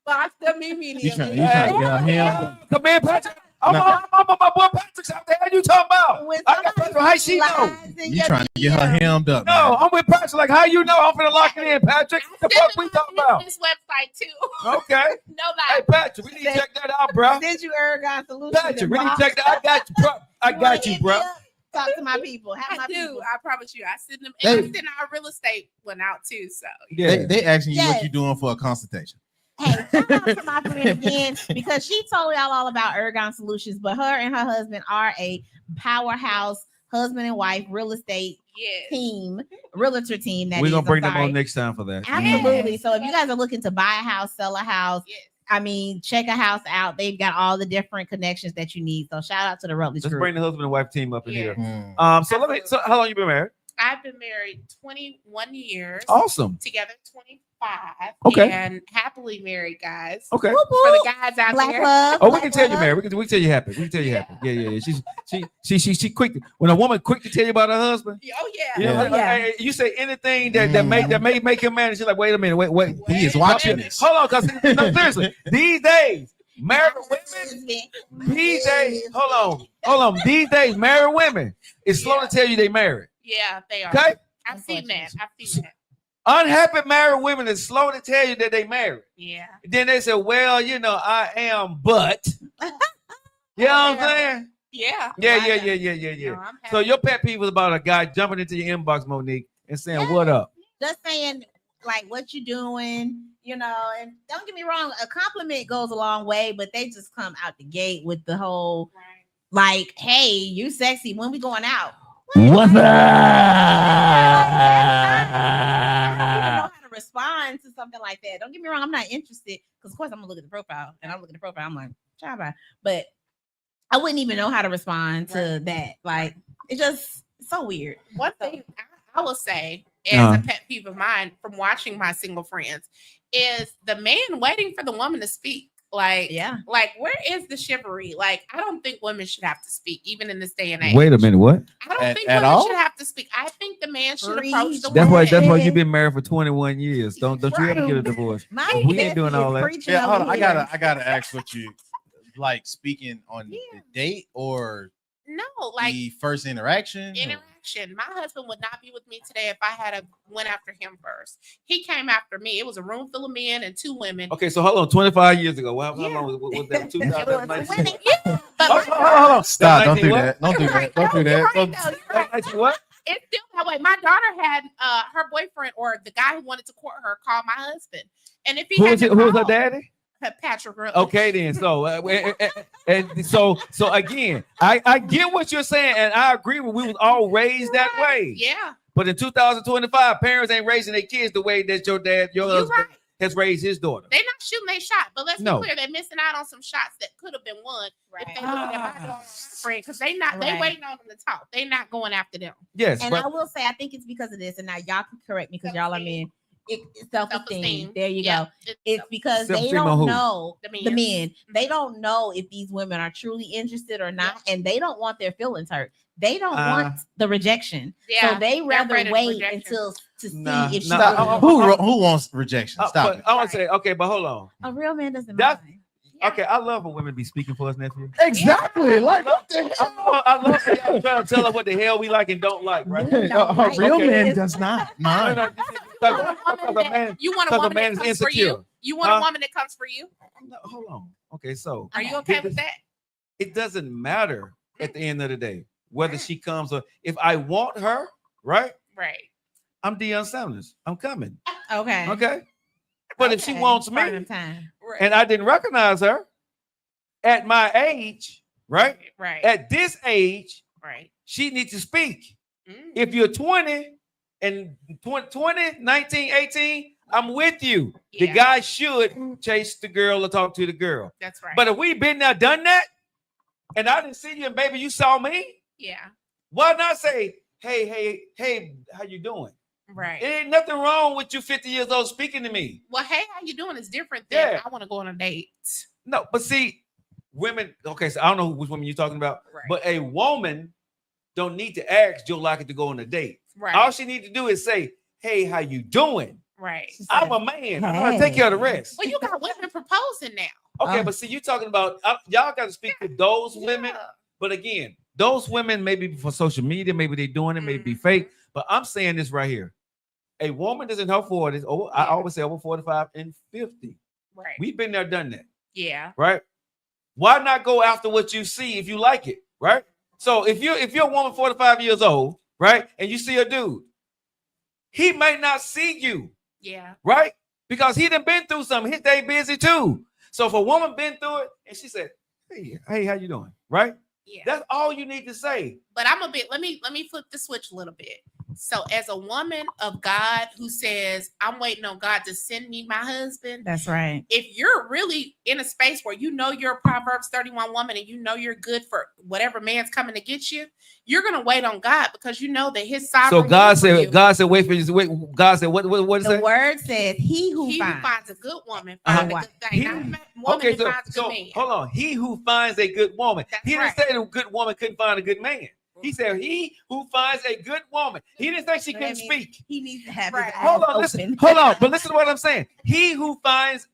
blocked them immediately. You trying to get him? Come in, Patrick. I'm my boy Patrick's out there. What you talking about? When I got Patrick. How she know? lies in You your trying to get her DM. hemmed up? No, man. I'm with Patrick. Like, how you know? I'm finna lock it in, Patrick. What the fuck we talking about? This website too. Okay. Hey, Nobody. Patrick, we need to check that out, bro. Send you Ergon Solutions. Patrick, we need to check that. I got you, bro. I got you, bro. Talk to my people. Have my I do. people. I promise you. I send them. They- And I send our real estate one out too. So Yeah. They asking you Yes. what you doing for a consultation. Hey, shout out to my friend again, because she told y'all all about Ergon Solutions, but her and her husband are a powerhouse husband and wife real estate yes. team, realtor team. That We're is, gonna bring I'm them on sorry. next time for that. Absolutely. So if you guys are looking to buy a house, sell a house, Yes. I mean, check a house out. They've got all the different connections that you need. So shout out to the Rutledge Let's Group. bring the husband and wife team up in Yeah. here. Hmm. So how long you been married? I've been married 21 years. Awesome. Together 25. Okay. And happily married, guys. Okay. Whoop, For the whoop. guys out Black there. love. Oh, we black can tell you love. married. We can tell you happy. We can tell you happy. Yeah. She quick. When a woman quick to tell you about her husband, Oh yeah. you know, Oh, yeah. you say anything that may make him mad, and she's like, wait a minute, wait. He is watching this. Hold on, cause no, seriously, these days, married women, these days, hold on, these days, married women, it's slow to tell you they married. Yeah, they are. Okay, I've seen that. unhappy married women is slow to tell you that they married. Yeah. Then they say, well, you know, I am, but you know what I'm saying? Yeah. Yeah. No, I'm So happy. your pet peeve was about a guy jumping into your inbox, Monique, and saying, "What up?" Just saying, like, what you doing, you know, and don't get me wrong, a compliment goes a long way, but they just come out the gate with the whole, Right. like, hey, you sexy, when we going out? What's I don't even know how to respond to something like that. Don't get me wrong, I'm not interested, because of course I'm gonna look at the profile, and I'm looking at the profile, I'm like, ciao, bye. But I wouldn't even know how to respond to that. Like, it's just so weird. One thing I will say as a pet peeve of mine from watching my single friends is the man waiting for the woman to speak. Like, Yeah. like where is the chivalry? Like, I don't think women should have to speak, even in this day and age. Wait a minute, what? I don't At- think at women all? should have to speak. I think the man should Preach. approach the That's woman. why you've been married for 21 years. Don't you ever get a divorce? My We ain't doing bestie all is that. preaching Yeah, hold over on. here. I gotta ask what you like speaking on Yeah. the date or No, like the first interaction. interaction. My husband would not be with me today if I had went after him first. He came after me. It was a room full of men and 2 women. Okay, so hold on. 25 years ago. How Yeah. long was that? It was 2019. women. Yeah, but Hold on. Stop! Don't do 19 what? that! Don't do You're that! right. Don't do No, that! you're right, Don't- though. You're right. 19 what? It's still that way. My daughter had her boyfriend or the guy who wanted to court her call my husband, and if he Who had was to it? Who was her call- daddy? Patrick Rutledge. Okay, then. So, and so again, I get what you're saying, and I agree with. We was all raised that way. Yeah, But in 2025, parents ain't raising their kids the way that your you're husband right. has raised his daughter. They're not shooting their shot, but let's No. be clear, they're missing out on some shots that could have been won if they Right. looked at my daughter's friend because they Right. waiting on them to talk. They not going after them. Yes, And but I will say, I think it's because of this, and now y'all can correct me because y'all are men. It's self-esteem. Self-esteem. There you Yeah, go. It's because they Self-esteem on don't who? know The the men. men. They don't know if these women are truly interested or not, and they don't want their feelings hurt. They don't want the rejection. Yeah, So they they're rather afraid of wait rejection. until to see Nah, if she nah, really- Who wants rejection? Stop it. I want to say, okay, but hold on. a real man doesn't That's- mind. Okay, I love when women be speaking for us, nephew. Exactly. Like what the hell? I love when y'all trying to tell us what the hell we like and don't like, right? A real Okay. man does not. No, no, because a man, You want a because a woman man that is comes for insecure. you? You want Huh? a woman that comes for you? No, hold on. Okay, so Are you okay with that? it doesn't matter at the end of the day whether she comes or if I want her, right? Right. I'm Deion Sanders. I'm coming. Okay. Okay. But if she Okay. wants Prime me time. Right. and I didn't recognize her at my age, right? Right. At this age, Right. she needs to speak. Mm. If you're 20 and 20, 19, 18, I'm with you. The Yeah. guy should chase the girl or talk to the girl. That's right. But if we've been there, done that, and I didn't see you, and baby, you saw me, yeah. why not say, hey, how you doing? Right. It ain't nothing wrong with you 50 years old speaking to me. Well, hey, how you doing is different than Yeah. I want to go on a date. No, but see, women, okay, so I don't know which women you're talking about, Right. but a woman don't need to ask Joe Lockett to go on a date. Right. All she need to do is say, hey, how you doing? Right. I'm a man. I'm gonna take care of the rest. Well, you got women proposing now. Okay, but see, you talking about y'all got to speak to those women. Yeah. But again, those women maybe for social media, maybe they doing it, maybe be Mhm. fake. But I'm saying this right here: a woman that's in her 40s, I always say over 45 and 50. Right. We've been there, done that, Yeah. right? Why not go after what you see if you like it, right? So if you're a woman 45 years old, right, and you see a dude, he might not see you. Yeah. Right? Because he done been through something. His day busy too. So if a woman been through it and she said, hey, how you doing? Right? Yeah. That's all you need to say. But I'm a bit, let me flip the switch a little bit. So as a woman of God who says, I'm waiting on God to send me my husband, That's right. if you're really in a space where you know you're a Proverbs 31 woman and you know you're good for whatever man's coming to get you, you're gonna wait on God because you know that his sovereign So God will for you. said, wait for you. Wait, God said, what is The that? word says, "He who he who finds." finds a good woman Uh-huh. finds a good thing. He- Not a woman Okay, who so, finds a good man. hold on. He who finds a good woman. That's He didn't right. say that a good woman couldn't find a good man. He said he who finds a good woman. He didn't say she So that couldn't means speak. He needs to have Right. his Hold eyes on, listen. open. Hold on, but listen to what I'm saying. He who finds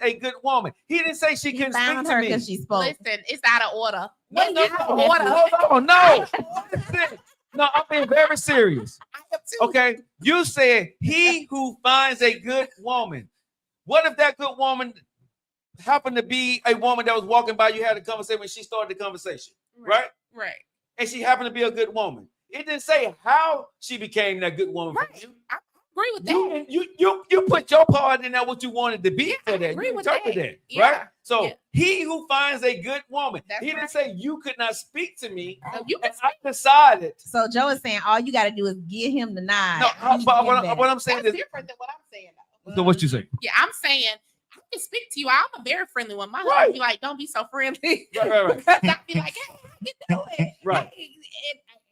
a good woman. He didn't say she He couldn't speak found to her me. because she spoke. Listen, it's out of order. No, It's no, out of no, order. hold on, no. Listen. No, I'm being very serious. I am too. Okay, you said he who finds a good woman. What if that good woman happened to be a woman that was walking by? You had a conversation when she started the conversation, right? Right. And she happened to be a good woman. It didn't say how she became that good woman for Right. you. I agree with that. You put your part in there, what you wanted to be Yeah, for I that. agree You with interpret that. that, Yeah, right? So yeah. he who finds a good woman, That's he didn't right. say you could not speak to me. No, you can And I decided. So Joe is saying all you got to do is give him the nod. No, He but give what back. I'm saying That's is. different than what I'm saying. Though. So what you say? Yeah, I'm saying I can speak to you. I'm a very friendly one. My Right. husband be like, "Don't be so friendly." Right. Because I be like, "Hey, how you doing?" Right. Hey,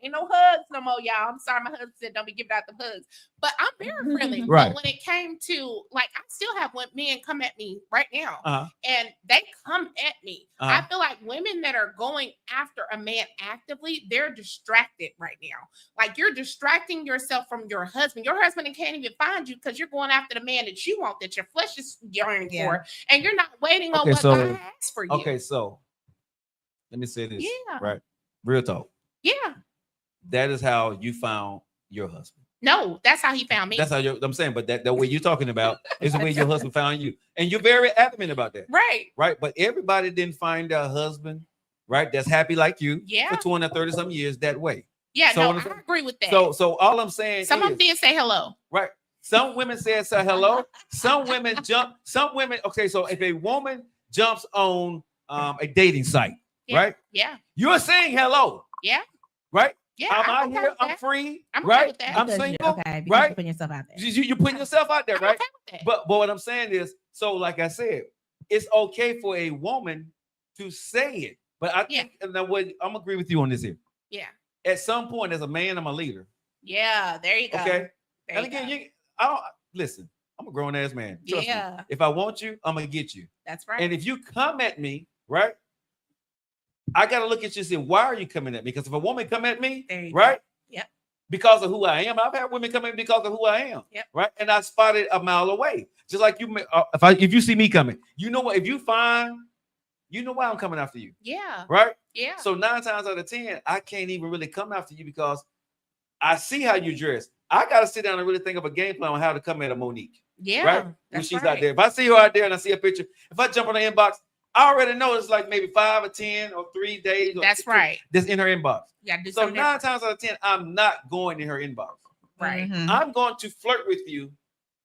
ain't no hugs no more, y'all. I'm sorry, my husband said don't be giving out the hugs, but I'm very friendly. Right. But when it came to like, I still have men come at me right now, Uh-huh. and they come at me. Uh-huh. I feel like women that are going after a man actively, they're distracted right now. Like you're distracting yourself from your husband. Your husband can't even find you because you're going after the man that you want, that your flesh is yearning Yeah. for, and you're not waiting on Okay, what so- God has for you. Okay, so let me say this. Yeah. Right. Real talk. Yeah. That is how you found your husband. No, that's how he found me. That's how I'm saying, but that the way you're talking about is the way your husband found you. And you're very adamant about that. right. Right. But everybody didn't find a husband, right? That's happy like you Yeah. for 20 or 30 some years that way. Yeah. So No, what I I'm- agree with that. So all I'm saying Some of is, them did say hello. right. Some women said say hello. Some women okay. So if a woman jumps on a dating site, Yeah. right? Yeah. You're saying hello. Yeah. Right? Yeah. I'm out okay here, with I'm that. free, I'm okay right? with that. I'm Because you- single, okay, because right? you're putting yourself out there. You're putting yourself out there, I'm right? okay with that. But what I'm saying is, so like I said, it's okay for a woman to say it. But I Yeah. think and now what I'm agree with you on this here. Yeah. At some point, as a man, I'm a leader. Yeah. There you go. Okay. There And you again, go. I don't listen. I'm a grown ass man. Trust me. Yeah. If I want you, I'm gonna get you. That's right. And if you come at me, right, I gotta look at you and say, why are you coming at me? Because if a woman come at me, There you go. right, Yep. because of who I am. I've had women come in because of who I am. Yep. Right. And I spotted a mile away. Just like you, if you see me coming, you know what? If you find, you know why I'm coming after you. Yeah. Right. Yeah. So 9 times out of 10, I can't even really come after you because I see how you dress. I got to sit down and really think of a game plan on how to come at a Monique. Yeah. Right. When That's she's right. out there. If I see her out there and I see a picture, if I jump on the inbox, I already know it's like maybe 5 or 10 or 3 days. Or That's right. That's in her inbox. You gotta do So something 9 different. times out of 10, I'm not going in her inbox. Right. Mhm. I'm going to flirt with you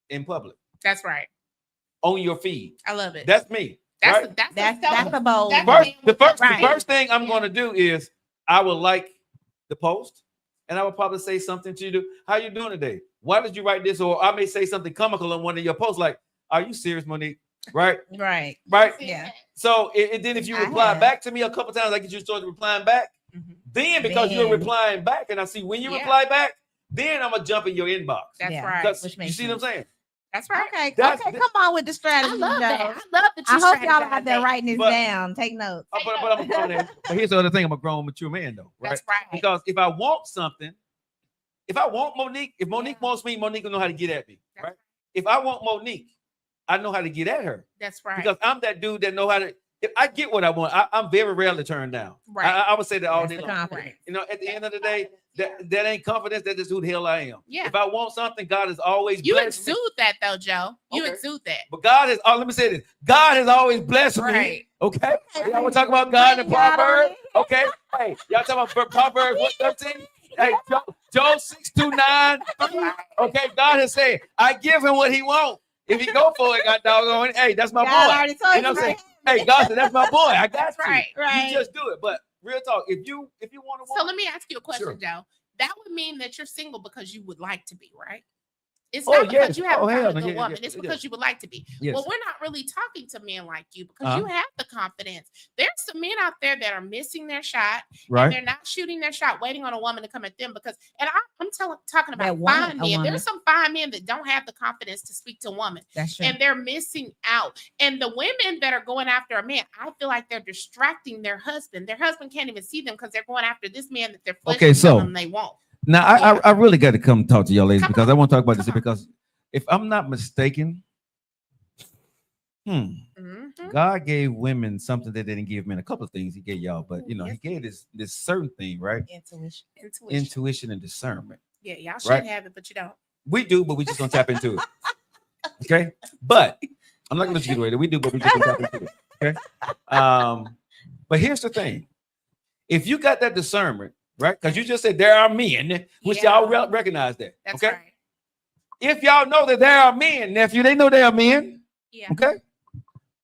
in public That's right. on your feed. I love it. That's me. That's right? That's a bold. That's one. The Right. first thing I'm going to do is I will like the post, and I will probably say something to you. How you doing today? Why did you write this? Or I may say something comical on one of your posts, like, "Are you serious, Monique?" Right? Right. Right. Yeah. So and then if you I reply have. back to me a couple times, I get you started replying back. Mhm. Then because you're Then- replying back, and I see when you Yeah. reply back, then I'm gonna jump in your inbox. That's Yeah. right. Because Which you makes see what I'm saying? That's right. Okay. That's- Okay. Come on with the strategy. I love that. Joe. I love that. I you hope y'all strategize out there that. writing this But- down. Take notes. But I'm a grown man. But here's the other thing: I'm a grown, mature man, though, right? That's right. Because if I want something, if I want Monique, if Monique wants me, Monique will know how to get at me, That's right? right. If I want Monique, I know how to get at her That's right. because I'm that dude that know how to. If I get what I want, I'm very rarely turned down. Right. I would say that all That's day the long. confidence. You know, at the end of the day, that ain't confidence. That's just who the hell I am. Yeah. If I want something, God has always You blessed me. exude that though, Joe. You Okay. exude that. But God has. Oh, let me say this. God has always blessed me. Right. Okay. Y'all want to talk about God and Bring God on Proverbs? it. Okay. Hey, y'all talking about Proverbs 1:13? Hey, Job 6:2-9. Okay. God has said, I give him what he wants. If he go for it, God doggone it. Hey, that's my God boy. already told You know what I'm right? saying? Hey, God said, that's my boy. I got That's you. right. Right. You just do it. But real talk, if you want to So let me ask you a question, Sure. Joe. That would mean that you're single because you would like to be, right? It's Oh, not because yes. you haven't Oh, hell found a no. good Yeah, woman. yeah, It's yeah. because you would like to be. Yes. Well, we're not really talking to men like you because you have the confidence. There's some men out there that are missing their shot. And they're not shooting their shot, waiting on a woman to come at them because, and I'm talking about That want fine a men. woman. There's some fine men that don't have the confidence to speak to a woman. That's true. And they're missing out. And the women that are going after a man, I feel like they're distracting their husband. Their husband can't even see them because they're going after this man that they're Okay, so- them they want. Now, I really got to come talk to y'all ladies Come because on. I want to talk about this Come on. because if I'm not mistaken, Mhm. God gave women something that they didn't give men. A couple of things he gave y'all, but you know, Yes, he gave this certain thing, right? Intuition. Intuition. Intuition and discernment. Yeah, y'all should Right. have it, but you don't. We do, but we just gonna tap into it. Okay, but I'm not gonna let you get away. We do, but we just gonna tap into it. Okay. But here's the thing: if you got that discernment, right? Because you just said there are men, which Yeah. y'all recognize that. That's okay. right. If y'all know that there are men, nephew, they know they are men. Yeah. Okay.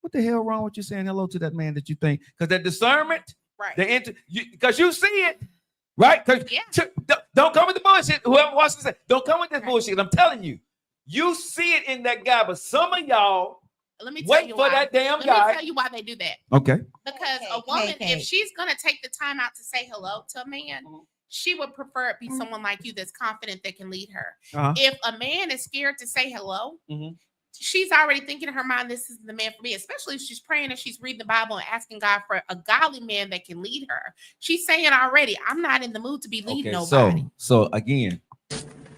What the hell wrong with you saying hello to that man that you think? Because that discernment, Right. because you see it, right? Because Yeah. don't come with the bullshit. Whoever wants to say, don't come with this Right. bullshit. I'm telling you, you see it in that guy. But some of y'all Let me tell wait you for why. that damn Let guy. me tell you why they do that. Okay. Because Okay, a woman, okay. if she's gonna take the time out to say hello to a man, Mhm. she would prefer it be someone like you that's confident that can lead her. Uh-huh. If a man is scared to say hello, Mhm. she's already thinking in her mind, this is the man for me, especially if she's praying and she's reading the Bible and asking God for a godly man that can lead her. She's saying already, I'm not in the mood to be leading Okay. nobody. So again,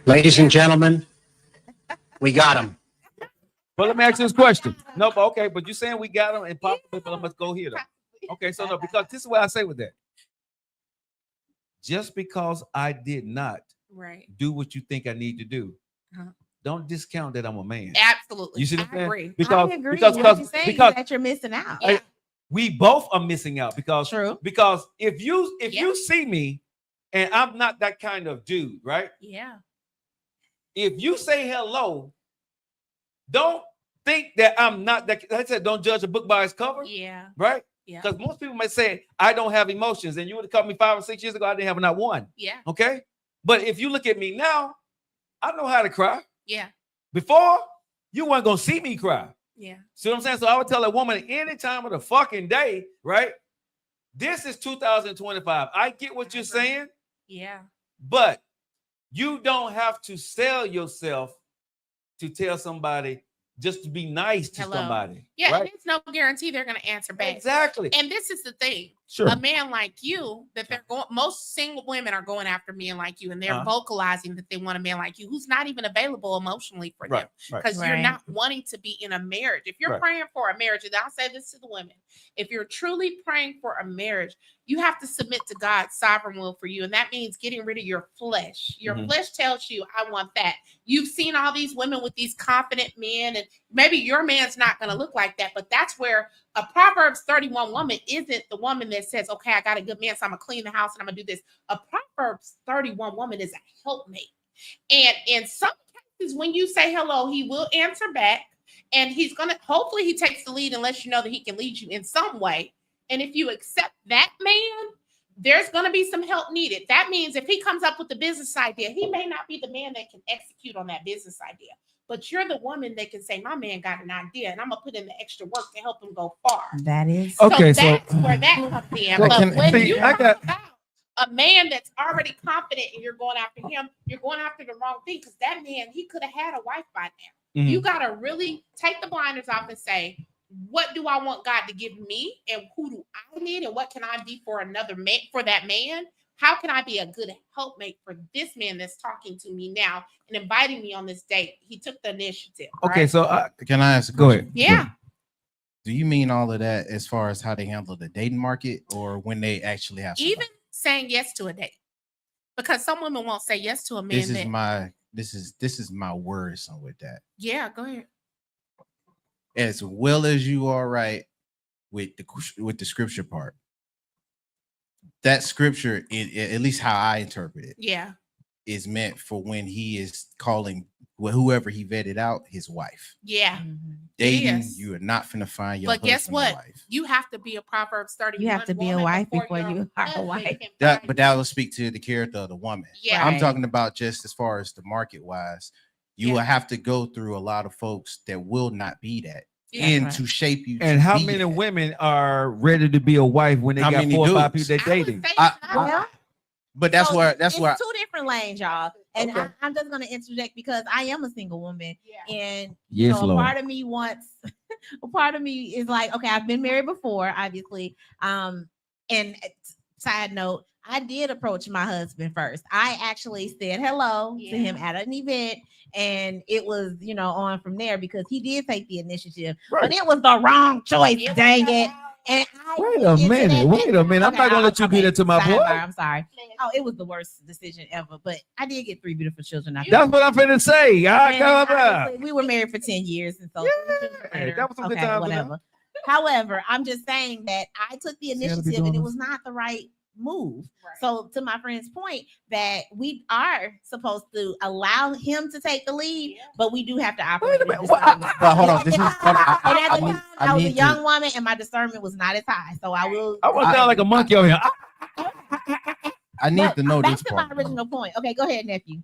Ladies and gentlemen, we got him. but let me ask you this question. No, but okay, but you saying we got him and possibly, but let's go here though. Okay, so no, because this is what I say with that. Just because I did not Right. do what you think I need to do, Uh-huh. don't discount that I'm a man. Absolutely. You see what I I'm saying? agree. Because I agree. because What because, you're saying because is that you're missing out. Yeah. we both are missing out because True. if you Yeah. see me and I'm not that kind of dude, right? Yeah. If you say hello, don't think that I'm not that. I said, don't judge a book by its cover, Yeah. right? Yeah. Because most people may say I don't have emotions, and you would have caught me 5 or 6 years ago. I didn't have not one. Yeah. Okay, but if you look at me now, I know how to cry. Yeah. Before, you weren't gonna see me cry. Yeah. See what I'm saying? So I would tell a woman any time of the fucking day, right? This is 2025. I get what you're saying, Yeah. but you don't have to sell yourself to tell somebody just to be nice to Hello. somebody. Yeah. right? And it's no guarantee they're going to answer back. Exactly. And this is the thing. Sure. a man like you, that they're going, most single women are going after men like you, and they're vocalizing that they want a man like you who's not even available emotionally for them, because you're Right. not wanting to be in a marriage. If you're Right. praying for a marriage, and I'll say this to the women, if you're truly praying for a marriage, you have to submit to God's sovereign will for you. And that means getting rid of your flesh. Your Mhm. flesh tells you, I want that. You've seen all these women with these confident men, and maybe your man's not going to look like that, but that's where a Proverbs 31 woman isn't the woman that says, okay, I got a good man, so I'm going to clean the house and I'm going to do this. A Proverbs 31 woman is a helpmate. And in some cases, when you say hello, he will answer back, and he's going to, hopefully he takes the lead and lets you know that he can lead you in some way. And if you accept that man, there's going to be some help needed. That means if he comes up with a business idea, he may not be the man that can execute on that business idea, but you're the woman that can say, my man got an idea and I'm going to put in the extra work to help him go far. That is Okay, so that's where that comes in. Well, But can- when see, you I got- about a man that's already confident and you're going after him, you're going after the wrong thing, because that man, he could have had a wife by now. Mhm. You got to really take the blinders off and say, what do I want God to give me, and who do I need, and what can I be for another man, for that man? How can I be a good helpmate for this man that's talking to me now and inviting me on this date? He took the initiative. Okay, right? so Can I ask a go question? ahead. Yeah. Do you mean all of that as far as how they handle the dating market, or when they actually have somebody? Even saying yes to a date, because some women won't say yes to a man. this is that, my words on with that. yeah, go ahead. As well as you are right with the scripture part. That scripture, at least how I interpret it, Yeah. is meant for when he is calling whoever he vetted out his wife. Yeah. Dating, is. you are not finna find your But guess husband or what? wife. You have to be a Proverbs 31. You have to be a woman wife before your you are a husband wife. can That, find but you. that will speak to the character of the woman. Yeah. I'm Right. talking about just as far as the market wise. You Yeah. will have to go through a lot of folks that will not be that, Yeah. and right. to shape you. And to how be many that. women are ready to be a wife when they How got many 4 or 5 dudes? people they're I would dating? say I- not. Well, But that's so where that's it's where two different lanes, y'all. And Okay. I'm just gonna interject because I am a single woman, Yeah. and Yes, a Lord. part of me wants, a part of me is like, okay, I've been married before, obviously. And side note, I did approach my husband first. I actually said hello to him at an event, and it was, on from there because he did take the initiative, but it was the wrong choice. It was Dang the it! wrong- And I Wait went a into minute. that- Wait a minute. I'm Okay, not gonna let you do okay, that to my boy. sidebar, I'm sorry. Oh, it was the worst decision ever, but I did get 3 beautiful children. After That's what I'm finna say. and Come on. obviously, we were married for 10 years, and so Yeah, that was some good times, whatever. However, I'm just saying that I took the See how they be initiative, doing and it this? was not the right move. Right. So, to my friend's point, that we are supposed to allow him to take the lead, Yeah. but we do have to operate. Wait a minute. with Well, discernment. But hold on, this is hold on, And at the need- time, I was a need young to- woman, and my discernment was not as high. So I will. I want to sound like a monkey over here. I need But to know back this to my part. original point. Okay, go ahead, nephew.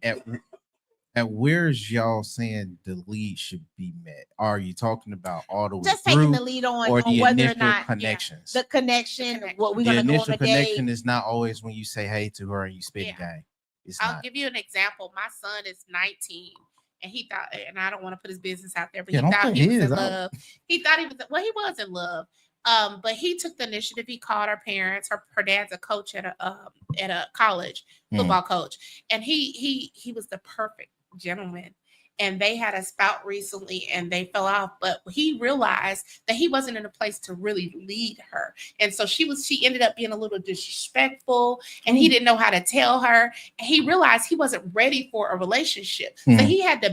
At where's y'all saying the lead should be met? Are you talking about all the way Just taking through, the lead on or the whether or initial not connections? the connection, what we're The gonna go on initial a connection date. is not always when you say hey to her and you spit Yeah. game. It's I'll not. give you an example. My son is 19, and he thought, and I don't want to put his business out there, but Yeah, he don't thought put he was his in out. love. He thought he was in love. But he took the initiative. He called her parents. Her dad's a coach at a college, football coach, and he was the perfect gentleman. And they had a spout recently and they fell off, but he realized that he wasn't in a place to really lead her. And so she ended up being a little disrespectful, and he didn't know how to tell her. And he realized he wasn't ready for a relationship. So he had to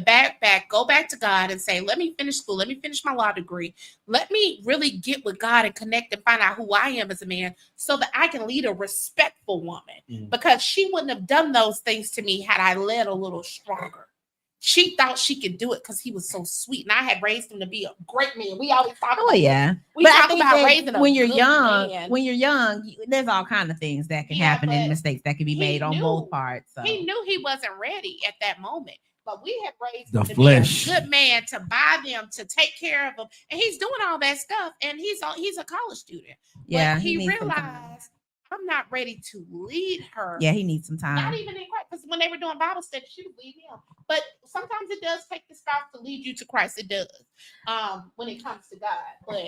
go back to God and say, let me finish school. Let me finish my law degree. Let me really get with God and connect and find out who I am as a man so that I can lead a respectful woman, because she wouldn't have done those things to me had I led a little stronger. She thought she could do it because he was so sweet, and I had raised him to be a great man. We always talk Oh about yeah, we but I talk think about that raising a when you're good young, man. there's all kind of things that can Yeah, happen and but mistakes that can be he made on both knew- parts. So. He knew he wasn't ready at that moment, but we had raised The him to flesh. be a good man, to buy them, to take care of them, and he's doing all that stuff. And he's a college student. Yeah, but he needs some time. realized I'm not ready to lead her. Yeah, he needs some Not time. even in Christ, because when they were doing Bible study, she would lead him. But sometimes it does take the spouse to lead you to Christ. It does. When it comes to God.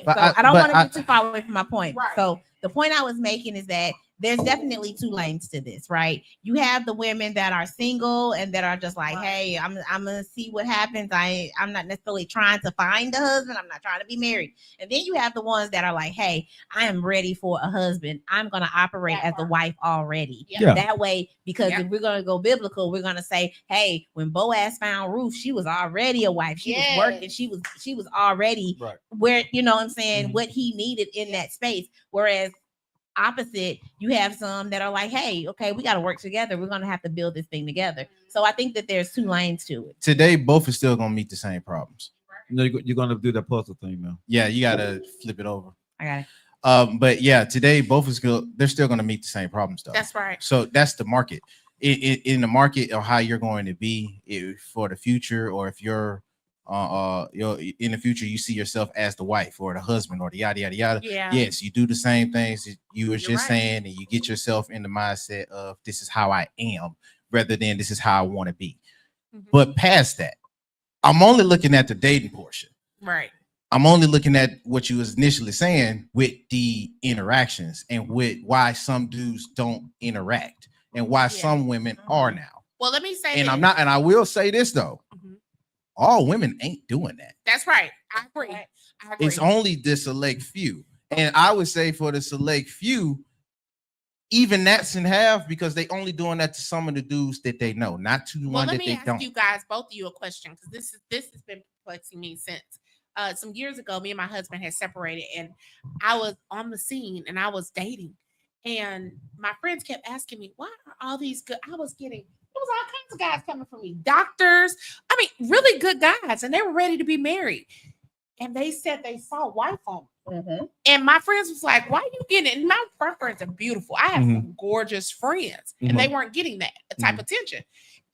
But So I don't but want to get too far away from my point. Right. So the point I was making is that there's definitely two lanes to this, right? You have the women that are single and that are just like, Right. hey, I'm gonna see what happens. I'm not necessarily trying to find a husband. I'm not trying to be married. And then you have the ones that are like, hey, I am ready for a husband. I'm gonna operate That as a part. wife already. Yeah. That way, because Yeah. if we're gonna go biblical, we're gonna say, hey, when Boaz found Ruth, she was already a wife. She was working. Yes. She was already Right. where, you know what I'm saying, Mhm. what he needed in that space. Whereas opposite, you have some that are like, hey, okay, we got to work together. We're going to have to build this thing together. So I think that there's two lanes to it. Today, both are still gonna meet the same problems. No, you're gonna do the puzzle thing, man. Yeah, you gotta flip it over. I got it. But yeah, today both is good. They're still gonna meet the same problems though. that's right. So that's the market. In the market of how you're going to be for the future, or if you're in the future, you see yourself as the wife or the husband or the yada yada yada. Yeah. Yes, you do the same things that you was You're just right. saying, and you get yourself in the mindset of this is how I am, rather than this is how I want to be. Mhm. But past that, I'm only looking at the dating portion. Right. I'm only looking at what you was initially saying with the interactions and with why some dudes don't interact and why some women are now. Well, let me say And this. I'm not, and I will say this though, Mhm. all women ain't doing that. That's right. I agree. I agree. It's only the select few. And I would say for the select few, even that's in half because they only doing that to some of the dudes that they know, not to the Well, one let that me they ask don't. you guys, both of you, a question, because this has been perplexing me since some years ago. Me and my husband had separated, and I was on the scene and I was dating, and my friends kept asking me, "Why are all these good?" I was getting there was all kinds of guys coming for me, doctors. I mean, really good guys, and they were ready to be married. And they said they saw wife on me. And my friends was like, why are you getting it? And my friends are beautiful. I have some gorgeous friends, and they weren't getting that type of attention.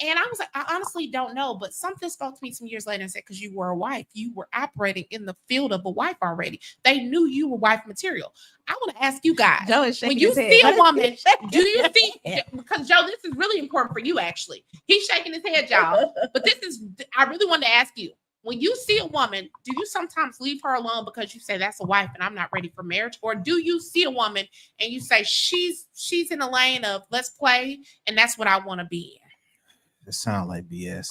And I was like, I honestly don't know, but something spoke to me some years later and said, because you were a wife, you were operating in the field of a wife already. They knew you were wife material. I want to ask you guys, Joe is when shaking you his head. see a woman, do you His see, head. because Joe, this is really important for you actually. He's shaking his head, y'all. But this is, I really want to ask you, when you see a woman, do you sometimes leave her alone because you say that's a wife and I'm not ready for marriage? Or do you see a woman and you say she's in a lane of let's play and that's what I want to be in? It sound like BS.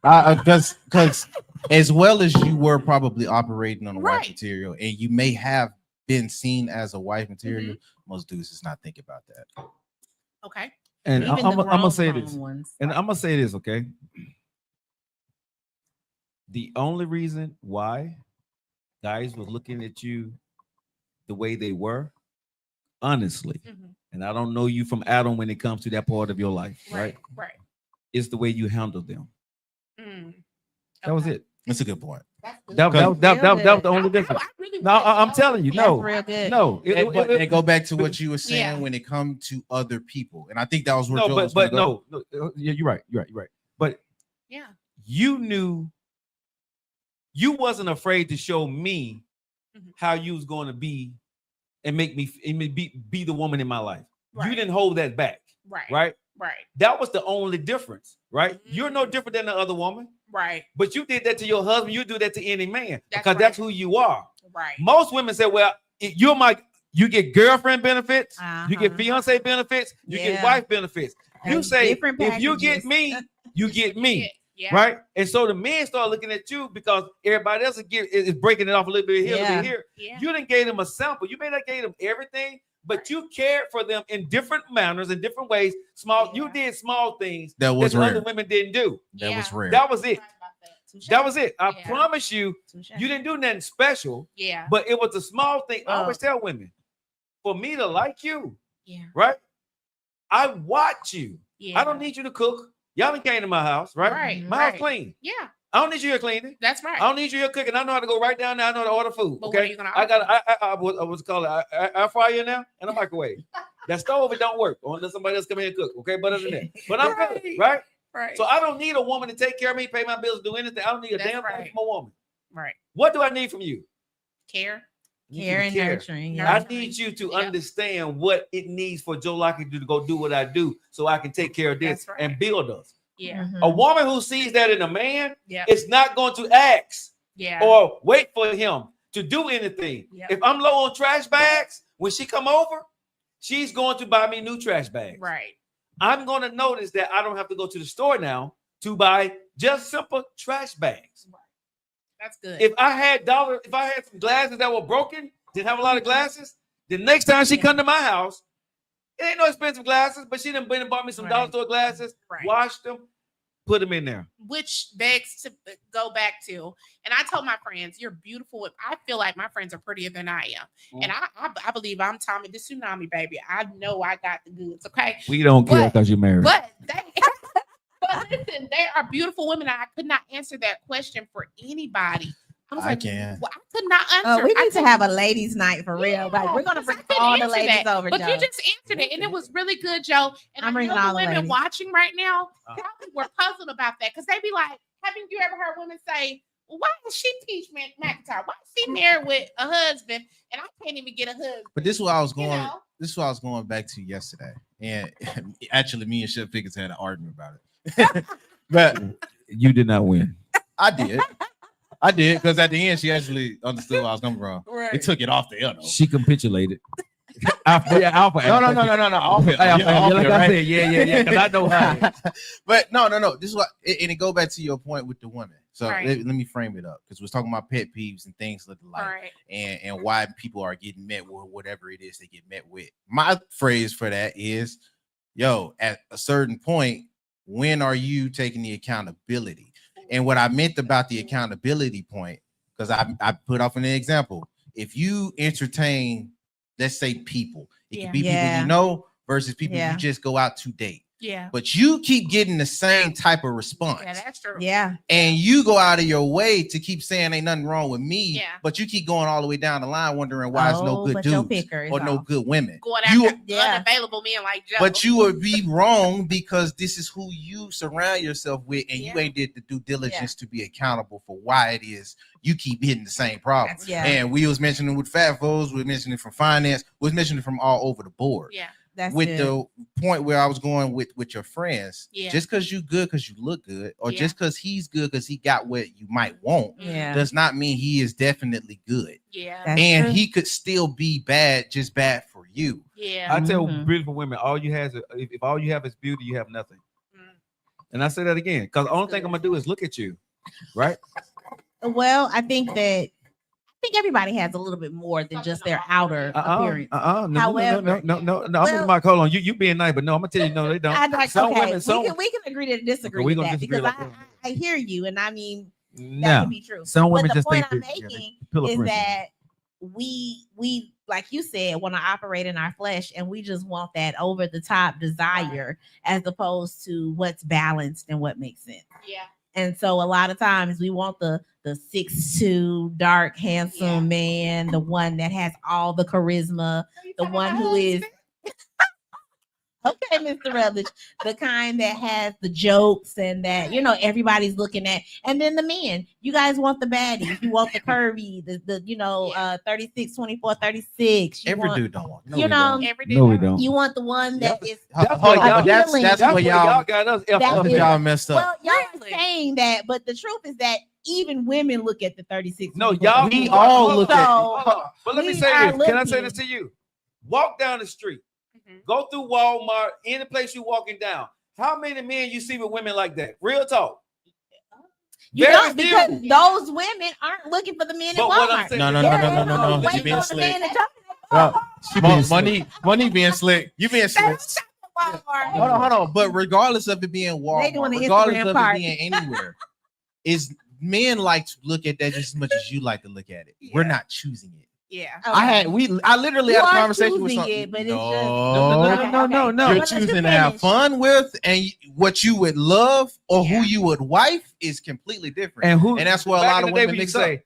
Because as well as you were probably operating on a wife Right. material, and you may have been seen as a wife material, most dudes is not thinking about that. Okay. And Even I'm the gonna say wrong this. ones. And I'm gonna say this, okay? The only reason why guys were looking at you the way they were, honestly, Mhm. and I don't know you from Adam when it comes to that part of your life, right? Right. It's the way you handle them. Mm. That was Okay. it. That's a good point. That's good. That was the only I difference. really No, wanted to I'm know. telling you, That's no, real good. no. But they go back to what you were saying Yeah. when it comes to other people, and I think that was where No, Joe but was gonna go. no, yeah, you're right. But Yeah. you knew you wasn't afraid to show me Mhm. how you was going to be and make me be the woman in my life. Right. You didn't hold that back, Right. right? Right. That was the only difference, right? You're no Mhm. different than the other woman, Right. but you did that to your husband. You do that to any man That's because that's right. who you are. Right. Most women say, "Well, you get girlfriend benefits, you get Uh-huh. fiance benefits, you get Yeah. wife benefits." You And say, different "If you get packages. me, you get me." Yeah. Right? And so the men start looking at you because everybody else is breaking it off a little bit here, a little bit here. Yeah. You didn't gave them a sample. You may not gave them everything, but you cared for them in different manners, in different ways. You Yeah. did small things That was that rare. other women didn't do. That was Yeah. rare. That was it. Right about that. Touche. That was it. I Yeah. promise you, Touche. you didn't do nothing special, Yeah. but it was a small thing. I Oh. always tell women, for me to like you, Yeah. right? I watch you. Yeah. I don't need you to cook. Y'all done came to my house, right? Right. My right. house clean. Yeah. I don't need you here cleaning. That's right. I don't need you here cooking. I know how to go right down there. I know how to order food. But what are Okay. you gonna I got what's it called air fryer now and a microwave. That stove, it don't work unless somebody else come in and cook. Okay. But other than that, but I'm good, Right. right? Right. So I don't need a woman to take care of me, pay my bills, do anything. I don't need a That's damn thing right. from a woman. right. What do I need from you? Care. need Care you and to care. nurturing. Yeah. Yeah. I need you to Yeah. understand what it needs for Joe Lockett to go do what I do so I can take care of this That's right. and build us. Yeah. Mhm. A woman who sees that in a man Yeah. is not going to ask Yeah. or wait for him to do anything. Yep. If I'm low on trash bags, when she come over, she's going to buy me new trash bags. Right. I'm going to notice that I don't have to go to the store now to buy just simple trash bags. That's good. If I had some glasses that were broken, didn't have a lot of glasses, the next time she come to my house, it ain't no expensive glasses, but she done been and bought me some dollar Right. store glasses, Right. washed them, put them in there. Which begs to go back to, and I told my friends, you're beautiful. I feel like my friends are prettier than I am. And I believe I'm Tommy the Tsunami, baby. I know I got the goods, okay? We don't care because you're married. But but listen, there are beautiful women. I could not answer that question for anybody. was I like, can. well, I could not answer. We I need to couldn't- have a ladies' night for real. Like we're gonna because bring I couldn't all the answer ladies that. over, But Joe. you just answered it, and it was really good, Joe. And I'm I bringing know all the the women ladies. watching right now probably were puzzled about that because they be like, haven't you ever heard women say, well, why is she Peach McIntyre? Why is she married with a husband and I can't even get a husband? But this is what I was You going. know? This is what I was going back to yesterday, and actually, me and Chef Pickens had an argument about it. But You did not win. I did. I did because at the end she actually understood where I was coming from. Right. It took it off the air though. She capitulated. Alpha. No. Off air. Like Off air, I right? said, yeah. Because I know how. But no. This is what, and it go back to your point with the women. So Right. let me frame it up because we're talking about pet peeves and things like All right. and why people are getting met with whatever it is they get met with. My phrase for that is, yo, at a certain point, when are you taking the accountability? And what I meant about the accountability point, because I put off an example. If you entertain, let's say people, it Yeah. could be people Yeah. you know versus people Yeah. you just go out to date. Yeah. But you keep getting the same type of response. Yeah, that's true. Yeah. And you go out of your way to keep saying ain't nothing wrong with me, Yeah. but you keep going all the way down the line wondering why it's no good but your dudes picker is or no off. good women. Going You- after Yeah. unavailable men like Joe. But you would be wrong because this is who you surround yourself with, and you Yeah. ain't did the due diligence to be accountable for why it is you keep hitting the same problem. That's- Yeah. And we was mentioning with fat folks, we mentioning from finance, we was mentioning from all over the board. Yeah. That's With good. the point where I was going with your friends, Yeah. just because you good because you look good, or Yeah. just because he's good because he got what you might want, Yeah. does not mean he is definitely good. Yeah. That's And true. he could still be bad, just bad for you. Yeah. I tell Mhm. beautiful women, all you have is if all you have is beauty, you have nothing. Mm. And I say that again because the only thing I'm gonna do is look at you, right? Well, I think everybody has a little bit more than just their outer appearance. No. However- I'm in the Well- mic. Hold on, you being nice, but no, I'm gonna tell you, no, they don't. I'd like, Some okay, women, some we can agree to disagree we with gonna that disagree because like that. I hear you, and I mean that no. could be true. Some But women the just point think I'm that, yeah, they making pillow is princess. that we like you said want to operate in our flesh, and we just want that over the top desire as opposed to what's balanced and what makes sense. Yeah. And so a lot of times we want the 6'2", dark, handsome Yeah. man, the one that has all the charisma, the one who is okay, Mr. Rutledge, the kind that has the jokes and that everybody's looking at. And then the men, you guys want the baddies, you want the curvy, the 36, 24, 36. You Every want, dude don't want. you know, Every day. No, we don't. you want the one that is That's Hold why on, y'all- that's appealing. that's That's where where y'all got us. That that's where is- y'all messed up. well, y'all Really? are saying that, but the truth is that even women look at the 36. No, 24, y'all. 36. We all hold look on, at- hold on. But let me we say are this. Can I say looking- this to you? Walk down the street. Mhm. Go through Walmart, any place you walking down. How many men you see with women like that? Real talk. You Very don't, because few. those women aren't looking for the men in But what I'm Walmart. saying, No, no, They're no, no, no, no, waiting you being on the slick. man to come Money being slick. You being slick. Walmart. Hold on. But regardless of it being They doing Walmart, the regardless Instagram of part. it being anywhere, is men like to look at that just as much as you like to look at it. We're Yeah. not choosing it. Yeah. I literally You had a are conversation with choosing some. it, but it's just- No. You're Let you choosing to have finish. fun with, and what you would love or Yeah. who you would wife is completely different. And who? And that's where a back lot in of the day women we mix used to up. say,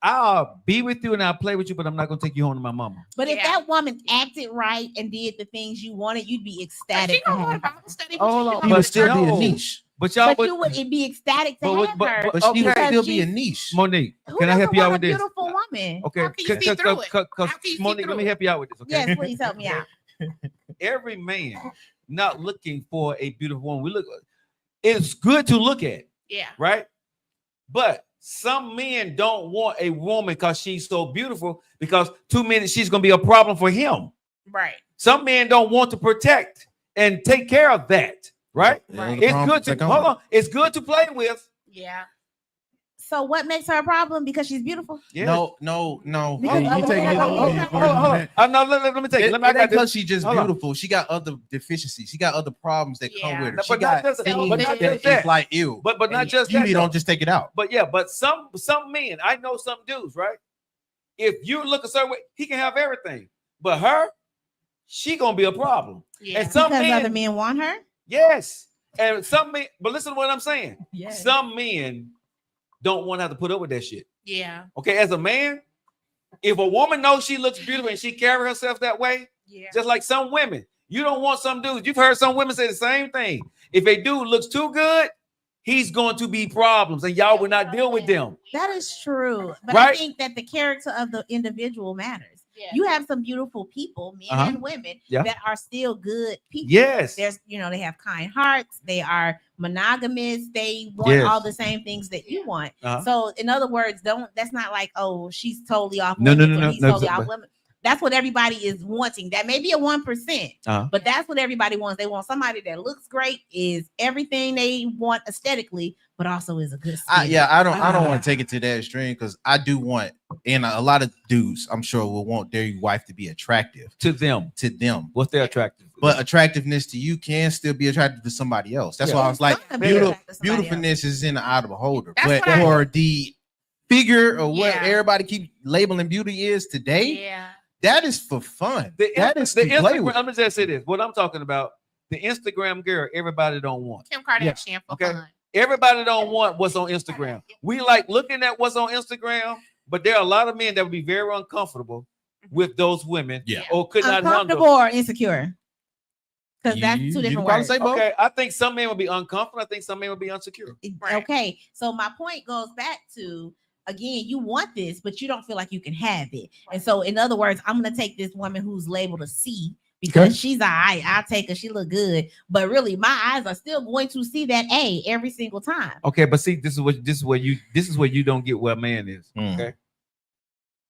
I'll be with you and I'll play with you, but I'm not gonna take you home to my mama. But if Yeah. that woman acted right and did the things you wanted, you'd be But ecstatic she to don't want a have her. Bible study. Oh, hold she on, can but go still to be a church. niche. But y'all, But you would be ecstatic to have her. but But okay. still Because be a she's- niche. Monique, Who can I help doesn't you out want with a this? beautiful woman? woman. Okay, How can you see through it? How can you see Monique, through let me it? help you out with this. Okay. Yes, please help me out. Every man not looking for a beautiful woman. It's good to look at, Yeah. right? But some men don't want a woman because she's so beautiful, because 2 minutes she's gonna be a problem for him. Right. Some men don't want to protect and take care of that, right? Right. It's good to hold on. It's good to play with. Yeah. So what makes her a problem? Because she's beautiful. Yeah. No. Because- You taking it Hold over. on. No, let me take it. Let me, I It got ain't this. because she's just Hold on. beautiful. She got other deficiencies. She got other problems that come Yeah. with her. But She not got just- things but not that just is that. like ew. But not And just you that, don't though. just take it out. But yeah, but some men, I know some dudes, right? If you look a certain way, he can have everything. But her, she gonna be a problem. Yeah. And some Because men, other men want her. yes. And some men, but listen to what I'm saying. Yes. Some men don't want to have to put up with that shit. Yeah. Okay, as a man, if a woman knows she looks beautiful and she carry herself that way, Yeah. just like some women, you don't want some dudes. You've heard some women say the same thing. If a dude looks too good, he's going to be problems, and y'all will not deal with them. That is true. But I Right? think that the character of the individual matters. Yeah. You have some beautiful people, men Uh-huh. and women, Yeah. that are still good people. Yes. There's, they have kind hearts. They are monogamous. They want Yes. all the same things that you want. Uh-huh. So, in other words, that's not like, oh, she's totally off. No, no, limits no, or no, he's no, totally but- off limits. That's what everybody is wanting. That may be a 1%, Uh-huh. but that's what everybody wants. They want somebody that looks great, is everything they want aesthetically, but also is a good. I don't Ah. want to take it to that extreme, because I do want, and a lot of dudes I'm sure will want their wife to be attractive To them, to them. what's their attractive? But attractiveness to you can still be attractive to somebody else. That's Yeah. why I was like, It's gonna be beautiful, attractive to somebody else. beautifulness is in the eye of the beholder. That's But what I- for the figure or what Yeah. everybody keep labeling beauty is today, Yeah. that is for fun. That is the to play Instagram. with. I'm just say this. What I'm talking about, the Instagram girl, everybody don't want. Kim Kardashian for Okay. fun. Everybody don't want what's on Instagram. We like looking at what's on Instagram, but there are a lot of men that would be very uncomfortable with those women, Yeah. or could not Uncomfortable handle. or insecure? Because that's You two can different probably words. say both. Okay, I think some men would be uncomfortable. I think some men would be insecure. Right. Okay, so my point goes back to, again, you want this, but you don't feel like you can have it. And so, in other words, I'm gonna take this woman who's labeled a C because she's I'll take her, she look good, but really my eyes are still going to see that A every single time. Okay, but see, this is where you don't get where a man is. Mm. Okay,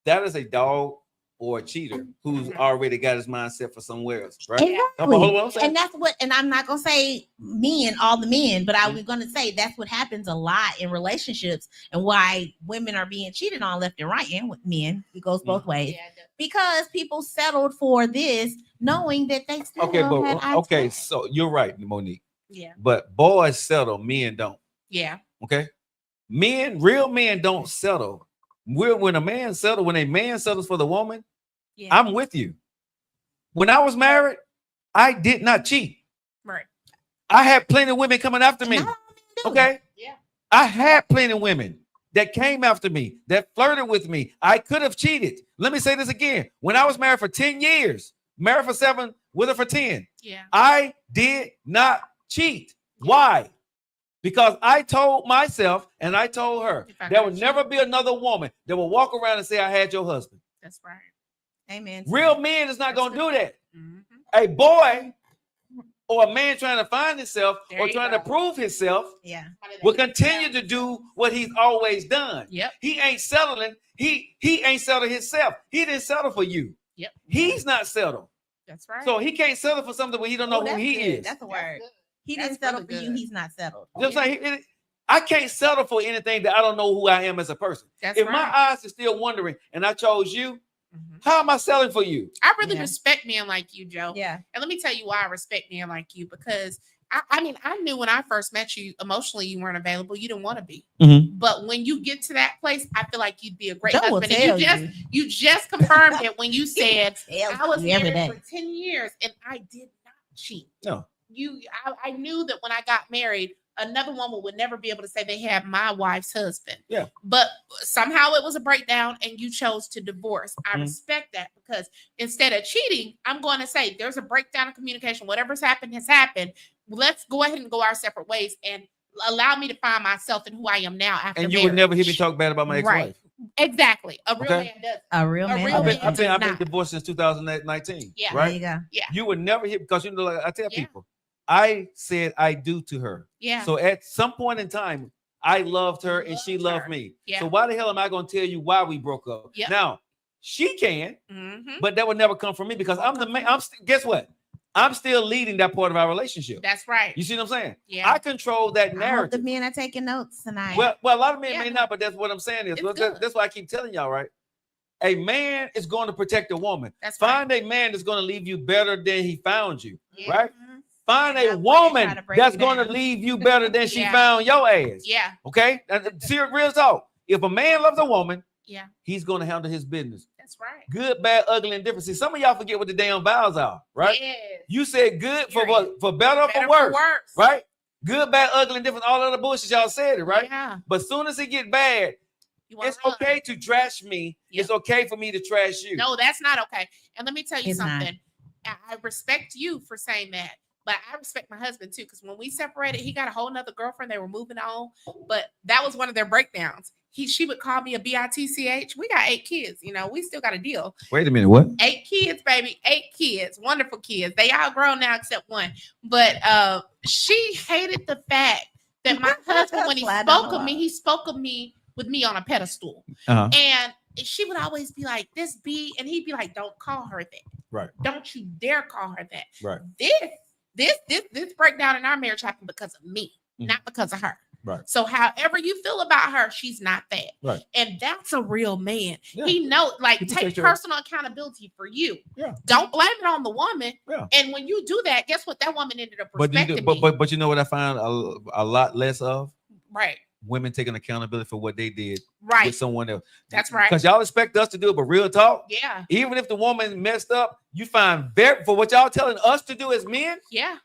that is a dog or a cheater who's already got his mindset for somewhere else, right? Exactly. Hold on, I'm saying. And that's what, and I'm not gonna say men, all the men, but I was gonna say that's what happens a lot in relationships, and why women are being cheated on left and right, and with men. It goes both ways, Yeah. because people settled for this, knowing that they still Okay, had but eyes okay, for it. so you're right, Monique. Yeah. But boys settle, men don't. Yeah. Okay, real men don't settle. When a man settles for the woman, Yeah. I'm with you. When I was married, I did not cheat. Right. I had plenty of women coming after And me. not all men do. Okay. Yeah. I had plenty of women that came after me, that flirted with me. I could have cheated. Let me say this again. When I was married for 10 years, married for 7, with her for 10, Yeah. I did not cheat. Why? Because I told myself and I told her If I there gotta would never be another woman that will walk around and say, I had your husband. That's right. Amen. Real men is not going to do that. Mhm. A boy or a man trying to find himself There or you trying go. to prove himself Yeah. will continue to do what he's always done. Yep. He ain't settling. He ain't settled himself. He didn't settle for you. Yep. He's not settled. That's right. So he can't settle for something where he don't know Oh, who that's he good. is. That's a That's word. good. He That's didn't settle really for you. good. He's not settled. Just like I can't settle for anything that I don't know who I am as a person. That's If right. my eyes are still wondering and I chose you, Mhm. how am I selling for you? I really Yeah. respect men like you, Joe. Yeah. And let me tell you why I respect men like you, because I mean, I knew when I first met you, emotionally, you weren't available. You didn't want to be. Mhm. But when you get to that place, I feel like you'd be a great Joe will husband. tell And you just confirmed it when you said, Tell I was you every married day. for 10 years and I did not cheat. No. I knew that when I got married, another woman would never be able to say they had my wife's husband. Yeah. But somehow it was a breakdown and you chose to divorce. I Mhm. respect that, because instead of cheating, I'm going to say there's a breakdown of communication. Whatever's happened has happened. Let's go ahead and go our separate ways and allow me to find myself and who I am now after And you would never hear me marriage. talk bad about my ex-wife. Right. Exactly. A real Okay. man does. A real A man. real I've does. been, man does I've been not. divorced since 2019. Yeah. There Right. you go. Yeah. You would never hear because like I tell Yeah. people, I said I do to her. Yeah. So at some point in time, I loved her and she Loved loved her. me. Yeah. So why the hell am I going to tell you why we broke up? Yep. Now she can, Mhm. but that would never come from me because I'm the man. Guess what? I'm still leading that part of our relationship. That's right. You see what I'm saying? Yeah. I control that I hope the narrative. men are taking notes tonight. Well, a lot of men Yeah. may not, but that's what I'm saying is It's well, good. that's why I keep telling y'all, right? A man is going to protect a woman. That's right. Find a man that's going to leave you better than he found you, Yeah. right? Mhm. Find And a that's why they try woman to break that's you going to down. leave you better than she Yeah. found your ass. Yeah. Okay? And serious real talk. If a man loves a woman, Yeah. he's going to handle his business. That's right. Good, bad, ugly, and different. See, some of y'all forget what the damn vows are, right? Yes. You said good for Period. what? For better or Better for worse, right? right? Good, bad, ugly, and different. All of the bullshit y'all said it, right? Yeah. But soon as it get bad, You wanna it's run. okay to trash me. Yep. It's okay for me to trash you. No, that's not okay. And let me tell you It's not. something. I respect you for saying that, but I respect my husband too. Because when we separated, he got a whole nother girlfriend. They were moving on, but that was one of their breakdowns. She would call me a bitch. We got 8 kids. You know, we still got a deal. Wait a minute, what? 8 kids, baby. 8 kids. Wonderful kids. They all grown now except one. But she hated the fact that my husband, when he Slide down spoke the of me, line. he spoke of me with me on a pedestal. Uh-huh. And she would always be like, this B, and he'd be like, don't call her that. Right. Don't you dare call her that. Right. This breakdown in our marriage happened because of me, not because of her. Right. So however you feel about her, she's not that. Right. And that's a real man. Yeah. He know, like, He can take take care of- personal accountability for you. Yeah. Don't blame it on the woman. Yeah. And when you do that, guess what? That woman ended up But respecting me. but you know what I find a lot less of? Right. Women taking accountability for what they did Right. with someone else. That's right. Because y'all expect us to do it, but real talk, Yeah. even if the woman messed up, you find very for what y'all telling us to do as men, Yeah.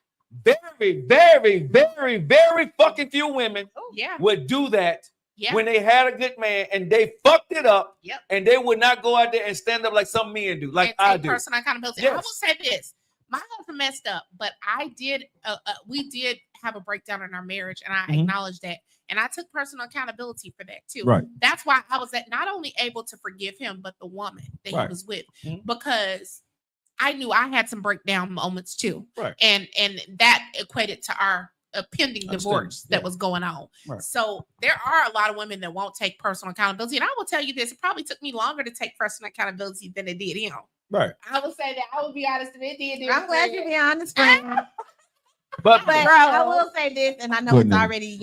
very, very, very, very fucking few women Yeah. would do that Yeah. when they had a good man and they fucked it up. Yep. And they would not go out there and stand up like some men do, like And I take do. personal accountability. I Yes. will say this: my husband messed up, but I did. We did have a breakdown in our marriage, and I Mhm. acknowledged that, and I took personal accountability for that too. Right. That's why I was not only able to forgive him, but the woman that he Right. was with, Mhm. because I knew I had some breakdown moments too, Right. and that equated to our pending Understand. divorce that Yeah. was going on. Right. So there are a lot of women that won't take personal accountability, and I will tell you this: it probably took me longer to take personal accountability than it did him. Right. I will say that. I will be honest, it did. I'm glad you be honest, friend. But But I will say this, and I know it's Goodness. already,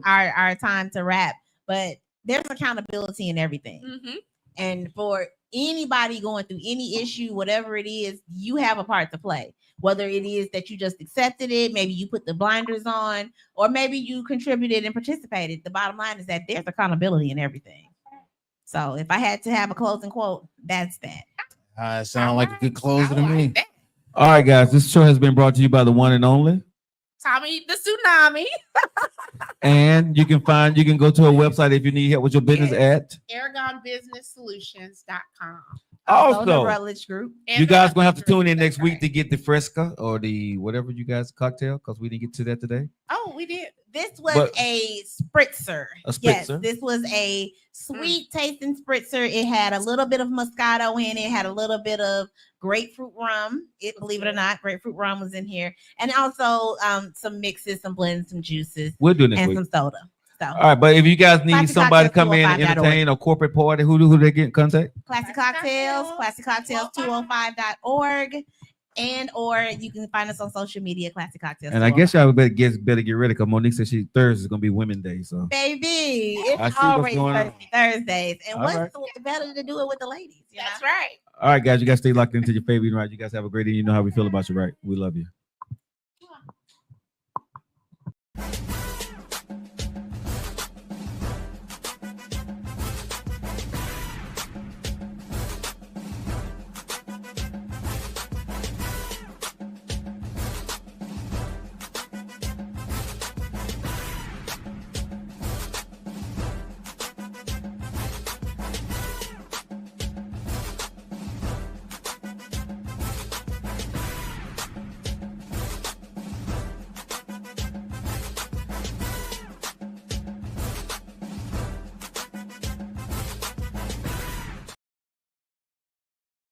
our time to wrap, but there's accountability in everything. Mhm. And for anybody going through any issue, whatever it is, you have a part to play. Whether it is that you just accepted it, maybe you put the blinders on, or maybe you contributed and participated. The bottom line is that there's accountability in everything. So if I had to have a closing quote, that's that. Sound like a good closer to I like me. that. all right, guys, this show has been brought to you by the one and only. Tommy the Tsunami, And you can go to a website if you need help with your business at. AragonBusinessSolutions.com. Also, the Also, Rutledge Group. you guys gonna have to tune in next week to get the Fresca or the whatever you guys cocktail because we didn't get to that today. Oh, we did. This was But- a spritzer. A Yes, spritzer? this was a sweet tasting spritzer. It had a little bit of Moscato in it, had a little bit of grapefruit rum. Believe it or not, grapefruit rum was in here, and also some mixes, some blends, some juices, We'll do it next and week. some soda. So All right, but if you guys need Classic somebody to come in and Cocktails, 205.org. entertain a corporate party, who they get in contact? Classic Cocktails, Classic Cocktails 205.org, and or you can find us on social media, Classic Cocktails. And I guess y'all better get ready because Monique said Thursday is gonna be Women's Day. So baby, I it's see what's always going on. Thursdays, and All what's right. better to do it with the ladies? That's right. all right, guys, you guys stay locked into your favorite, right? You guys have a great evening. You know how we feel about you, right? We love you.